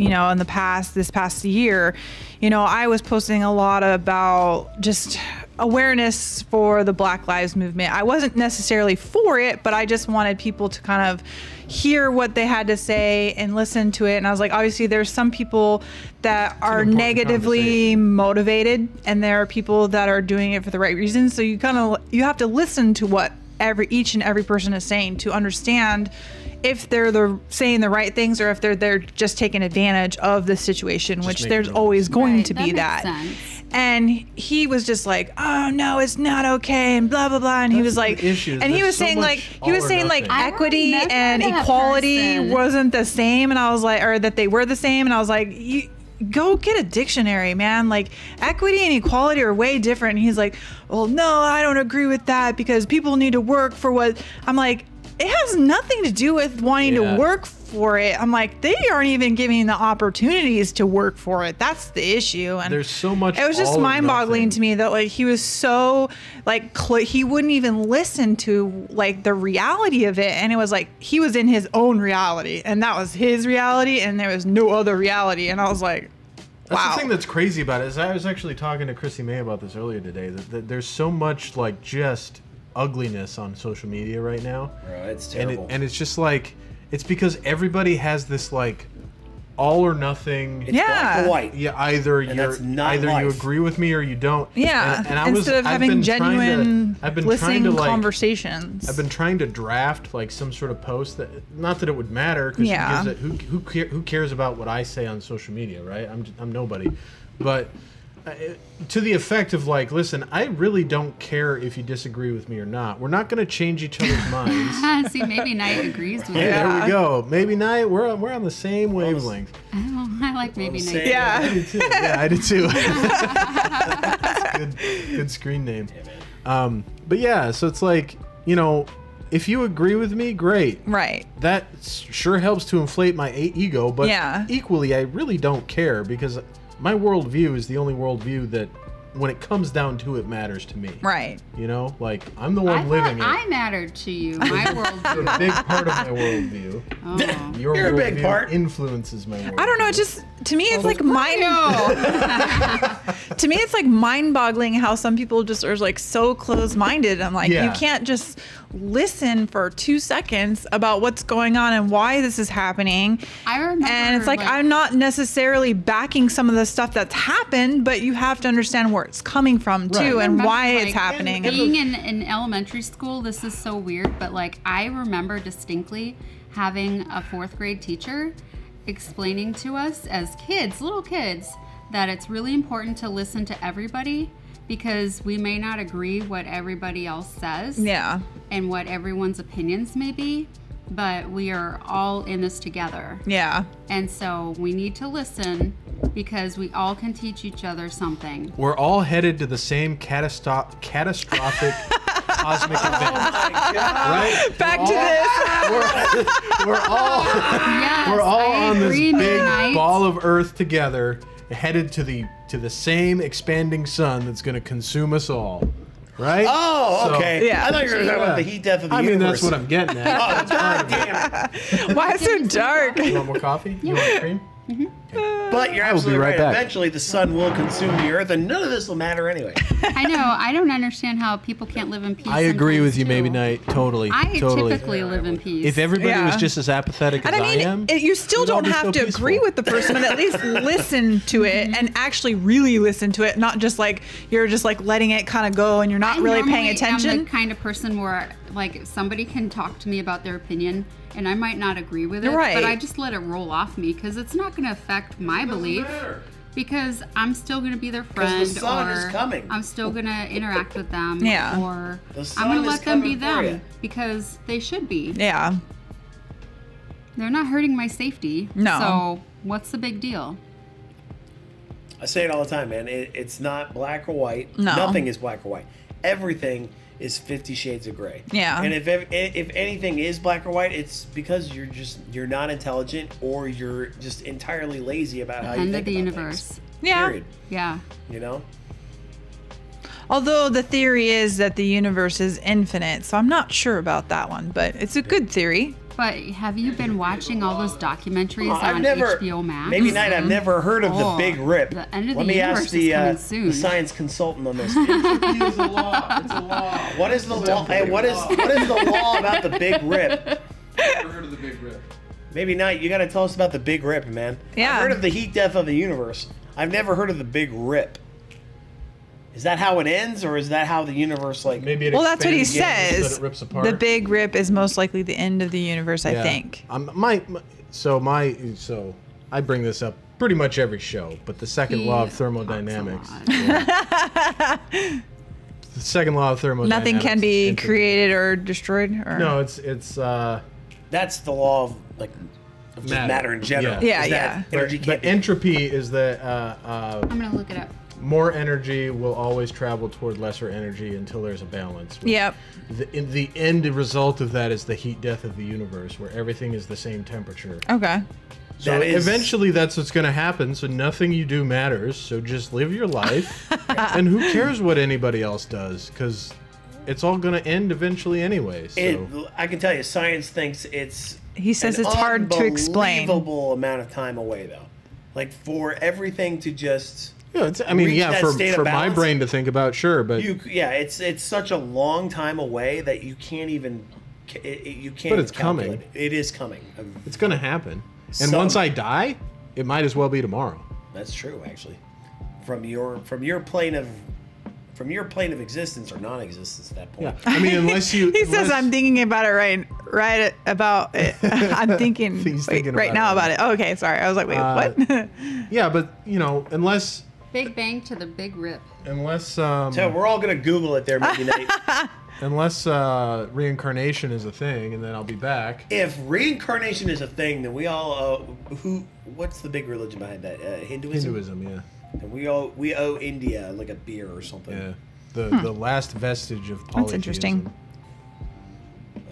past year, I was posting a lot about just awareness for the Black Lives Movement. I wasn't necessarily for it, but I just wanted people to kind of hear what they had to say and listen to it. And I was like, obviously there's some people that are important negatively motivated, and there are people that are doing it for the right reasons. So you have to listen to what each and every person is saying to understand if they're saying the right things or if they're just taking advantage of the situation, which there's always going to be that. And he was just like, oh no, it's not okay, and blah blah blah. And he was like, and he was saying like equity and equality wasn't the same, and I was like, or that they were the same, and I was like, you go get a dictionary, man. Like, equity and equality are way different. And he's like, well, no, I don't agree with that because people need to work for what. I'm like, it has nothing to do with wanting to work for it. I'm like, they aren't even giving the opportunities to work for it. That's the issue. And there's so much. It was just mind-boggling to me that like he was so like he wouldn't even listen to like the reality of it, and it was like he was in his own reality, and that was his reality, and there was no other reality. And I was like, wow. That's the thing that's crazy about it is I was actually talking to Chrissy May about this earlier today. That there's so much like just ugliness on social media right now. Right, it's terrible. And it's just like it's because everybody has this like all or nothing. It's black or white. Yeah, either you agree with me or you don't. Yeah. And instead of having genuine listening conversations. I've been trying to draft like some sort of post that, not that it would matter, because who cares about what I say on social media, right? I'm nobody, but. To the effect of like, listen, I really don't care if you disagree with me or not. We're not going to change each other's minds. See, maybe Knight agrees with Hey, you. there we go. Maybe Knight, we're on the same wavelength. I like maybe Knight. Yeah. I do too. Yeah, I do too. That's good screen name. But yeah, so it's like, if you agree with me, great. Right. That sure helps to inflate my ego, but equally, I really don't care because my worldview is the only worldview that, when it comes down to it, matters to me. Right. Like I'm the one living it. I mattered to you. My worldview. You're a big part of my worldview. Oh. You're a big part. Influences my worldview. I don't know. It just to me, it's like to me, it's like mind-boggling how some people just are like so close-minded. I'm like, you can't just listen for 2 seconds about what's going on and why this is happening. I remember, and it's like I'm not necessarily backing some of the stuff that's happened, but you have to understand where it's coming from too, and why it's happening. Being in elementary school, this is so weird, but like I remember distinctly having a 4th grade teacher explaining to us as kids, little kids, that it's really important to listen to everybody because we may not agree what everybody else says. Yeah. And what everyone's opinions may be, but we are all in this together. Yeah. And so we need to listen because we all can teach each other something. We're all headed to the same catastrophic cosmic event. Right? Back to this. We're all Yes, we're all I on this agree, big Knight. ball of Earth together, headed to the same expanding sun that's going to consume us all. Right? Oh, So- okay. Yeah. I thought you were talking about the heat death of the I mean, universe. that's what I'm getting at. Oh, God damn it. Why so dark? You want more coffee? You want cream? But you're I will be absolutely right right. back. Eventually, the sun will consume the earth, and none of this will matter anyway. I know. I don't understand how people can't live in peace. I agree sometimes, with you, too. maybe Knight. Totally. I totally. typically live in peace. If everybody Yeah. was just as apathetic as And I I am, mean, you still we'd all don't be have so to peaceful. agree with the person, but at least listen to it and actually really listen to it, not just like you're just like letting it kind of go and you're not I really paying normally attention. am the kind of person where like somebody can talk to me about their opinion and I might not agree with it, Right. but I just let it roll off me because it's not going to affect my belief. Because I'm still gonna be their friend, sun or is coming. I'm still gonna interact with them, Yeah. or The sun I'm gonna is let them be coming for them ya. because they should be. Yeah. They're not hurting my safety. No. So what's the big deal? I say it all the time, man. It's not black or white. No. Nothing is black or white. Everything is 50 shades of gray. Yeah. And if anything is black or white, it's because you're not intelligent, or you're just entirely lazy about how you End think of the about universe. things. Yeah. Period. Yeah. You know? Although the theory is that the universe is infinite, so I'm not sure about that one, but it's a good theory. But have you been watching all those documentaries I've on never, HBO Max? maybe not. I've never heard of the Oh, Big Rip. the end of Let the me ask universe is coming the soon. science consultant on this. Entropy is a law. It's a law. What is the law? Hey, what is the law about the Big Rip? Never heard of the Big Rip. Maybe not. You got to tell us about the Big Rip, man. Yeah. I've heard of the heat death of the universe. I've never heard of the Big Rip. Is that how it ends, or is that how the universe like? Maybe it Well, that's what he expands again so that says. it rips apart. The big rip is most likely the end of the universe, I think. So I bring this up pretty much every show, but the second law of He thermodynamics. talks a The second law of thermodynamics. Nothing can be entropy. created or destroyed. Or... No, it's That's the law of like of just matter in general. Yeah, Is that yeah. Energy but can't be. entropy is that I'm gonna look it up. more energy will always travel toward lesser energy until there's a balance. which Yep. The end result of that is the heat death of the universe, where everything is the same temperature. Okay. So That is- eventually that's what's going to happen. So nothing you do matters. So just live your life. And who cares what anybody else does? Because it's all going to end eventually anyway. So. I can tell you, science thinks it's. He says an it's hard to explain. Unbelievable amount of time away, though. Like for everything to just. Yeah, I mean, reach yeah, that for state of my balance. brain to think about, sure, but It's such a long time away that you can't even. You can't. But it's calculate coming. It is coming. it's going to happen. And once I die, it might as well be tomorrow. That's true, actually. From your plane of existence or non-existence at that point. Yeah, I mean, unless you. He says I'm thinking about it right about it. I'm thinking He's wait, thinking right about now it. about it. Oh, okay, sorry. I was like, wait, what? Yeah, but unless Big Bang to the Big Rip. So we're all gonna Google it there, maybe Nate. unless reincarnation is a thing, and then I'll be back. If reincarnation is a thing, then we all what's the big religion behind that? Hinduism. Hinduism, yeah. And we owe India like a beer or something. Yeah, the last vestige of polytheism. That's interesting.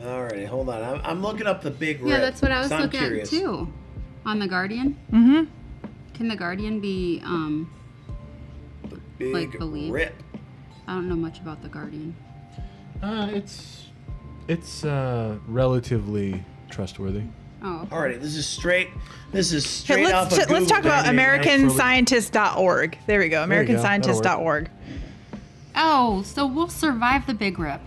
All right, hold on. I'm looking up the big. Yeah, rip, that's what I was 'cause I'm looking curious. at too. On the Guardian. Mm-hmm. Can the Guardian be? Big Like believe? rip. I don't know much about the Guardian. It's relatively trustworthy. Oh. Okay. All right, this is straight. This is Okay, straight off. let's talk about actually- AmericanScientist.org. There we go. There you go. AmericanScientist.org. Oh, so we'll survive the Big Rip.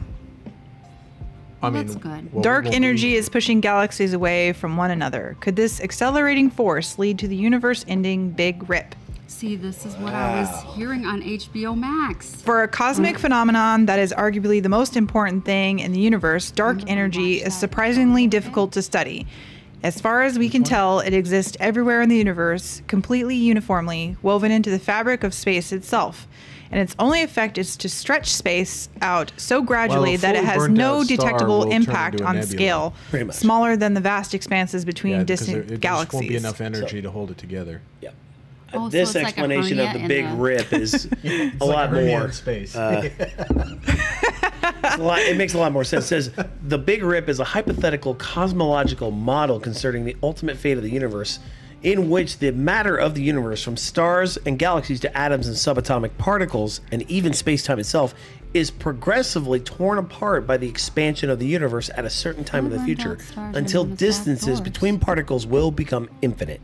I mean, that's good. well, Dark we won't energy be- is pushing galaxies away from one another. Could this accelerating force lead to the universe-ending Big Rip? See, this is what I was hearing on HBO Max. For a cosmic phenomenon that is arguably the most important thing in the universe, dark energy is surprisingly difficult to study. As far as we can tell, it exists everywhere in the universe, completely uniformly, woven into the fabric of space itself. And its only effect is to stretch space out so gradually Well, a that it fully has burnt no out star detectable will turn impact into a on nebula. scale, Pretty much. smaller than the vast expanses between Yeah, because distant there just galaxies. won't be enough energy to hold it together. Yep. Oh, so This it's like a explanation of the hernia big in the- rip is It's a like lot hernia more. in space. It makes a lot more sense. It says the Big Rip is a hypothetical cosmological model concerning the ultimate fate of the universe, in which the matter of the universe, from stars and galaxies to atoms and subatomic particles, and even space-time itself, is progressively torn apart by the expansion of the universe at a certain time in the Burnt future, out stars until and luminous black distances dwarfs. between particles will become infinite.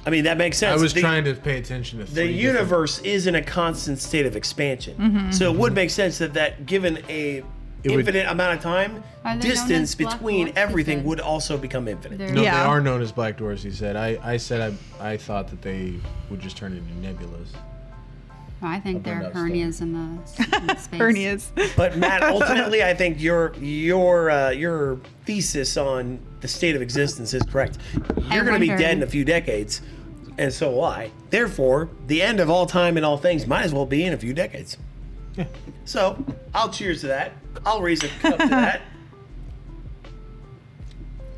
I mean, that makes sense. I was trying to pay attention to The three universe is in a constant state of expansion, so it would make sense that given a It would- infinite amount of time, Are they known distance as black between dwarfs? everything Because would also become infinite. They're- No, Yeah. they are known as black dwarfs. He said. I said I thought that they would just turn into nebulas. I think they're Burnt out hernias in the space. Hernias. But Matt, ultimately, I think your thesis on the state of existence is correct. You're going to be wonder- dead in a few decades. and so will I. Therefore, the end of all time and all things might as well be in a few decades. So, I'll cheers to that. I'll raise a cup to that.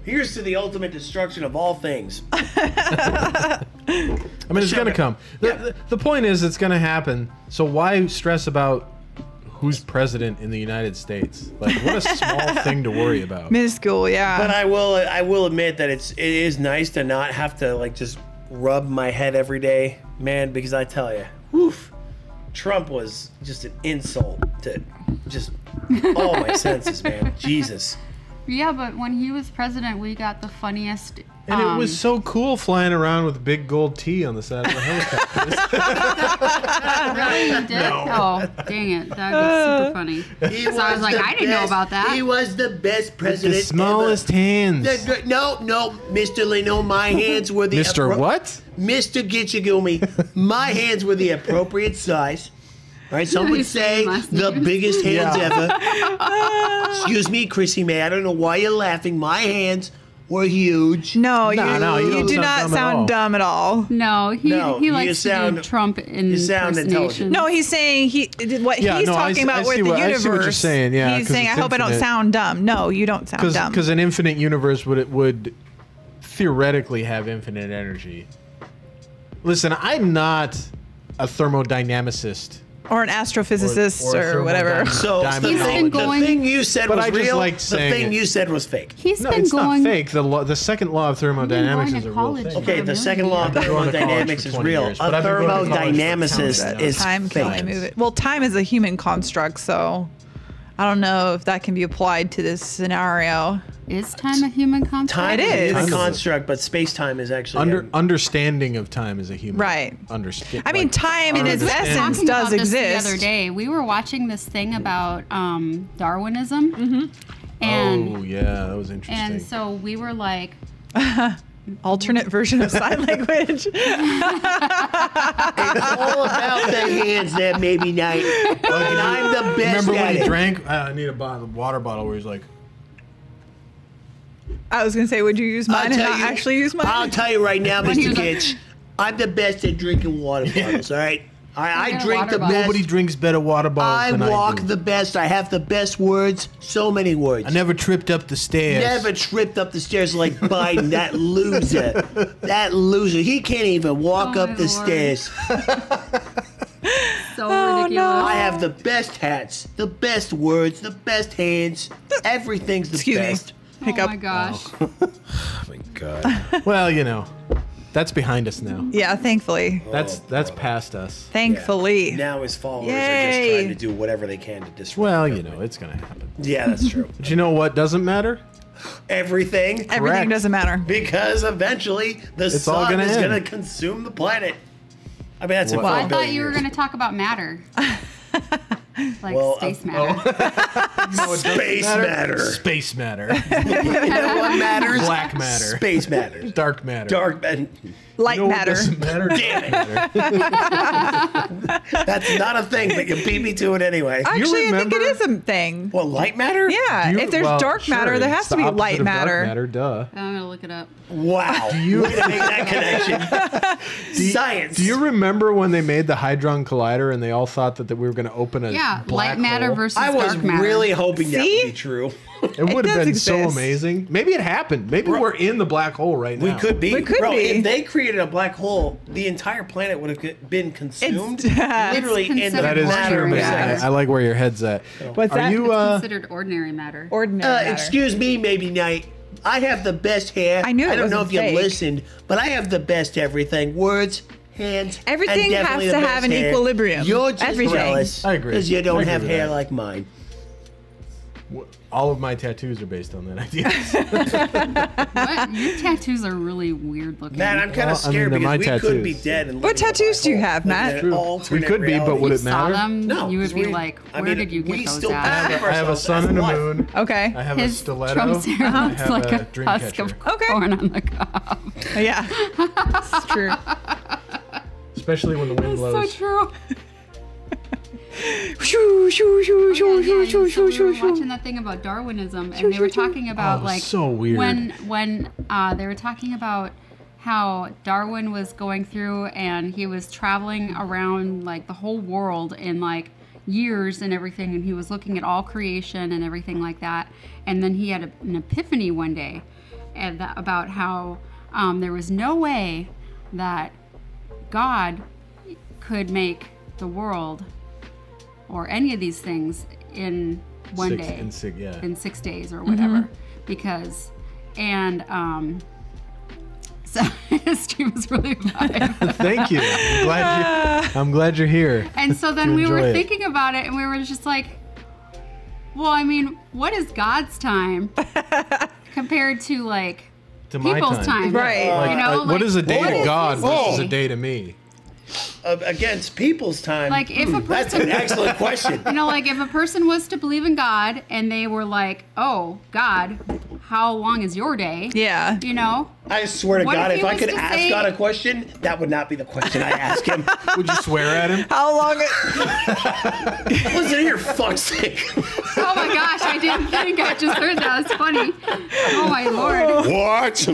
Here's to the ultimate destruction of all things. I mean, it's gonna come. The point is, it's gonna happen. So why stress about who's president in the United States? Like, what a small thing to worry about. Minuscule, yeah. But I will admit that it is nice to not have to like just rub my head every day, man. Because I tell you, woof, Trump was just an insult to just all my senses, man. Jesus. Yeah, but when he was president, we got the funniest. And it was so cool flying around with a big gold T on the side of the helicopter. Really? You did? No. Oh, dang it. That was super funny. So I was like, I didn't know about that. He was the best president. The smallest hands. No, Mr. Leno, my hands were the Mr. What? Mr. Gitchegumi, my hands were the appropriate size. All right, some would say the biggest hands ever. Excuse me, Chrissy May. I don't know why you're laughing. My hands were huge. No, you don't do sound not dumb at all. sound dumb at all. No, he you likes to sound- do Trump sound intelligent. impersonation. No, he's saying he's Yeah, no, talking about I with see the what- universe. I see what you're saying, yeah, He's 'cause saying, I it's hope I don't infinite. sound dumb. No, you don't sound dumb. Because an infinite universe would theoretically have infinite energy. Listen, I'm not a thermodynamicist. Or an astrophysicist or whatever. So Diamond the knowledge. thing you said But was I just real. like The saying thing it. you said was fake. He's No, been it's going. not fake. The second law of thermodynamics to is a real college thing. for Okay, the second law of I've been going to college thermodynamics for is 20 real. years, A but I've been going to college for thermodynamicist is Time can only fake. move it. Well, time is a human construct, so I don't know if that can be applied to this scenario. Is time a human construct? Time It is. a Time is a- construct, but space-time is actually Understanding of time is a human. Right. Understand. I mean, time in its understanding. essence Talking about does this exist. The other day, we were watching this thing about Darwinism, and Oh yeah, that was interesting. and so we were like, Alternate version of sign language. It's all about the hands that maybe night. And I'm the best Remember when at he it. drank? I need a water bottle where he's like, I was gonna say, would you use mine and tell not you- actually use mine? I'll tell you right now, he Mr. was like- Gitch, I'm the best at drinking water bottles, all right? I got a drink water the bottle. best. nobody drinks better water bottles I than I walk do. the best. I have the best words. So many words. I never tripped up the stairs. Never tripped up the stairs like Biden, that loser. That loser. He can't even walk Oh, up my the Lord. stairs. so Oh, ridiculous. no. I have the best hats, the best words, the best hands. Everything's the Excuse me. best. Oh Hiccup. my gosh. Oh my God. Well, you know, that's behind us now. Yeah, thankfully. That's past us. Thankfully. Now his followers are Yay. just trying to do whatever they can to disrupt. Well, you everybody. know, it's gonna happen. Yeah, that's true. But you know what doesn't matter? Everything. Everything Correct. doesn't matter. Because eventually the It's all sun gonna is end. going to consume the planet. I mean, that's in Well, Well, 4 I thought billion you were years. going to talk about matter. Like Well, space matter. Space matter. Space matter. You know what matters? Black matter. Space matters. Dark matter. Dark matter. Light You know what matter. doesn't matter? Damn it. That's not a thing, but you beat me to it anyway. Actually, I think it remember- is a thing. Well, light matter? Yeah, You- if there's well, dark matter, sure, there it's has the to be opposite light of dark matter. Duh. I'm going to look it up. Wow. you- Way to make that connection. Science. Do you remember when they made the Hadron Collider and they all thought that we were going to open a Yeah, black light matter hole? versus I was dark matter. really hoping that See? would be true. It would have does been so exist. amazing. Maybe it happened. Maybe we're in the black hole right now. We could be. We could Bro, be. if they created a black hole, the entire planet would have been consumed It's- literally in the considered That is matter true, of a man. second. I like where your head's at. What's Are that? you? It's considered ordinary matter. Ordinary matter. Excuse me, maybe night. I have the best hair. I knew it I don't know wasn't if you fake. listened, but I have the best everything. Words, hands, Everything and definitely has the to best have an hair. equilibrium. You're just Everything. jealous. I agree. Because you don't I agree have with hair that. like mine. All of my tattoos are based on that idea. What? Your tattoos are really weird looking. Man, I'm kind Well, of scared they're my because we could be tattoos. dead. And What live in a tattoos black do you hole. have, Like Matt? an True. alternate We could be, but reality. would you it saw matter? them, No, you would 'cause be we- like, I where mean, did you we get those still at? have I have a sun and a life. moon. Okay. I have a His stiletto. Trump's hair I looks have like a dream husk catcher. of Okay. corn on the cob. Yeah. It's true. Especially when the wind So blows. true. Shoo, shoo, shoo, shoo, shoo, shoo, So shoo, we shoo, were shoo. watching that thing about Darwinism, and they were talking about Oh, like so weird. when they were talking about how Darwin was going through and he was traveling around like the whole world in like years and everything, and he was looking at all creation and everything like that, and then he had an epiphany one day about how there was no way that God could make the world or any of these things in one day, in 6 days or whatever, because so his stream was really vibe. Thank you. I'm glad you're here. And so then we were thinking about it, and we were just like, well, I mean, what is God's time compared to like people's time? Right. Like, you know, what is a day to God Oh. versus a day to me? Against people's time. Like if a That's an person, excellent question. you know, like if a person was to believe in God and they were like, oh, God, how long is your day? Yeah. You know? I swear to What God, if if he I was could to ask say- God a question, that would not be the question I ask him. Would you swear at him? How long? Listen here, fuck's sake. Oh my gosh, I didn't think I just heard that. It's funny. Oh my Lord. What?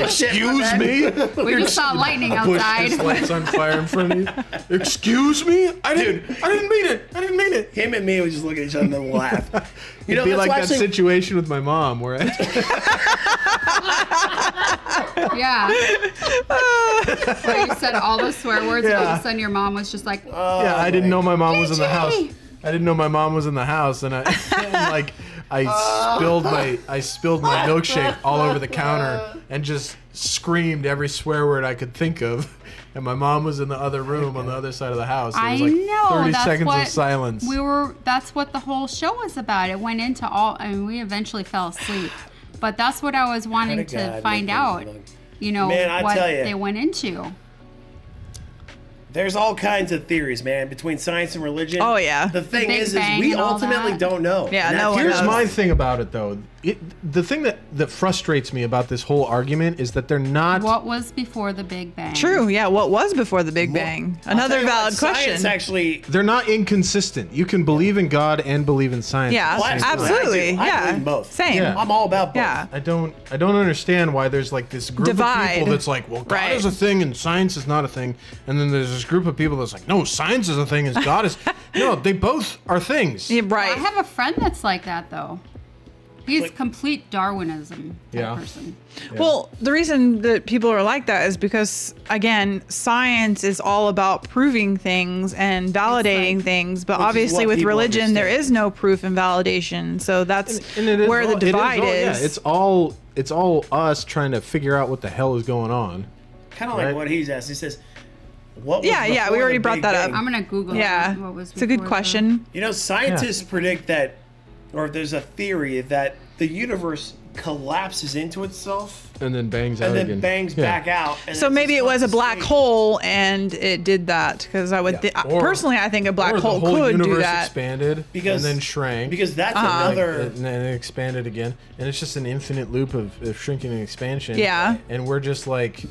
Excuse me? We just saw lightning outside. Lights on fire in front of you. Excuse me? I didn't mean it. I didn't mean it. Him and me would just look at each other and then laugh. You know, It'd be that's like why I that say- situation with my mom where Yeah. Where you said all the swear words, and all of a sudden your mom was just like, yeah, I didn't know my mom was in the house. Gitchy! I didn't know my mom was in the house, and I spilled my milkshake all over the counter and just screamed every swear word I could think of. And my mom was in the other room on the other side of the house. It was like I know. 30 that's seconds what of silence. That's what the whole show was about. It went into all. I mean, we eventually fell asleep, but that's what I was wanting Pray to to God, find make out. things look- You know Man, I what tell ya. they went into. There's all kinds of theories, man, between science and religion. Oh, yeah. The thing Big is Bang we and all ultimately that. don't know. Yeah, And no that's- one Here's knows. my thing about it, though. The thing that frustrates me about this whole argument is that they're not. What was before the Big Bang? True. Yeah. What was before the Big Mo- Bang? I'll tell Another you what, valid Science question. actually. They're not inconsistent. You can believe in God and believe in science. Yeah. at the Well, same time. Absolutely. I Yeah. believe in both. Same. Yeah. I'm all about both. Yeah. I don't understand why there's like this group Divide. of people that's like, well, God Right. is a thing and science is not a thing, and then there's this group of people that's like, no, science is a thing and God is. No, they both are things. Yeah, I right. have a friend that's like that though. He's Like- complete Darwinism type Yeah. person. Well, the reason that people are like that is because, again, science is all about proving things and validating things, but Which is obviously what with people religion, there understand. is no proof and validation. So that's And it is where the all- it is divide all- is. Yeah, it's all us trying to figure out what the hell is going on. Kind of like Right. what he's asked. He says, "What?" Was Yeah, yeah, we before already the brought Big that up. Bang?" I'm gonna Google Yeah. what was It's a good before the- question. You know, scientists predict that, or there's a theory that the universe collapses into itself And then bangs out and then again. bangs Yeah. back out. And So it's maybe just it was a not black sustained. hole and it did that because I would Yeah. Or- personally I think a black Or hole the whole could universe do that. expanded Because- and then shrank. Because that's Uh-huh. another. and then it expanded again, and it's just an infinite loop of shrinking and expansion. Yeah. And we're just like,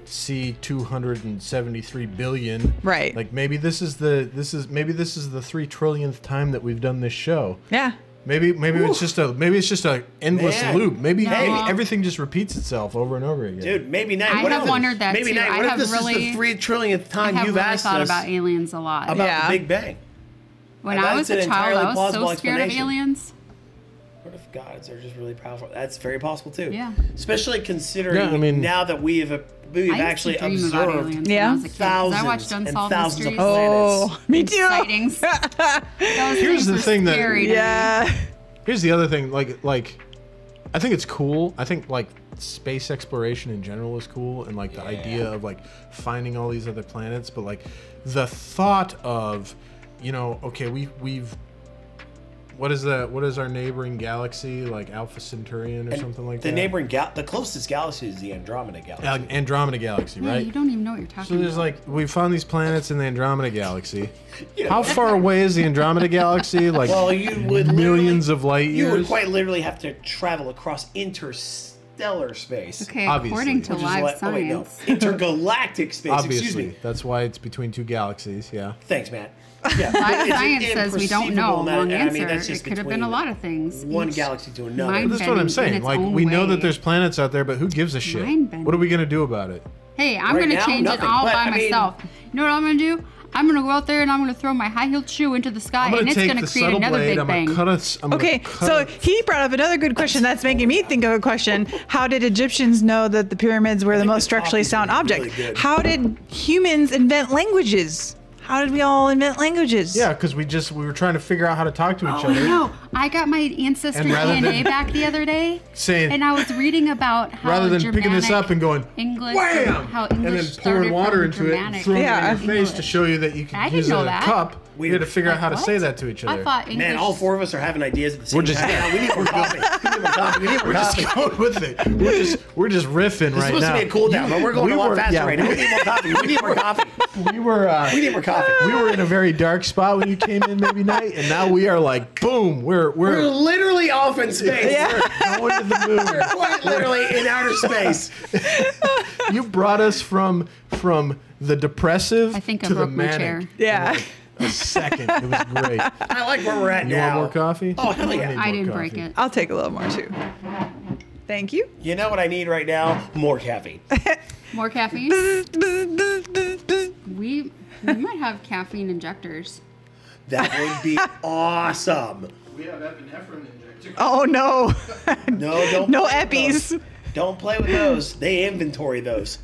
C 273 billion. Right. Like maybe this is the 3 trillionth time that we've done this show. Yeah. Maybe it's just a endless Man. loop. Maybe No. everything just repeats itself over and over again. Dude, maybe not. I what have if wondered that maybe too. Not, I what if have this really- is the 3 trillionth I time have you've really asked thought us about aliens a lot. about Yeah. the Big Bang? When And I that's was a an child, entirely I was plausible so scared of explanation. aliens. What if gods are just really powerful? That's very possible too. Yeah. Especially considering Yeah, I mean- now that we've I used actually to dream about observed aliens Yeah. when I was a kid. 'Cause I watched thousands and Unsolved thousands of Mysteries. planets. Oh, me too. Sightings. Those Here's things the were thing that- scary to me. Yeah. Here's the other thing, like I think it's cool. I think like space exploration in general is cool, and like the idea of like finding all these other planets, but like the thought of, okay, we've what is our neighboring galaxy, like Alpha Centaurian or something like The that? neighboring the closest galaxy is the Andromeda galaxy. Andromeda galaxy, Yeah, right? you don't even know what you're talking So there's about. like we found these planets in the Andromeda galaxy. How far away is the Andromeda galaxy? Like Well, you would millions of light You would years. quite literally have to travel across interstellar space. Okay, obviously. according to Which is live like- science. intergalactic space. Obviously, Excuse me. that's why it's between two galaxies. Yeah. Thanks, Matt. Yeah. Science says we don't know. Wrong answer. that's just It could have been a lot of things. One Each galaxy to another. mind That's what I'm bending in saying. its Like, own we know that way. there's planets out there, but who gives a shit? Mind What are we going to do about it? Hey, I'm Right gonna now, change nothing. it all But, by I mean- myself. You know what I'm gonna do? I'm gonna go out there and I'm gonna throw my high-heeled shoe into the sky, I'm going and to it's take gonna the create subtle another blade. Big I'm Bang. going to cut it. Okay, so he brought up another good question that's making me think of a question. How did Egyptians know that the pyramids were the most structurally sound object? really good. How did humans invent languages? How did we all invent languages? Yeah, because we were trying to figure out how to talk to each Oh other. no! I got my ancestor And rather DNA than- back the other day, Saying, and I was reading about how rather than picking this Germanic up and going, English, wham! how And English then started pouring water from into it and Germanic throwing Yeah. it in your face to English. show you that you I can didn't use know a that. cup. We had to figure out how to What? say that to each other. I thought English. Man, all four of us are having ideas at the same We're just- time. Yeah, we need more coffee. We need more coffee. We need more We're coffee. just going with it. We're just riffing It's right supposed now. to be a cool down, but we're going We a lot were- faster yeah, right now. We need more coffee. We need more coffee. We were We need more coffee. we were in a very dark spot when you came in maybe night, and now we are like boom. We're We're literally off in space. going to the moon. We're quite literally in outer space. You brought us from the depressive I think I to the broke my manic. chair. Yeah. A second. It was great. I like where we're at You now. want more coffee? Oh, hell yeah. need I more didn't coffee. break it. I'll take a little more too. Thank you. You know what I need right now? More caffeine. More caffeine. We might have caffeine injectors. That would be awesome. We have epinephrine injector. Oh no. No, don't. No play with eppies. those. Don't play with those. They inventory those.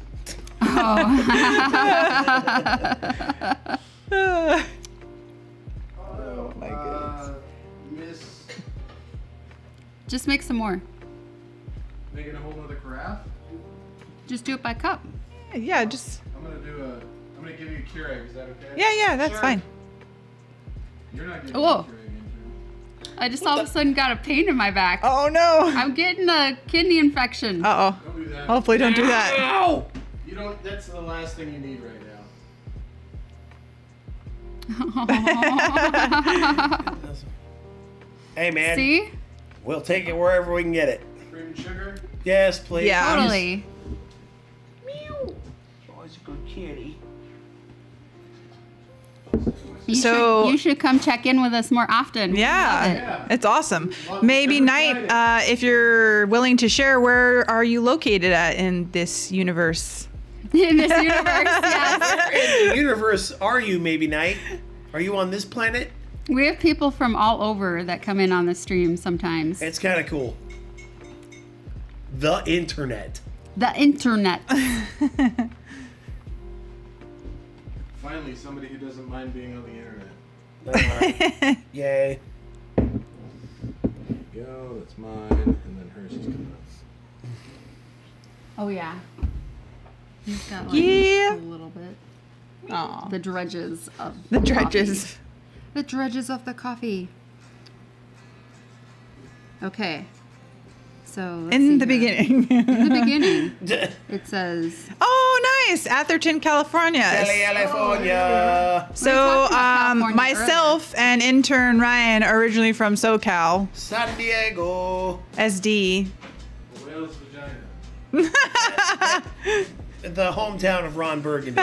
Oh my goodness. Miss Just make some more. making a whole nother carafe. Just do it by cup. Yeah, just I'm gonna give you a Keurig. Is that okay? yeah, that's Sure. fine. You're not getting Whoa. a Keurig, Andrew. I just all of a sudden got a pain in my back. Oh no. I'm getting a kidney infection. Uh Don't do that. oh. Hopefully don't do that. Ow! You don't. That's the last thing you need right now. Hey, man. See? We'll take it wherever we can get it. Cream and sugar. Yes, please. Yeah. Totally. Always a good kitty. You should come check in with us more often. We love it. Yeah, it's awesome. Maybe Night, if you're willing to share, where are you located at in this universe? In this universe, yes. Where in the universe are you, maybe Night? Are you on this planet? We have people from all over that come in on the stream sometimes. It's kind of cool. The internet. The internet. Finally, somebody who doesn't mind being on the internet. Alright. Yay. There you go. That's mine, and then hers is coming up. Oh yeah. He's got like Yeah. a little bit. Aw. The dredges of The coffee. dredges. The dredges of the coffee. Okay. So let's In see the here. beginning. In the beginning, it says Oh, nice. Atherton, California. California. So, talked about California myself and intern Ryan are originally from SoCal, San Diego. SD. Whale's vagina. The hometown of Ron Burgundy.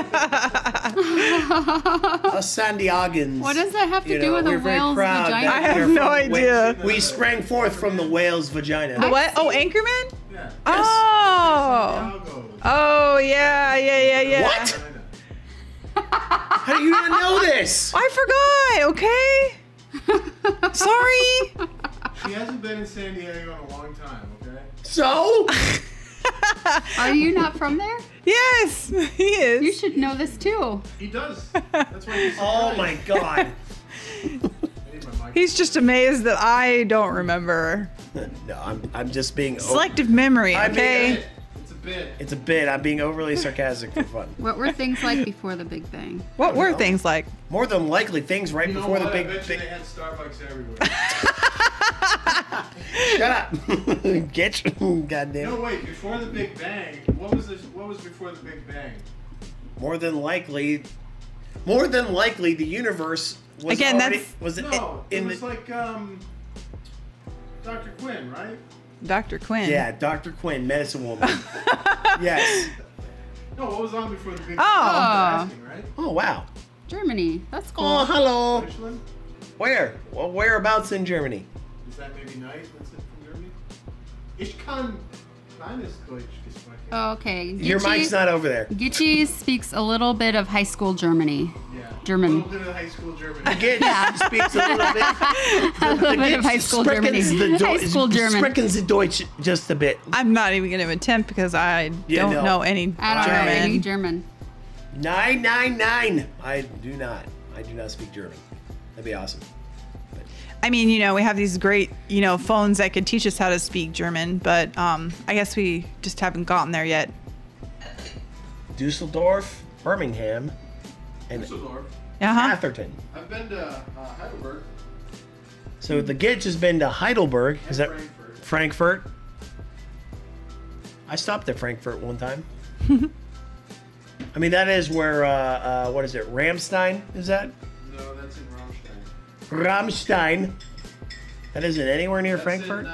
Us San Diegans. What does that have to You do know, with a we're very whale's proud vagina? that I have we're no from the idea. We sprang forth from the whale's vagina. The what? Oh, Anchorman? Yeah. Oh. Santiago. Oh, yeah. What? How do you not know this? I forgot, okay? Sorry. She hasn't been in San Diego in a long time. Okay. So? Are you not from there? Yes, he is. You should know this too. He does. That's why he's Oh surprised. my god. I need my mic. He's just amazed that I don't remember. No, I'm just being. Selective memory, I mean, okay? It's a bit. It's a bit. I'm being overly sarcastic for fun. What were things like before the Big Bang? What were things like? More than likely, things right You know before the what? big. I bet you big they had Starbucks everywhere. Shut up. Get you. Goddamn. No, wait. Before the Big Bang, what was this? What was before the Big Bang? More than likely, the universe was Again, already, that's- was No, it in was the. like Dr. Quinn, right? Dr. Quinn. Yeah, Dr. Quinn, medicine woman. Yes. No, what was on before the Big Bang? Oh. I'm asking, right? Oh wow. Germany. That's cool. Oh, hello. Deutschland? Where? Well, whereabouts in Germany? Is that maybe nice? That's it from Germany? Ich kann kleines Deutsch gesprochen. Okay. Your mic's not over there. Gitchy speaks a little bit of high school Germany. Yeah. German. A little bit of high school German. Again, speaks a little bit. A little bit of high school Germany. High school German. Sprechen the Deutsch just a bit. I'm not even going to attempt because I don't know any I don't know any German. German. 999. I do not speak German. That'd be awesome. I mean, we have these great, phones that could teach us how to speak German, but I guess we just haven't gotten there yet. Dusseldorf, Birmingham, and Düsseldorf. Atherton. I've been to Heidelberg. So the Gitch has been to Heidelberg. Is that Frankfurt? I stopped at Frankfurt one time. I mean, that is where, what is it, Ramstein? Is that? No, that's in Rammstein. Ramstein. That isn't anywhere near That's Frankfurt?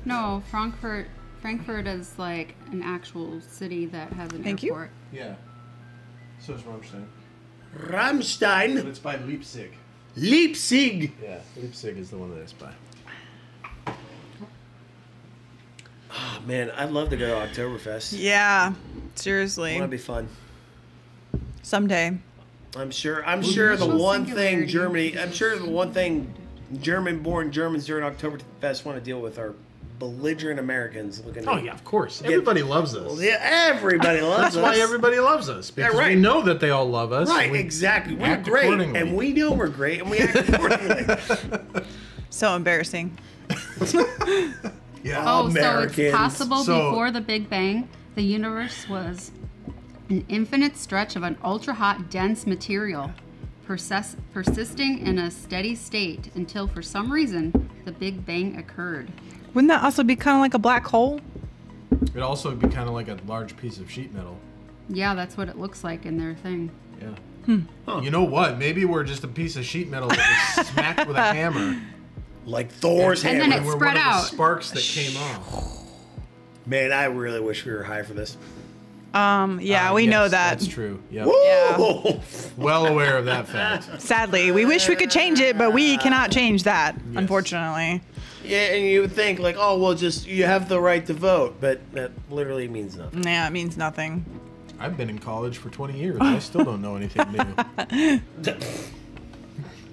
No, Frankfurt. Frankfurt is like an actual city that has an Thank you. airport. Yeah. So is Rammstein. But Ramstein. it's by Leipzig. Leipzig. Yeah, Leipzig is the one that it's by. Oh, man, I'd love to go to Oktoberfest. Yeah, seriously. That'd be fun. Someday. I'm sure the one thing Singularity. German-born Germans during Oktoberfest want to deal with are belligerent Americans looking. Oh yeah, of course. Everybody loves us. Yeah, everybody loves us. That's why everybody loves us. Because right. we know that they all love us. Right, and we exactly. We're act great, accordingly. and we know we're great, and we act accordingly. So embarrassing. Yeah. Oh, so Americans. it's possible So- before the Big Bang, the universe was an infinite stretch of an ultra-hot, dense material, persisting in a steady state until, for some reason, the Big Bang occurred. Wouldn't that also be kind of like a black hole? It'd also be kind of like a large piece of sheet metal. Yeah, that's what it looks like in their thing. Yeah. You know what? Maybe we're just a piece of sheet metal that was smacked with a hammer. Like Thor's And hammer. then We're spread one of out. the sparks that came off. Man, I really wish we were high for this. Yeah, we know Yes, that. That's true. Yep. Woo! Well aware of that fact. Sadly, we wish we could change it, but we cannot change that, unfortunately. Yeah, and you would think like, oh, well, just you have the right to vote, but that literally means nothing. Yeah, it means nothing. I've been in college for 20 years. I still don't know anything new.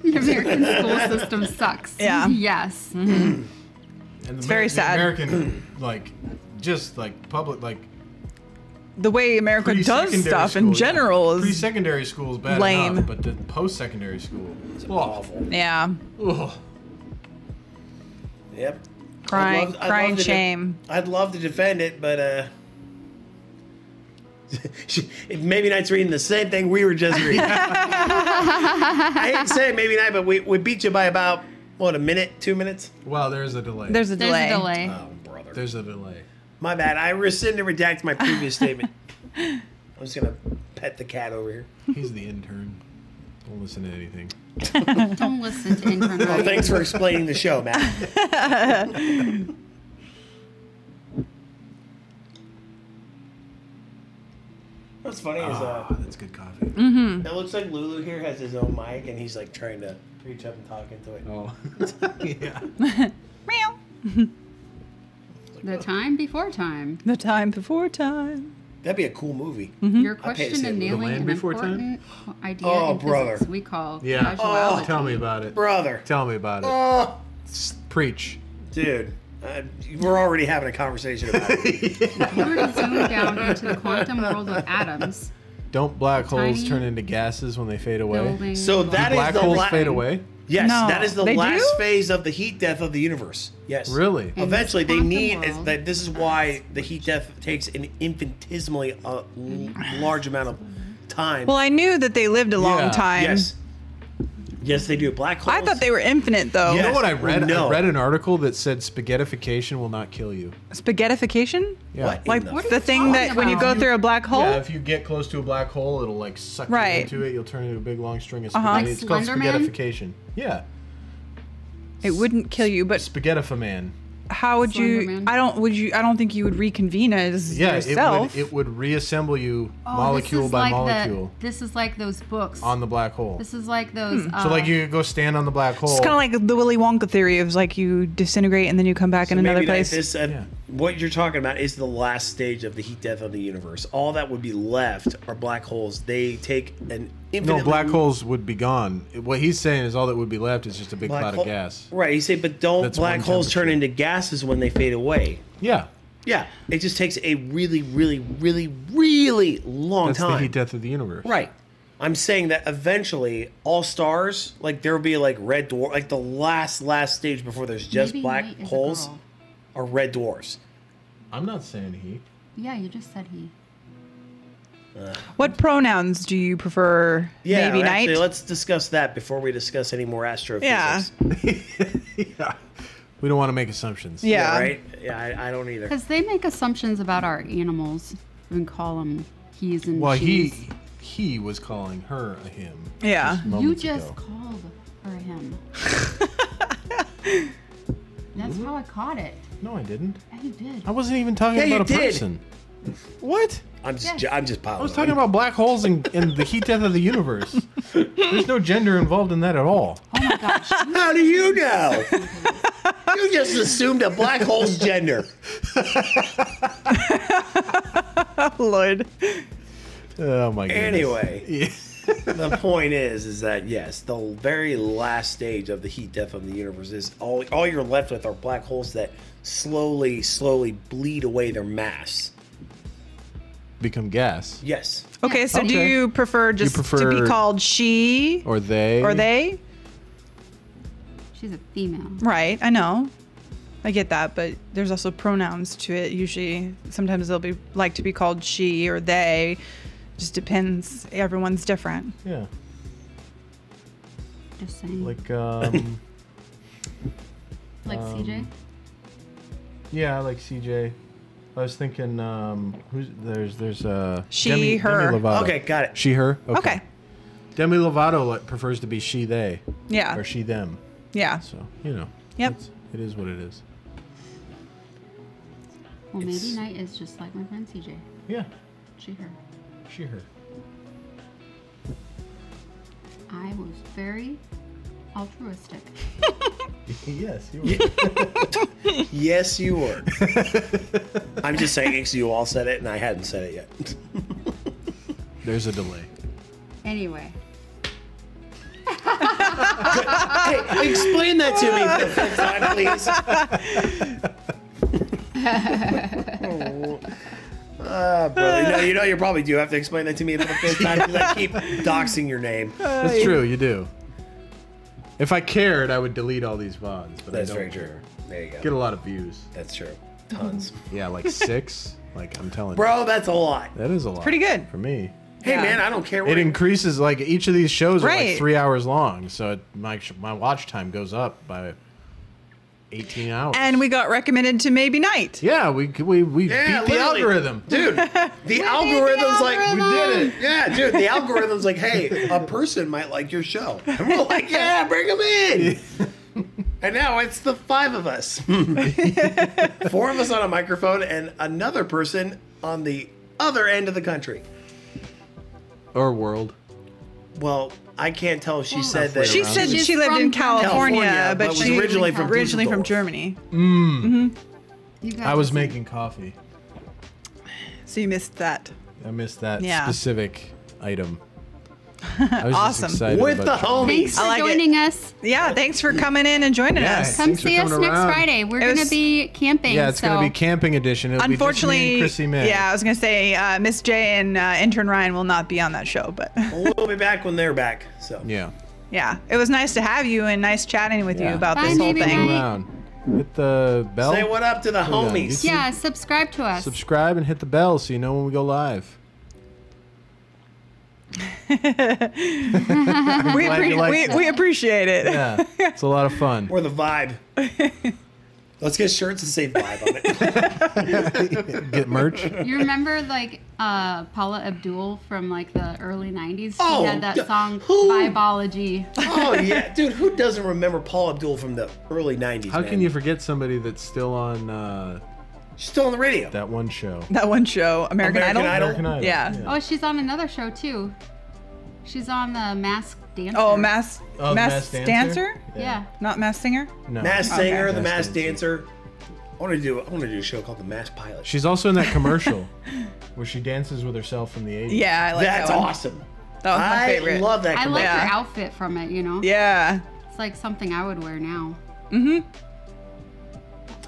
The American school system sucks. Yeah. Yes. And it's very sad. American, just public, The way America does pre-secondary stuff in school, general is pre-secondary school is bad lame. enough, but the post-secondary school is Awful. yeah, Ugh. Yep. crying shame. I'd love to defend it, but maybe Knight's reading the same thing we were just reading. I hate to say it, maybe Knight, but we beat you by about, what, a minute, 2 minutes? Well, there's a delay. There's a delay. There's a delay. Oh, brother. There's a delay. My bad. I rescind and redact my previous statement. I'm just going to pet the cat over here. He's the intern. Don't listen to anything. Don't listen to intern Oh, Ryan. thanks for explaining the show, Matt. What's funny is That's good coffee. it looks like Lulu here has his own mic, and he's like trying to reach up and talk into it. Oh. Yeah. Meow. The time before time. The time before time. That'd be a cool movie. Your I'd pay to question see it. and The nailing Land an Before Time? important idea Oh, in brother. physics we call Yeah. causality. Tell me about it. Brother. Tell me about it. Oh, Preach. dude. We're already having a conversation about it. If you were to zoom down into the quantum world of atoms, Don't black holes Tiny turn into gases when they fade away? building... So that is Black the holes la- fade away? Yes, No, that is the they last do? phase of the heat death of the universe. Yes. Really? In Eventually, this they quantum need world- that. This is why the heat death takes an infinitesimally large amount of time. Well, I knew that they lived a long Yeah. time. yes, yes, they do. Black holes. I thought they were infinite, though. You Yes. know what I read? No. I read an article that said spaghettification will not kill you. Spaghettification? Yeah. What? Like What are the you thing that talking when you go about? through a black hole? Yeah, if you get close to a black hole, it'll like suck Right. you into it. You'll turn into a big long string of Uh-huh. spaghetti. Like It's called Slender Man? spaghettification. Yeah. It wouldn't kill you, but Spaghettifa man. how would Slenderman. I don't think you would reconvene as yourself. it would reassemble you Oh, molecule this is by like molecule this is like those books. on the black hole. This is like those. So like you could go stand on the black hole. It's kind of like the Willy Wonka theory of like you disintegrate and then you come back in another Maybe place. This, what you're talking about is the last stage of the heat death of the universe. All that would be left are black holes. They take an infinitely... No, black holes would be gone. What he's saying is all that would be left is just a big cloud of gas. Right, he said, but don't That's black one holes turn temperature. into gases when they fade away? Yeah. Yeah, it just takes a really, really, really, really long That's time. the heat death of the universe. Right. I'm saying that eventually all stars, like there will be like red dwarf, like the last stage before there's just Maybe black Knight is a holes girl. are red dwarfs. I'm not saying he. Yeah, you just said he. What pronouns do you prefer? Yeah, Maybe actually, night. let's discuss that before we discuss any more astrophysics. Yeah. We don't want to make assumptions. Yeah. Right? Yeah, I don't either. Because they make assumptions about our animals and call them he's and Well, she's. he was calling her a him. Yeah. just You moments just ago. called her him. That's how I caught it. No, I didn't. Yeah, you did. I wasn't even talking Yeah, you about a did. person. What? I'm just Yes. piling I was on. talking about black holes and the heat death of the universe. There's no gender involved in that at all. Oh my gosh. How do you know? You just assumed a black hole's gender. Lord. Oh my goodness. Anyway, Yeah. the point is that yes, the very last stage of the heat death of the universe is all you're left with are black holes that slowly bleed away their mass. Become gas. Yes. Okay, so do Okay. you prefer just to prefer- be called she Or they. or they? She's a female. Right, I know. I get that, but there's also pronouns to it. Usually, sometimes they'll be like to be called she or they. Just depends. Everyone's different. Yeah. Just saying. Like, Like CJ? yeah, like CJ. I was thinking, there's She, Demi her. Lovato. Okay, got it. She, her? Okay. Demi Lovato prefers to be she, they. Yeah. Or she, them. Yeah. So, you know. Yep. It is what it is. Well, maybe Knight is just like my friend CJ. Yeah. She, her. She, her. I was very altruistic. Yes, you were. Yes, you were. I'm just saying because you all said it and I hadn't said it yet. There's a delay. Anyway. Hey, explain that to me for the fifth time, please. Brother, no, you know you probably do have to explain that to me for the fifth time because I keep doxing your name. That's true, you do. If I cared, I would delete all these VODs, but That's I very don't true. care. There you go. Get a lot of views. That's true. Tons. Yeah, like 6. Like, I'm telling you. Bro, that's a lot. That is a lot. Pretty good. For me. Hey, Yeah. man, I don't care. It increases, like, each of these shows are Right. like 3 hours long, so my watch time goes up by 18 hours. And we got recommended to Maybe Night. Yeah, we beat the literally. algorithm. Dude, the algorithm's like, we algorithm. did it. Yeah, dude, the algorithm's like, hey, a person might like your show. And we're like, yeah, bring them in. And now it's the 5 of us. 4 of us on a microphone and another person on the other end of the country. Or world. Well, I can't tell if she said that. She said She's she lived from in California, California, but was she originally from originally from Dusseldorf. Germany. You guys I was are- making coffee. So you missed that. I missed that Yeah. specific item. I was Awesome. just excited With the about trying- homies. Thanks for I like it. joining us. Yeah, thanks for coming in and joining Yeah. us. Come Thanks for see us coming next around. Friday. We're It going was- to be camping. Yeah, it's going to be camping edition. It'll Unfortunately, be just me and Chrissy May. yeah, I was gonna say Miss J and intern Ryan will not be on that show, but We'll be back when they're back. So Yeah. yeah, it was nice to have you and nice chatting with you Yeah. about Bye, this whole Maybe thing. Night. Around. Hit the bell. say what up to the Put it on homies. YouTube. Yeah, subscribe to us. Subscribe and hit the bell so you know when we go live. We, Glad you liked it. we appreciate it. Yeah, it's a lot of fun. Or the vibe. The Let's get shirts and say vibe on it. Get merch. You remember like Paula Abdul from like the early 90s? She Oh, had that yeah. song Who? Vibology. Oh yeah, dude, who doesn't remember Paul Abdul from the early 90s? How man? can you forget somebody that's still on She's still on the radio. that one show? That one show, American Idol. American Idol. Yeah. Oh, she's on another show too. She's on the Masked Dancer. Oh, Masked Oh, Masked Dancer? Dancer? Yeah. Not Masked Singer? No. Masked Singer, Okay. the Masked Masked Dancer. I want to do a show called The Masked Pilot. She's also in that commercial where she dances with herself in the 80s. Yeah, I like That's that one. awesome. That was my favorite. I love that. I like commercial. her Yeah. outfit from it, you know? Yeah. It's like something I would wear now. Mm-hmm.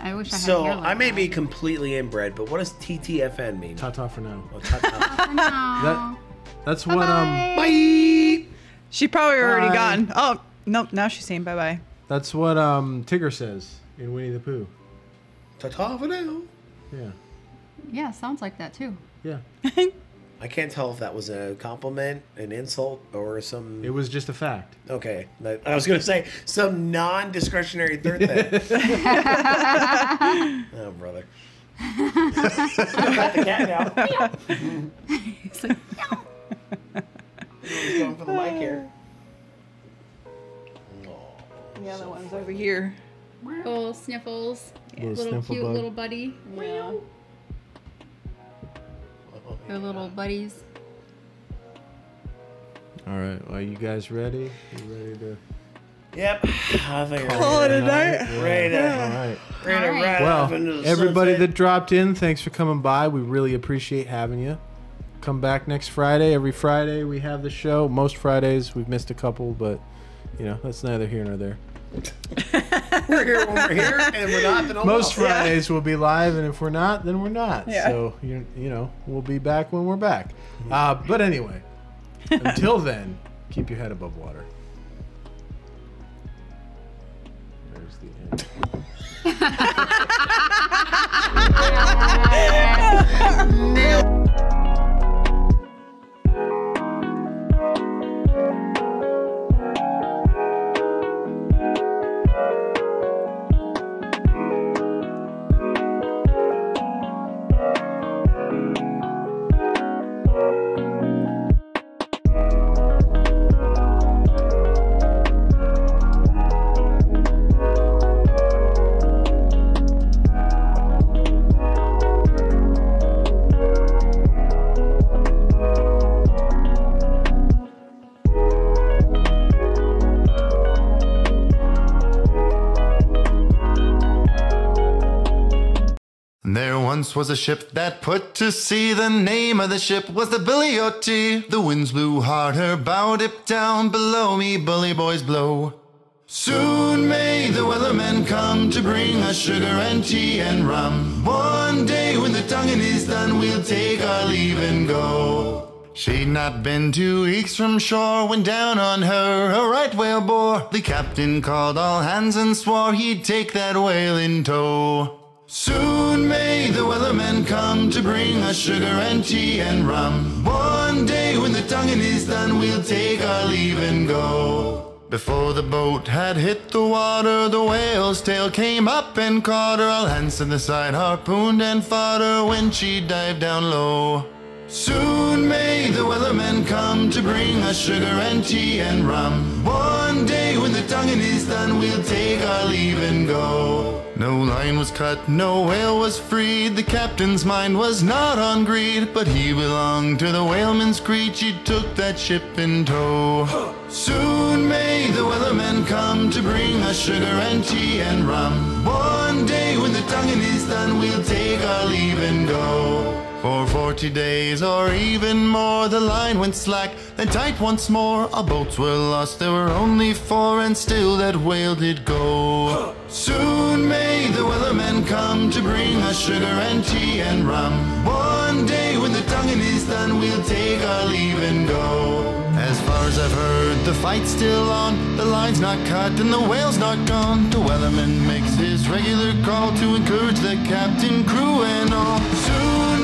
I wish I had So hair like I may that. be completely inbred, but what does TTFN mean? Ta-ta for now. Oh, ta-ta. No. That's what Bye. She probably already Bye. gone. Oh, nope. Now she's saying bye-bye. that's what Tigger says in Winnie the Pooh. Ta-ta for now. Yeah. Yeah, sounds like that too. Yeah. I can't tell if that was a compliment, an insult, or some. It was just a fact. Okay, I was gonna say some non-discretionary third thing. Oh, brother. Got the cat out. It's like, He's going for the mic here. The other one's over here. oh, sniffles. Little Little sniffle cute bug. little buddy. Yeah. They're little buddies. All right. Well, you guys ready? You ready to Yep. I think Call it a night. Ready to, All right. ready to All right. ride off into Well, the everybody sunset. that dropped in, thanks for coming by. We really appreciate having you. Come back next Friday. Every Friday we have the show. Most Fridays we've missed a couple, but you know that's neither here nor there. We're here when we're here, and we're not. Then oh Most well. Fridays we'll be live, and if we're not, then we're not. Yeah. So you know we'll be back when we're back. But anyway, until then, keep your head above water. There's the end. There once was a ship that put to sea. The name of the ship was the Billy O.T. The winds blew hard, her bow dipped down. Below me, bully boys blow. Soon may the weathermen come to bring us sugar and tea and rum. One day when the tonguing is done, we'll take our leave and go. She'd not been 2 weeks from shore when down on her a right whale bore. The captain called all hands and swore he'd take that whale in tow. Soon may the weathermen come to bring us sugar and tea and rum. One day when the tonguing is done, we'll take our leave and go. Before the boat had hit the water, the whale's tail came up and caught her. All hands to the side harpooned and fought her when she dived down low. Soon may the weathermen come to bring us sugar and tea and rum. One day when the tonguing is done, we'll take our leave and go. No line was cut, no whale was freed. The captain's mind was not on greed, but he belonged to the whaleman's creed. She took that ship in tow. Soon may the weathermen come to bring us sugar and tea and rum. One day when the tonguing is done, we'll take our leave and go. For 40 days or even more, the line went slack, then tight once more. Our boats were lost, there were only 4, and still that whale did go. Soon may the weathermen come to bring us sugar and tea and rum. One day when the tonguing is done, we'll take our leave and go. As far as I've heard, the fight's still on. The line's not cut and the whale's not gone. The weatherman makes his regular call to encourage the captain, crew, and all. Soon